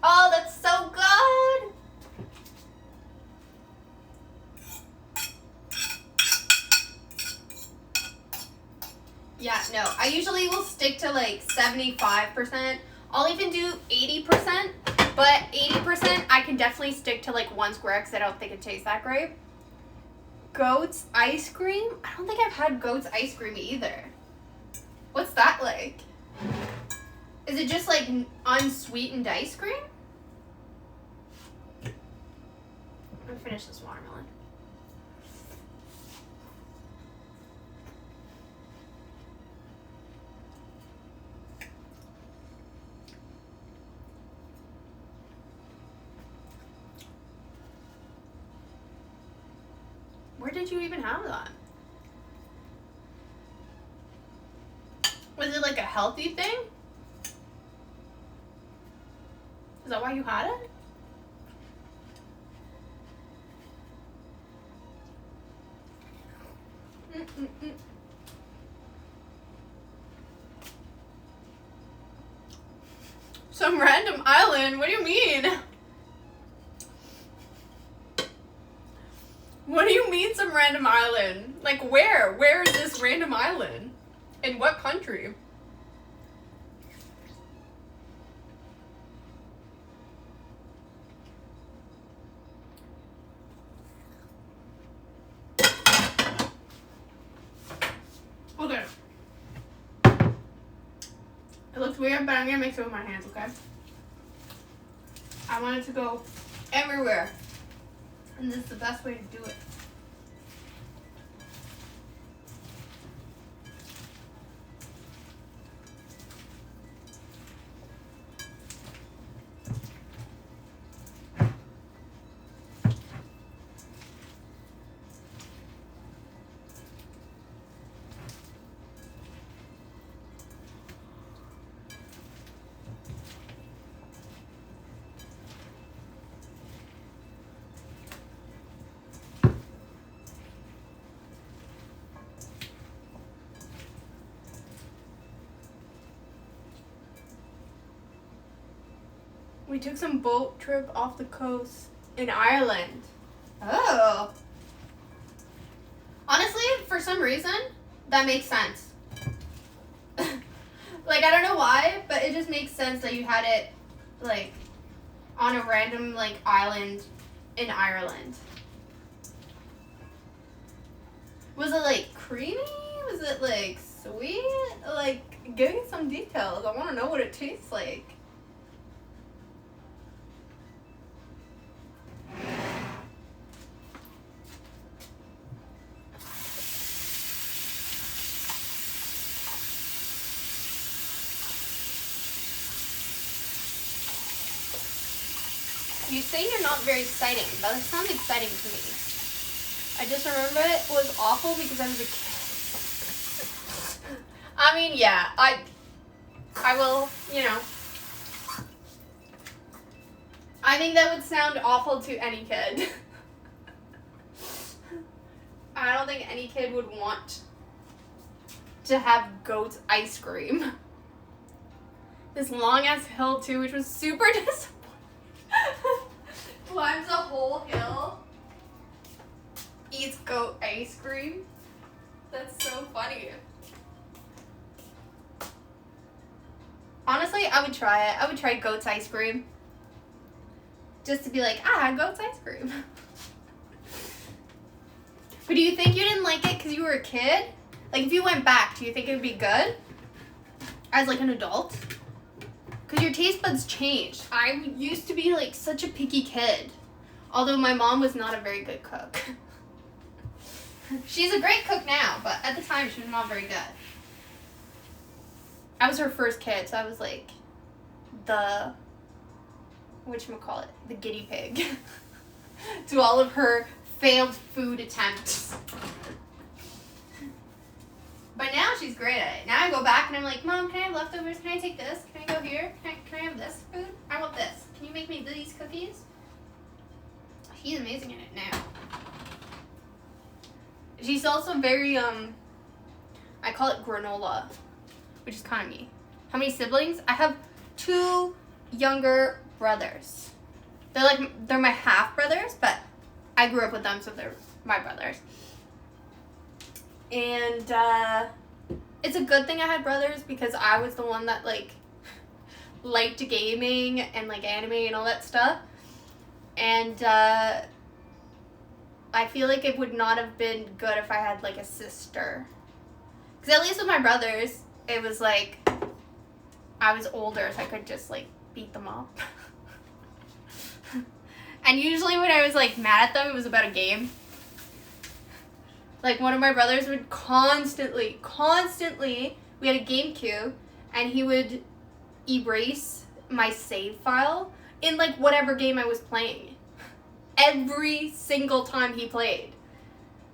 Oh, that's so good! Yeah, no. I usually will stick to like 75%. I'll even do 80%, but 80% I can definitely stick to like one square because I don't think it tastes that great. Goat's ice cream? I don't think I've had goat's ice cream either. What's that like? Is it just like unsweetened ice cream? I'm gonna finish this watermelon. Where did you even have that? Was it like a healthy thing? Is that why you had it? Mm-mm-mm. Some random island? What do you mean? What do you mean some random island? Like where? Where is this random island? In what country? Okay. It looks weird, but I'm gonna mix it with my hands, okay? I want it to go everywhere. And this is the best way to do it. We took some boat trip off the coast in Ireland. Oh. Honestly, for some reason, that makes sense. Like, I don't know why, but it just makes sense that you had it, like, on a random, like, island in Ireland. Was it, like, creamy? Was it, like, sweet? Like, give me some details. I want to know what it tastes like. You say you're not very exciting, but it sounds exciting to me. I just remember it was awful because I was a kid. I mean, yeah, I will, you know. I think that would sound awful to any kid. I don't think any kid would want to have goat's ice cream. This long ass hill too, which was super disappointing. Climbs a whole hill. Eats goat ice cream. That's so funny. Honestly, I would try it. I would try goat's ice cream. Just to be like, goat's ice cream. But do you think you didn't like it because you were a kid? Like, if you went back, do you think it would be good? As, like, an adult? Because your taste buds changed. I used to be, like, such a picky kid. Although my mom was not a very good cook. She's a great cook now, but at the time, she was not very good. I was her first kid, so I was, like, the... whatchamacallit? The guinea pig. To all of her failed food attempts. But now she's great at it. Now I go back and I'm like, Mom, can I have leftovers? Can I take this? Can I go here? Can I have this food? I want this. Can you make me these cookies? She's amazing at it now. She's also very, I call it granola, which is kind of me. How many siblings? I have 2 younger brothers. They're my half brothers, but I grew up with them, so they're my brothers. And it's a good thing I had brothers because I was the one that like liked gaming and like anime and all that stuff. And I feel like it would not have been good if I had like a sister. Because at least with my brothers, it was like I was older, so I could just like beat them up. And usually when I was like mad at them, it was about a game. Like one of my brothers would constantly, we had a GameCube, and he would erase my save file in like whatever game I was playing. Every single time he played.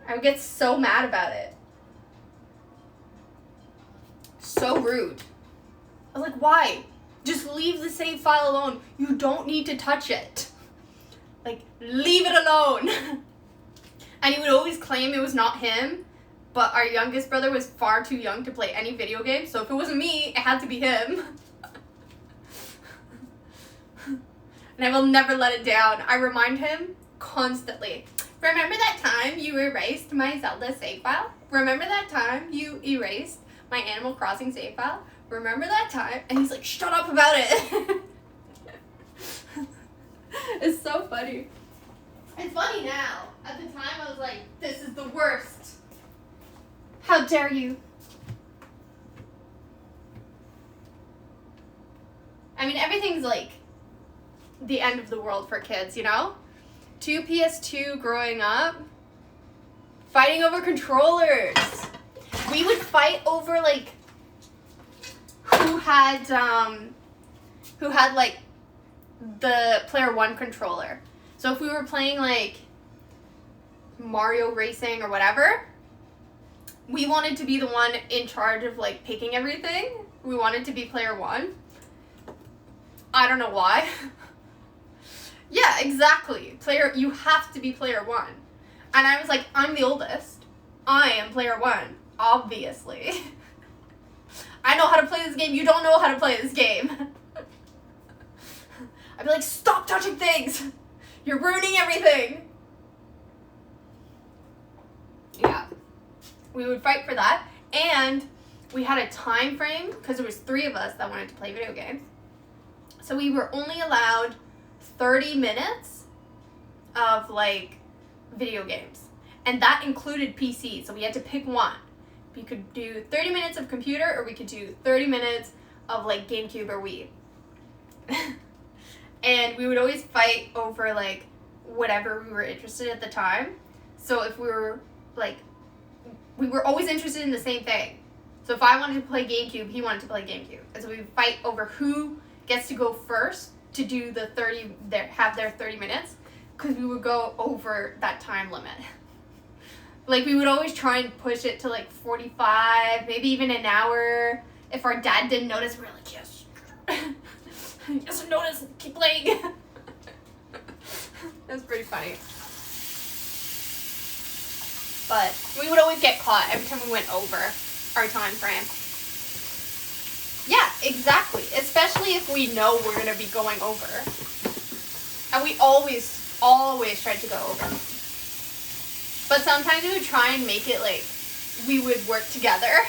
I would get so mad about it. So rude. I was like, why? Just leave the save file alone. You don't need to touch it. Like, leave it alone. And he would always claim it was not him, but our youngest brother was far too young to play any video game, so if it wasn't me, it had to be him. And I will never let it down. I remind him constantly. Remember that time you erased my Zelda save file? Remember that time you erased my Animal Crossing save file? Remember that time? And he's like, shut up about it. It's so funny. It's funny now. At the time, I was like, this is the worst. How dare you? I mean, everything's like the end of the world for kids, you know? 2 PS2 growing up, fighting over controllers. We would fight over like who had like the player 1 controller. So if we were playing like Mario Racing or whatever, we wanted to be the one in charge of like picking everything. We wanted to be player 1. I don't know why. Yeah, exactly. You have to be player 1. And I was like, I'm the oldest. I am player 1, obviously. I know how to play this game. You don't know how to play this game. I'd be like, stop touching things. You're ruining everything. Yeah. We would fight for that. And we had a time frame because there was 3 of us that wanted to play video games. So we were only allowed 30 minutes of like video games. And that included PC. So we had to pick one. We could do 30 minutes of computer, or we could do 30 minutes of like GameCube or Wii. And we would always fight over like whatever we were interested in at the time. So if we were like, we were always interested in the same thing. So if I wanted to play GameCube, he wanted to play GameCube. And so we would fight over who gets to go first to do the have their 30 minutes, because we would go over that time limit. Like, we would always try and push it to like 45, maybe even an hour. If our dad didn't notice, we were like, yes. He doesn't notice, keep playing. That's pretty funny. But we would always get caught every time we went over our time frame. Yeah, exactly. Especially if we know we're going to be going over. And we always tried to go over. But sometimes we would try and make it like we would work together.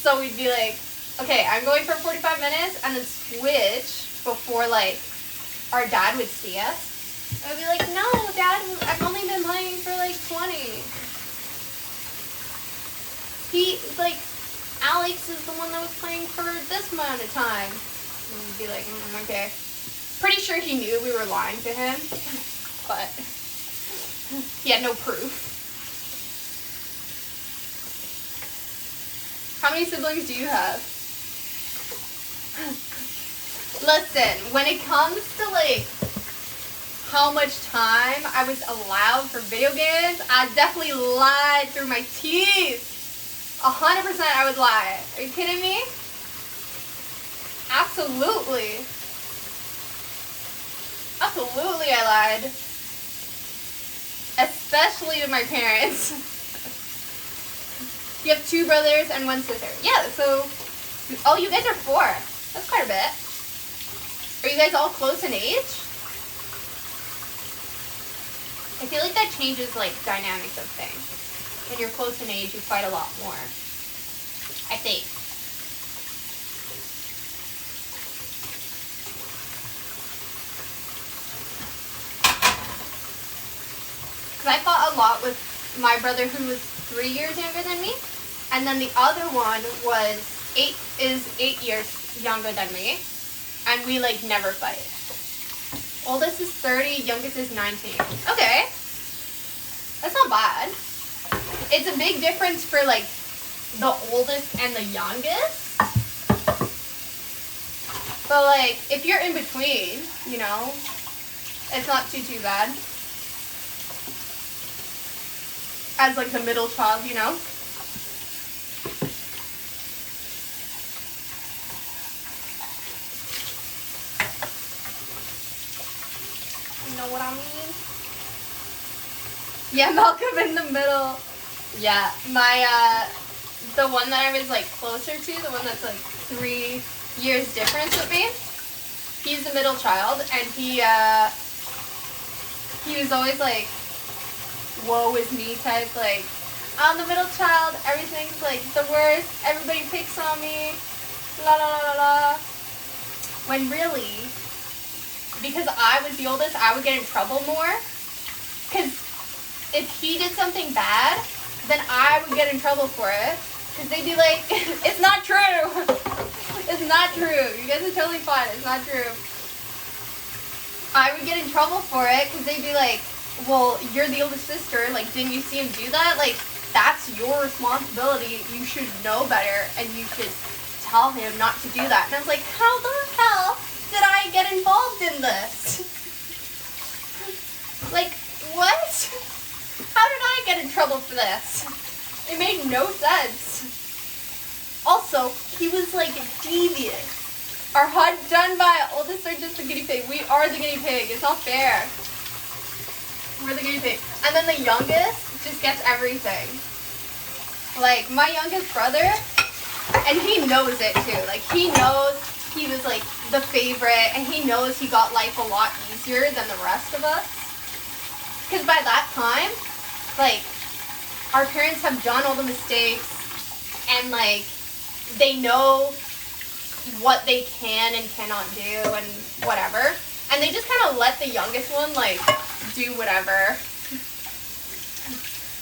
So we'd be like, okay, I'm going for 45 minutes, and then switch before like our dad would see us. And I'd be like, no, Dad, I've only been playing for like 20. Like, Alex is the one that was playing for this amount of time. And we'd be like, okay. Pretty sure he knew we were lying to him, but he had no proof. How many siblings do you have? Listen, when it comes to like how much time I was allowed for video games, I definitely lied through my teeth. 100% I would lie. Are you kidding me? Absolutely. Absolutely I lied. Especially to my parents. You have 2 brothers and 1 sister. Yeah, so... Oh, you guys are 4. That's quite a bit. Are you guys all close in age? I feel like that changes, like, dynamics of things. When you're close in age, you fight a lot more. I think. Because I fought a lot with my brother who was 3 years younger than me. And then the other one is 8 years younger than me. And we, like, never fight. Oldest is 30, youngest is 19. Okay. That's not bad. It's a big difference for, like, the oldest and the youngest. But, like, if you're in between, you know, it's not too bad. As, like, the middle child, you know. You know what I mean? Yeah, Malcolm in the middle. Yeah, my, the one that I was, like, closer to, the one that's, like, 3 years difference with me, he's the middle child, and he was always, like, woe is me type, like, I'm the middle child, everything's, like, the worst, everybody picks on me, la la la la la, when really, because I was the oldest, I would get in trouble more, because if he did something bad, then I would get in trouble for it. Because they'd be like, it's not true. It's not true. You guys are totally fine. It's not true. I would get in trouble for it because they'd be like, well, you're the oldest sister. Like, didn't you see him do that? Like, that's your responsibility. You should know better. And you should tell him not to do that. And I was like, how the hell did I get involved in this? Like, what? How did I get in trouble for this? It made no sense. Also, he was like devious. Our HUD done by oldest are just the guinea pig. We are the guinea pig. It's not fair. We're the guinea pig. And then the youngest just gets everything. Like, my youngest brother, and he knows it too. Like, he knows he was like the favorite, and he knows he got life a lot easier than the rest of us. Because by that time, like, our parents have done all the mistakes, and, like, they know what they can and cannot do and whatever. And they just kind of let the youngest one, like, do whatever.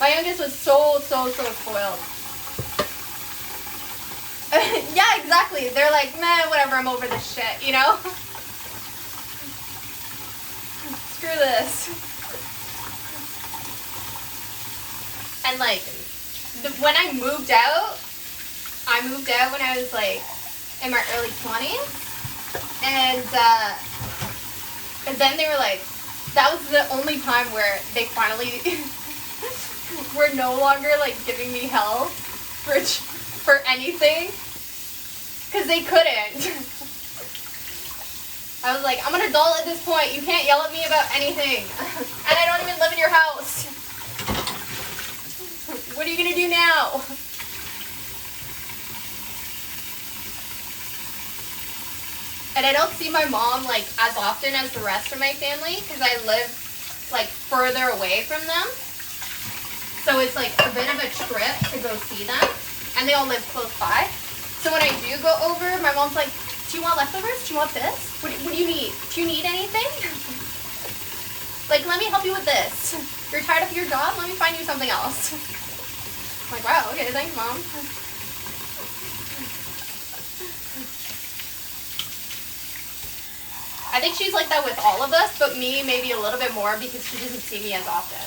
My youngest was so spoiled. Yeah, exactly. They're like, man, whatever, I'm over this shit, you know? Screw this. And, like, when I moved out when I was, like, in my early 20s. And then they were like, that was the only time where they finally were no longer like giving me hell for anything, because they couldn't. I was like, I'm an adult at this point. You can't yell at me about anything. And I don't even live in your house. What are you going to do now? And I don't see my mom like as often as the rest of my family because I live like further away from them. So it's like a bit of a trip to go see them. And they all live close by. So when I do go over, my mom's like, do you want leftovers? Do you want this? What do you need? Do you need anything? Like, let me help you with this. You're tired of your job? Let me find you something else. I'm like, wow, okay, thanks, Mom. I think she's like that with all of us, but me maybe a little bit more because she doesn't see me as often.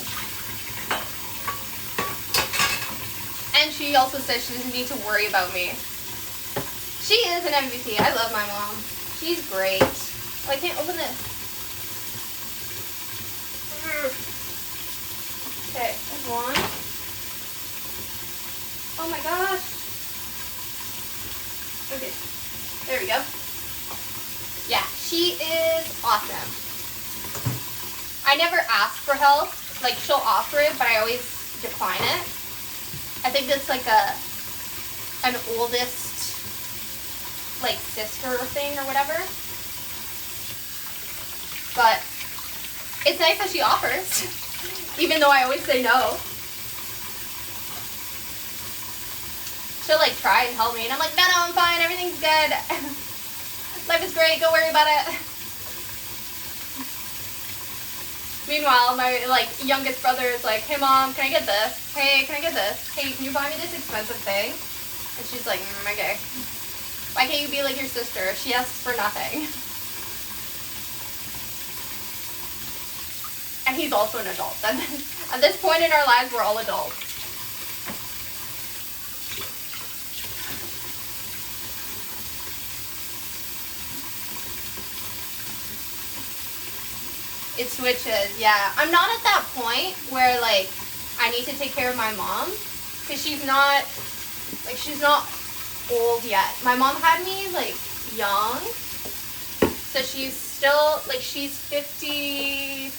And she also says she doesn't need to worry about me. She is an MVP. I love my mom. She's great. Oh, I can't open this. Okay, there's one. Oh my gosh. Okay, there we go. Yeah, she is awesome. I never ask for help. Like, she'll offer it, but I always decline it. I think that's like an oldest like sister thing or whatever. But it's nice that she offers, even though I always say no. She'll like try and help me, and I'm like, no, I'm fine, everything's good. Life is great, don't worry about it. Meanwhile, my like youngest brother is like, hey mom, can I get this? Hey, can I get this? Hey, can you buy me this expensive thing? And she's like, okay. Why can't you be like your sister? She asks for nothing. And he's also an adult. At this point in our lives, we're all adults. It switches, yeah. I'm not at that point where like I need to take care of my mom because she's not old yet. My mom had me like young, so she's still like she's 55.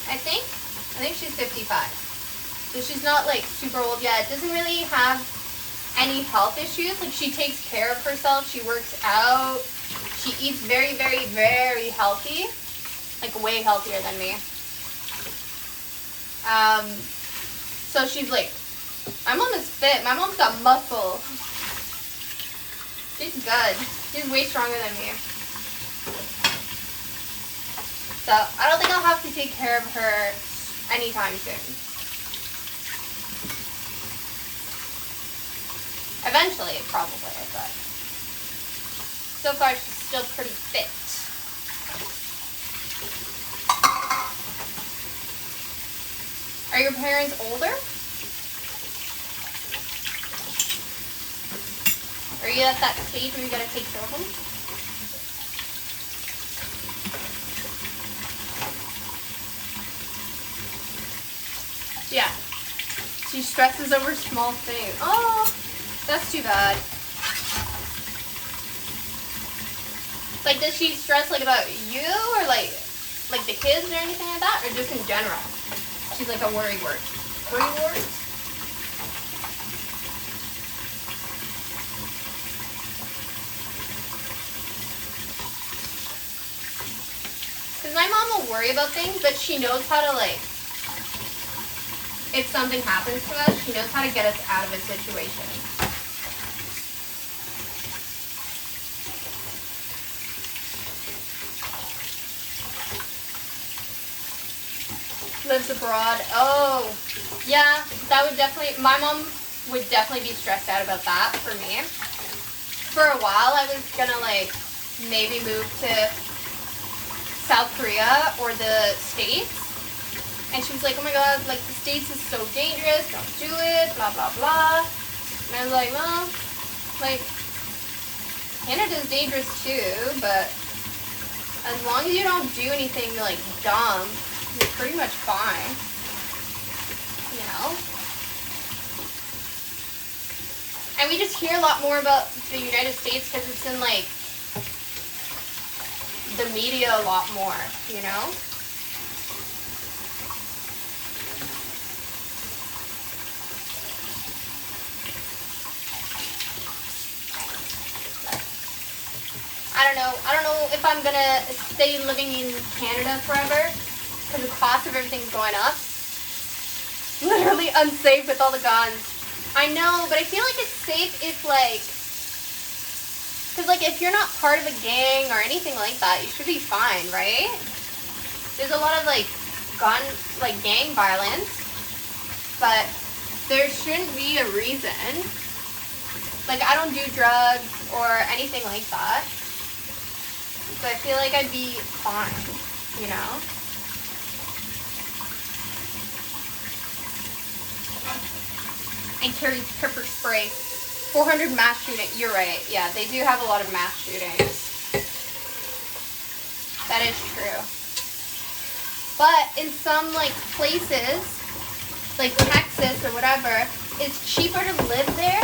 I think she's 55. So she's not like super old yet. Doesn't really have any health issues. Like she takes care of herself. She works out. She eats very, very, very healthy. Like way healthier than me. So she's like, my mom is fit. My mom's got muscle. She's good. She's way stronger than me. So I don't think I'll have to take care of her anytime soon. Eventually, probably, but so far she's still pretty fit. Are your parents older? Are you at that stage where you gotta take care of them? Yeah. She stresses over small things. Oh, that's too bad. Like, does she stress like about you or like the kids or anything like that, or just in general? She's like a worry wart. Worry wart? Because my mom will worry about things, but she knows how to like, if something happens to us, she knows how to get us out of a situation. Lives abroad. Oh, yeah, that would definitely, my mom would definitely be stressed out about that for me. For a while, I was gonna like maybe move to South Korea or the States. And she was like, oh my god, like the States is so dangerous, don't do it, blah, blah, blah. And I was like, well, like, Canada's dangerous too, but as long as you don't do anything like dumb, you're pretty much fine. You know? And we just hear a lot more about the United States because it's in like the media a lot more, you know? I don't know if I'm gonna stay living in Canada forever because the cost of everything's going up. Literally unsafe with all the guns. I know, but I feel like it's safe if like, because like if you're not part of a gang or anything like that, you should be fine, right? There's a lot of like gang violence, but there shouldn't be a reason. Like I don't do drugs or anything like that. So I feel like I'd be fine, you know? I carry pepper spray. 400 mass shooting. You're right. Yeah, they do have a lot of mass shootings. That is true. But in some like places, like Texas or whatever, it's cheaper to live there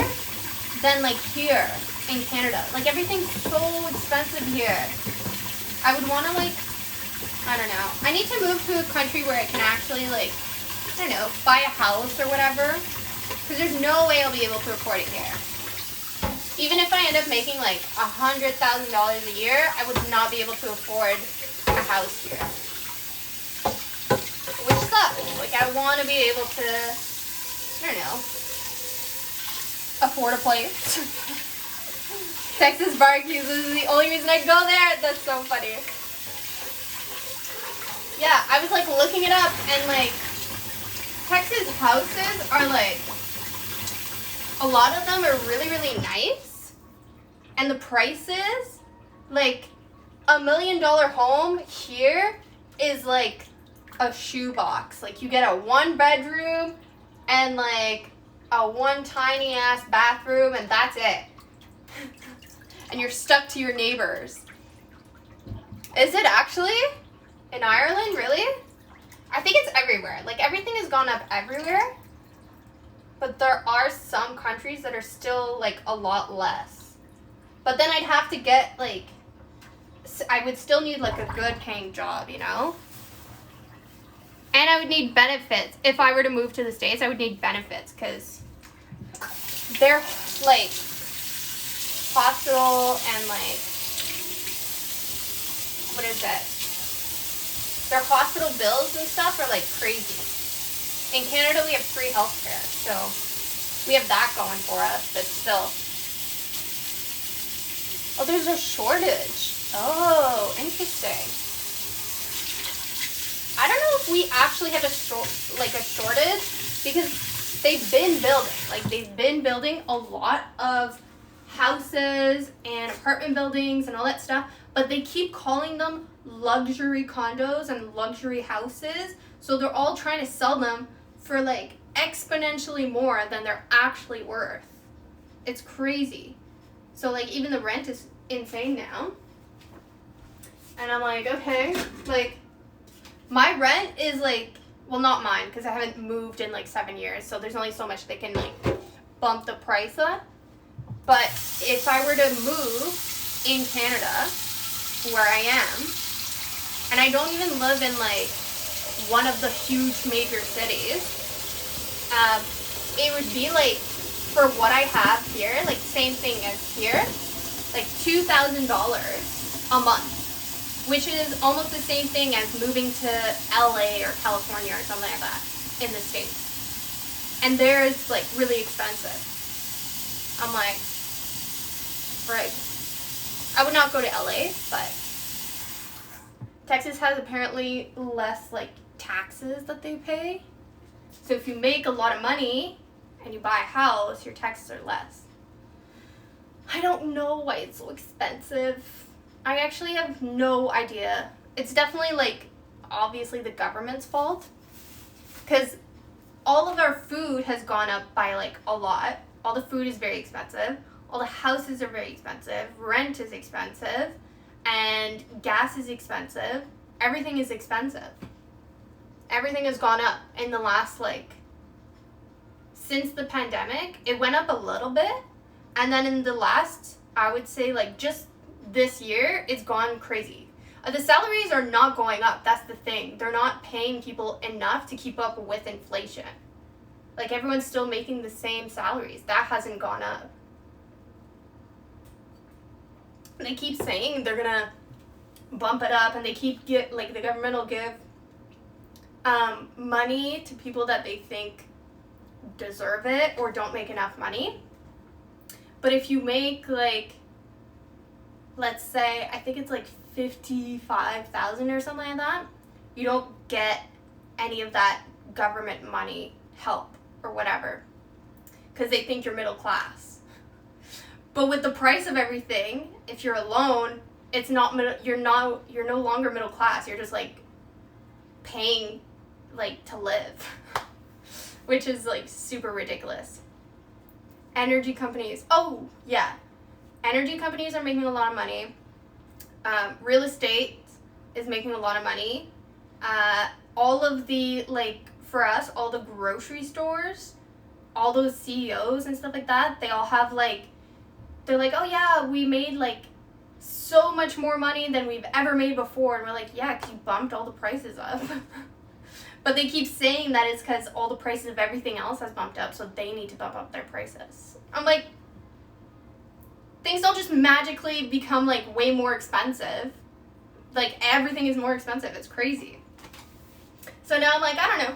than like here in Canada. Like everything's so expensive here. I would want to like, I don't know. I need to move to a country where I can actually like, I don't know, buy a house or whatever. Because there's no way I'll be able to afford it here. Even if I end up making like $100,000 a year, I would not be able to afford a house here. Which sucks. Like I want to be able to, I don't know, afford a place. Texas barbecues, this is the only reason I go there. That's so funny. Yeah, I was like looking it up and like Texas houses are like, a lot of them are really, really nice. And the prices, like $1 million home here is like a shoebox. Like you get a 1-bedroom and like a 1 tiny ass bathroom and that's it. And you're stuck to your neighbors. Is it actually? In Ireland, really? I think it's everywhere. Like everything has gone up everywhere. But there are some countries that are still like a lot less. But then I'd have to get like, I would still need like a good paying job, you know? And I would need benefits. If I were to move to the States, I would need benefits because they're like hospital and like, what is it? Their hospital bills and stuff are like crazy. In Canada, we have free healthcare, so we have that going for us, but still. Oh, there's a shortage. Oh, interesting. I don't know if we actually have a shortage because they've been building a lot of houses and apartment buildings and all that stuff, but they keep calling them luxury condos and luxury houses, so they're all trying to sell them for like exponentially more than they're actually worth. It's crazy. So like even the rent is insane now. And I'm like, okay, like my rent is like, well, not mine because I haven't moved in like 7 years, so there's only so much they can like bump the price up. But if I were to move in Canada where I am, and I don't even live in like one of the huge major cities, it would be like, for what I have here, like same thing as here, like $2,000 a month, which is almost the same thing as moving to LA or California or something like that in the States. And there is like really expensive. I'm like, right. I would not go to LA, but Texas has apparently less like taxes that they pay. So if you make a lot of money and you buy a house, your taxes are less. I don't know why it's so expensive. I actually have no idea. It's definitely like obviously the government's fault because all of our food has gone up by like a lot. All the food is very expensive. all the houses are very expensive, rent is expensive, and gas is expensive. Everything is expensive. Everything has gone up in the last, like, since the pandemic. It went up a little bit, and then in the last, I would say, like, just this year, it's gone crazy. The salaries are not going up. That's the thing. They're not paying people enough to keep up with inflation. Like, everyone's still making the same salaries. That hasn't gone up. They keep saying they're gonna bump it up, and they keep the government will give money to people that they think deserve it or don't make enough money. But if you make, like, let's say, I think it's like 55,000 or something like that, you don't get any of that government money help or whatever, because they think you're middle class. But with the price of everything, if you're alone, it's not you're no longer middle class. You're just, like, paying, like, to live, which is, like, super ridiculous. Energy companies. Oh, yeah. Energy companies are making a lot of money. Real estate is making a lot of money. All of the, like, for us, all the grocery stores, all those CEOs and stuff like that, they all have, like, they're like, oh yeah, we made, like, so much more money than we've ever made before. And we're like, yeah, because you bumped all the prices up. But they keep saying that it's because all the prices of everything else has bumped up, so they need to bump up their prices. I'm like, things don't just magically become, like, way more expensive. Like, everything is more expensive. It's crazy. So now I'm like, I don't know.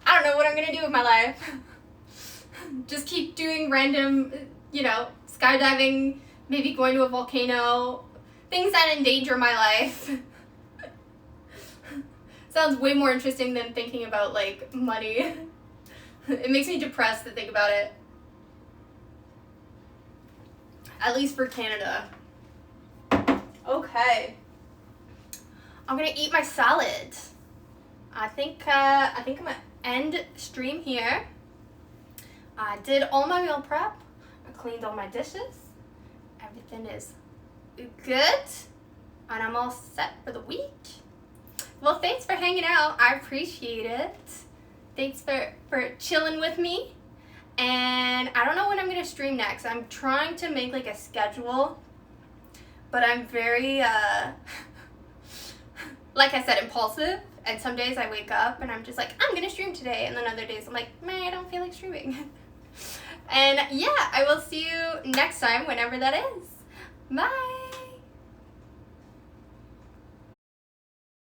I don't know what I'm going to do with my life. Just keep doing random, you know, skydiving, maybe going to a volcano, things that endanger my life. Sounds way more interesting than thinking about, like, money. It makes me depressed to think about it. At least for Canada. Okay. I'm gonna eat my salad. I think I'm gonna end stream here. I did all my meal prep. I cleaned all my dishes. Everything is good. And I'm all set for the week. Well, thanks for hanging out. I appreciate it. Thanks for chilling with me. And I don't know when I'm going to stream next. I'm trying to make, like, a schedule. But I'm very, like I said, impulsive. And some days I wake up and I'm just like, I'm going to stream today. And then other days I'm like, man, I don't feel like streaming. And yeah, I will see you next time, whenever that is. Bye.